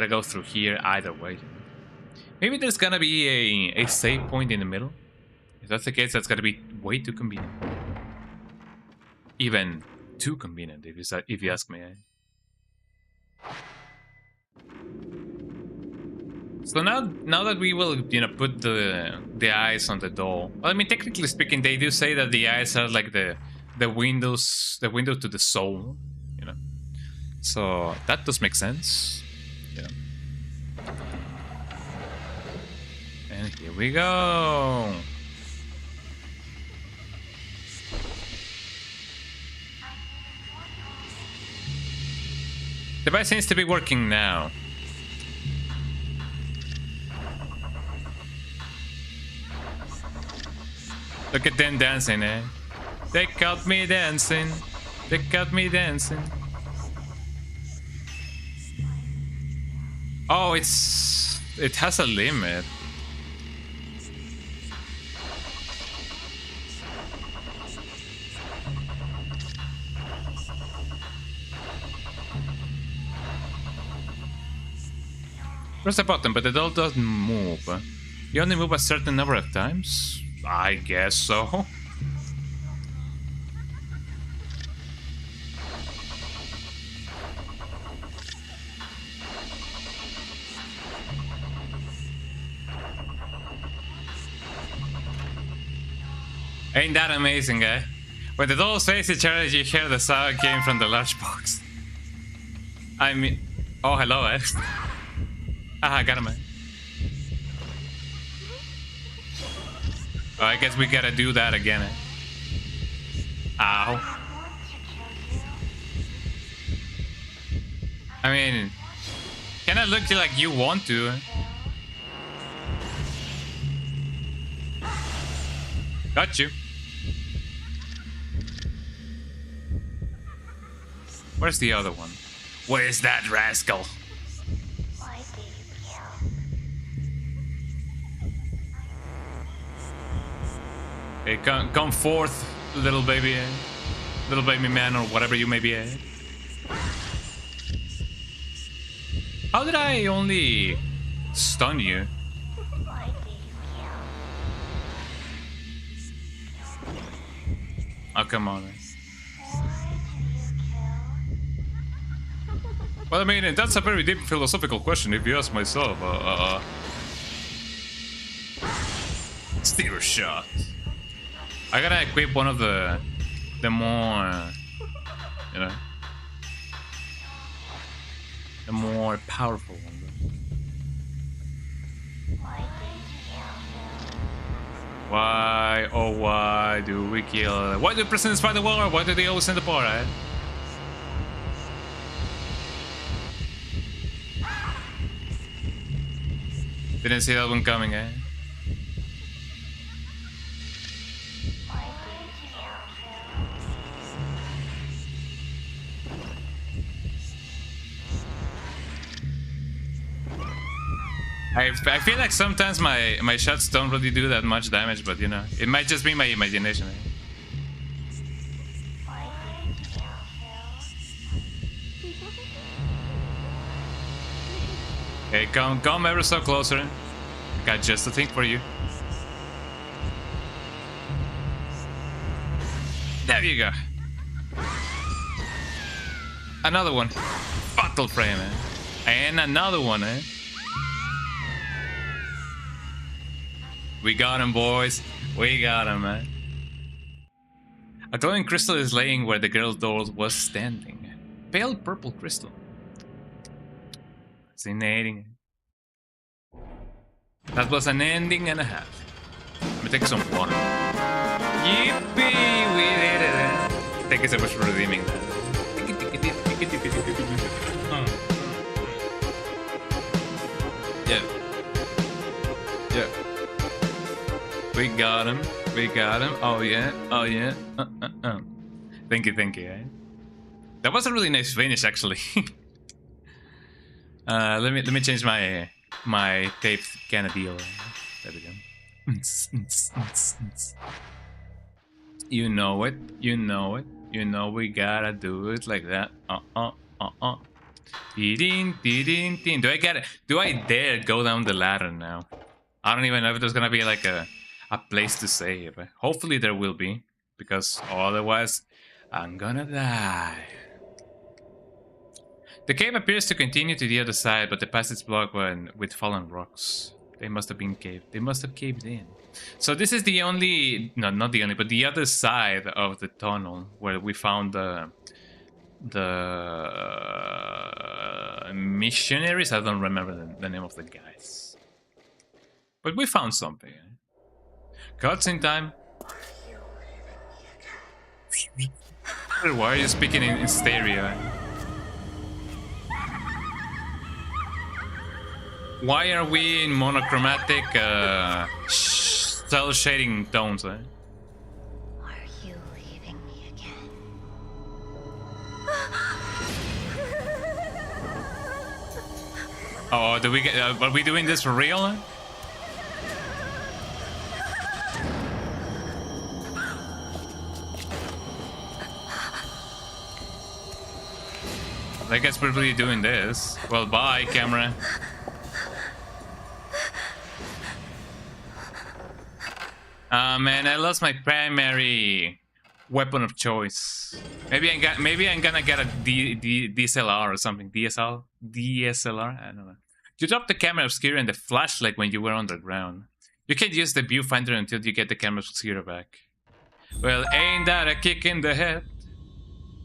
go through here either way. Maybe there's gonna be a save point in the middle. If that's the case, that's gonna be way too convenient. Even too convenient, if you ask me. So now that we will, you know, put the eyes on the door. Well, I mean, technically speaking, they do say that the eyes are like the window to the soul, you know. So that does make sense. Yeah. And here we go. The device seems to be working now. Look at them dancing, eh? They got me dancing. They got me dancing. Oh, it has a limit. Press the button, but the doll doesn't move. You only move a certain number of times? I guess so. Ain't that amazing, eh? When the dolls face each other, you hear the sound came from the large box. I mean... Oh, hello, eh? Ah, got him, eh? Oh, I guess we gotta do that again, eh? Ow. I mean... Kinda look like you want to, eh? Got you. Where's the other one? Where's that rascal? Why do you kill? Hey, come forth, little baby, little baby man, or whatever you may be. How did I only stun you? Why do you kill? Oh, come on. Why do you kill? Well, I mean, that's a very deep philosophical question, if you ask myself. Steer shot. I gotta equip one of the more, you know, the more powerful one. Why do you kill? Why, oh why do we kill? Why do presidents fight the war? Why do they always end the war, eh? Didn't see that one coming, eh? Why do you kill? I feel like sometimes my shots don't really do that much damage, but you know, it might just be my imagination. Eh? Why do you kill? Hey, come ever so closer. I got just a thing for you. There you go. Another one. Fatal frame, eh? And another one, eh? We got him, boys. We got him, man. A glowing crystal is laying where the girl's door was standing. Pale purple crystal. Fascinating. That was an ending and a half. Let me take some water. Yippee! We did it! Thank you so much for redeeming that. Yeah. Yeah. We got him. We got him. Oh yeah. Oh yeah. Thank you. Eh? That was a really nice finish, actually. Let me change my tape kind of deal. There we go. You know it. You know it. You know we gotta do it like that. Dee-ding. Do I get it? Do I dare go down the ladder now? I don't even know if there's gonna be like a place to save. Hopefully there will be, because otherwise I'm gonna die. The cave appears to continue to the other side, but the passage is blocked with fallen rocks. They must have been caved. They must have caved in. So this is the only, no, not the only, but the other side of the tunnel where we found the missionaries. I don't remember the name of the guys, but we found something. Cutscene time. Why are you speaking in stereo? Why are we in monochromatic cell shading tones? Are you leaving me again? Oh, do we get? Are we doing this for real? I guess we're really doing this. Well, bye, camera. Man, I lost my primary weapon of choice. Maybe I'm gonna get a DSLR or something. DSLR. I don't know. You dropped the camera obscura and the flashlight when you were underground. You can't use the viewfinder until you get the camera obscura back. Well, ain't that a kick in the head?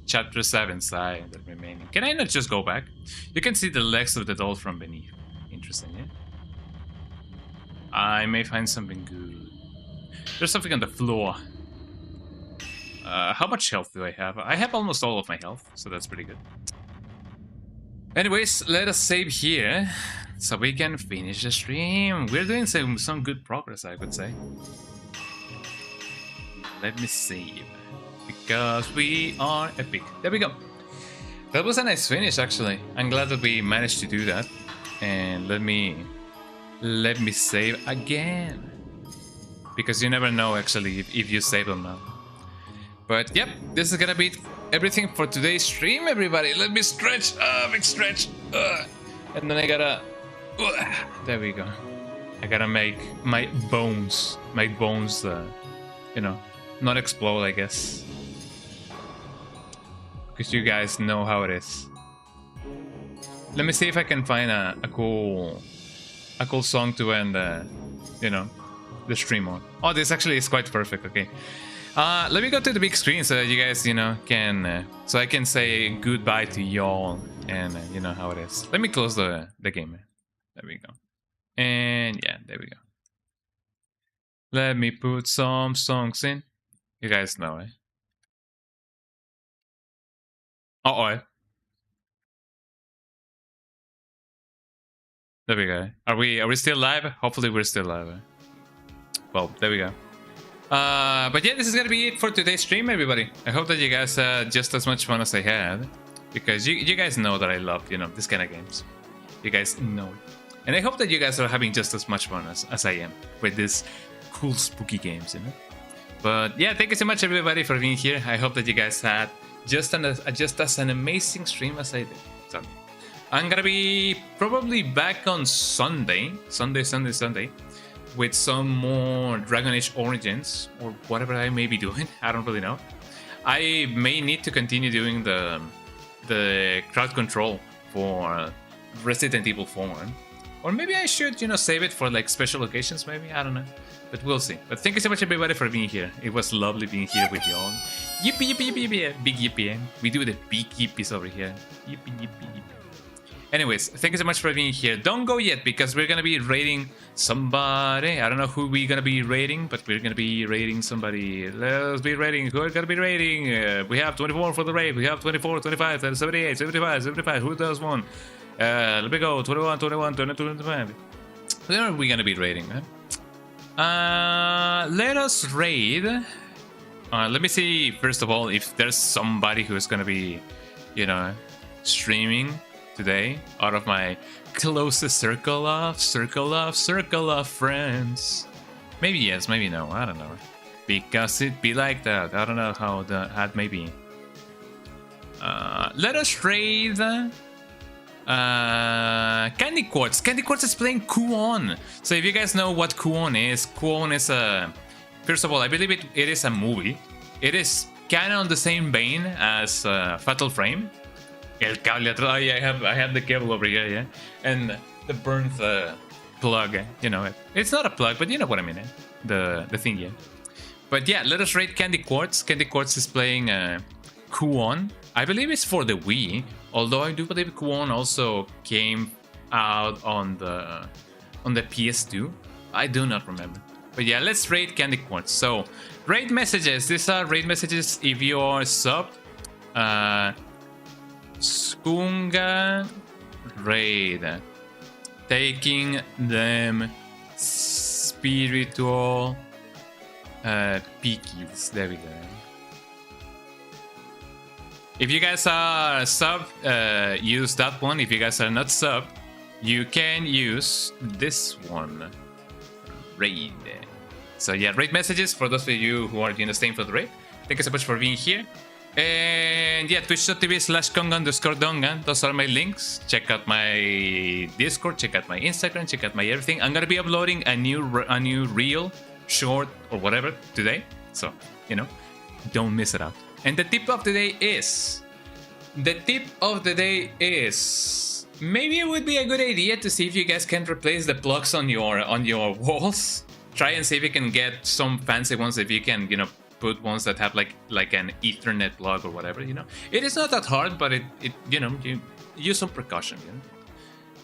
Chapter 7 side the remaining. Can I not just go back? You can see the legs of the doll from beneath. Interesting, yeah? I may find something good. There's something on the floor. How much health do I have? I have almost all of my health, so that's pretty good. Anyways, let us save here so we can finish the stream. We're doing some good progress, I would say. Let me save. Because we are epic. There we go. That was a nice finish, actually. I'm glad that we managed to do that. And let me save again. Because you never know, actually, if you save them now. But yep, this is gonna be everything for today's stream, everybody. Let me stretch. Big stretch. And then I gotta... there we go. I gotta make my bones, you know, not explode, I guess. Because you guys know how it is. Let me see if I can find a cool song to end, you know, the stream on. Oh, this actually is quite perfect. Okay, let me go to the big screen so that you guys, you know, can so I can say goodbye to y'all, and you know how it is. Let me close the game. There we go. And yeah, there we go. Let me put some songs in. You guys know it. Uh-oh. There we go. Are we still live? Hopefully we're still live. Well, there we go. But yeah, this is gonna be it for today's stream, everybody. I hope that you guys had just as much fun as I had, because you guys know that I love, you know, this kind of games. You guys know it. And I hope that you guys are having just as much fun as I am with this cool spooky games, you know. But yeah, thank you so much, everybody, for being here. I hope that you guys had just as an amazing stream as I did. So I'm gonna be probably back on Sunday, with some more Dragon Age Origins or whatever I may be doing. I don't really know. I may need to continue doing the crowd control for Resident Evil 4, or maybe I should, you know, save it for like special occasions. Maybe, I don't know, but we'll see. But thank you so much, everybody, for being here. It was lovely being here with you all. Yippee, yippee, yippee, yippee. Big yippee. We do the big yippies over here. Yippee, yippee, yippee. Anyways, thank you so much for being here. Don't go yet, because we're gonna be raiding somebody. I don't know who we're gonna be raiding, but we're gonna be raiding somebody. Let's be raiding. Who are gonna be raiding? We have 24 for the raid. We have 24, 25, 78, 75, 75. Who does one? Let me go. 21, 21, 22, 25. Where are we gonna be raiding? Let us raid. Let me see, first of all, if there's somebody who's gonna be, you know, streaming today out of my closest circle of friends. Maybe yes, maybe no, I don't know. Because it be like that. I don't know how that may be. Let us trade Candy Quartz. Candy Quartz is playing Kuon. So if you guys know what Kuon is a... First of all, I believe it is a movie. It is kind of on the same vein as Fatal Frame. El cable atrás. Oh, yeah, I have the cable over here, yeah. And the burnt plug, you know. It's not a plug, but you know what I mean, the thing, yeah. But yeah, let us rate Candy Quartz. Candy Quartz is playing Kuon. I believe it's for the Wii, although I do believe Kuon also came out on the PS2. I do not remember. But yeah, let's rate Candy Quartz. So, raid messages. These are raid messages if you are sub. Skunga raid. Taking them spiritual Piccies. There we go. If you guys are sub, use that one. If you guys are not sub, you can use this one. Raid. So yeah, raid messages for those of you who are staying for the raid. Thank you so much for being here. And yeah, twitch.tv/Konga_Dongan. Those are my links. Check out my Discord, check out my Instagram, check out my everything. I'm gonna be uploading a new reel, short or whatever today. So, you know, don't miss it out. And the tip of the day is maybe it would be a good idea to see if you guys can replace the plugs on your walls. Try and see if you can get some fancy ones, if you can, you know, put ones that have like an Ethernet plug or whatever, you know. It is not that hard, but it you know, you use some precaution, you know.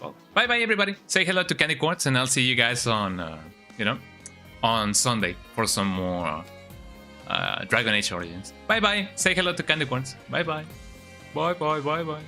Well, bye bye everybody. Say hello to Candy Quartz, and I'll see you guys on you know, on Sunday for some more Dragon Age Origins. Bye bye. Say hello to Candy Quartz. Bye bye. Bye bye bye bye.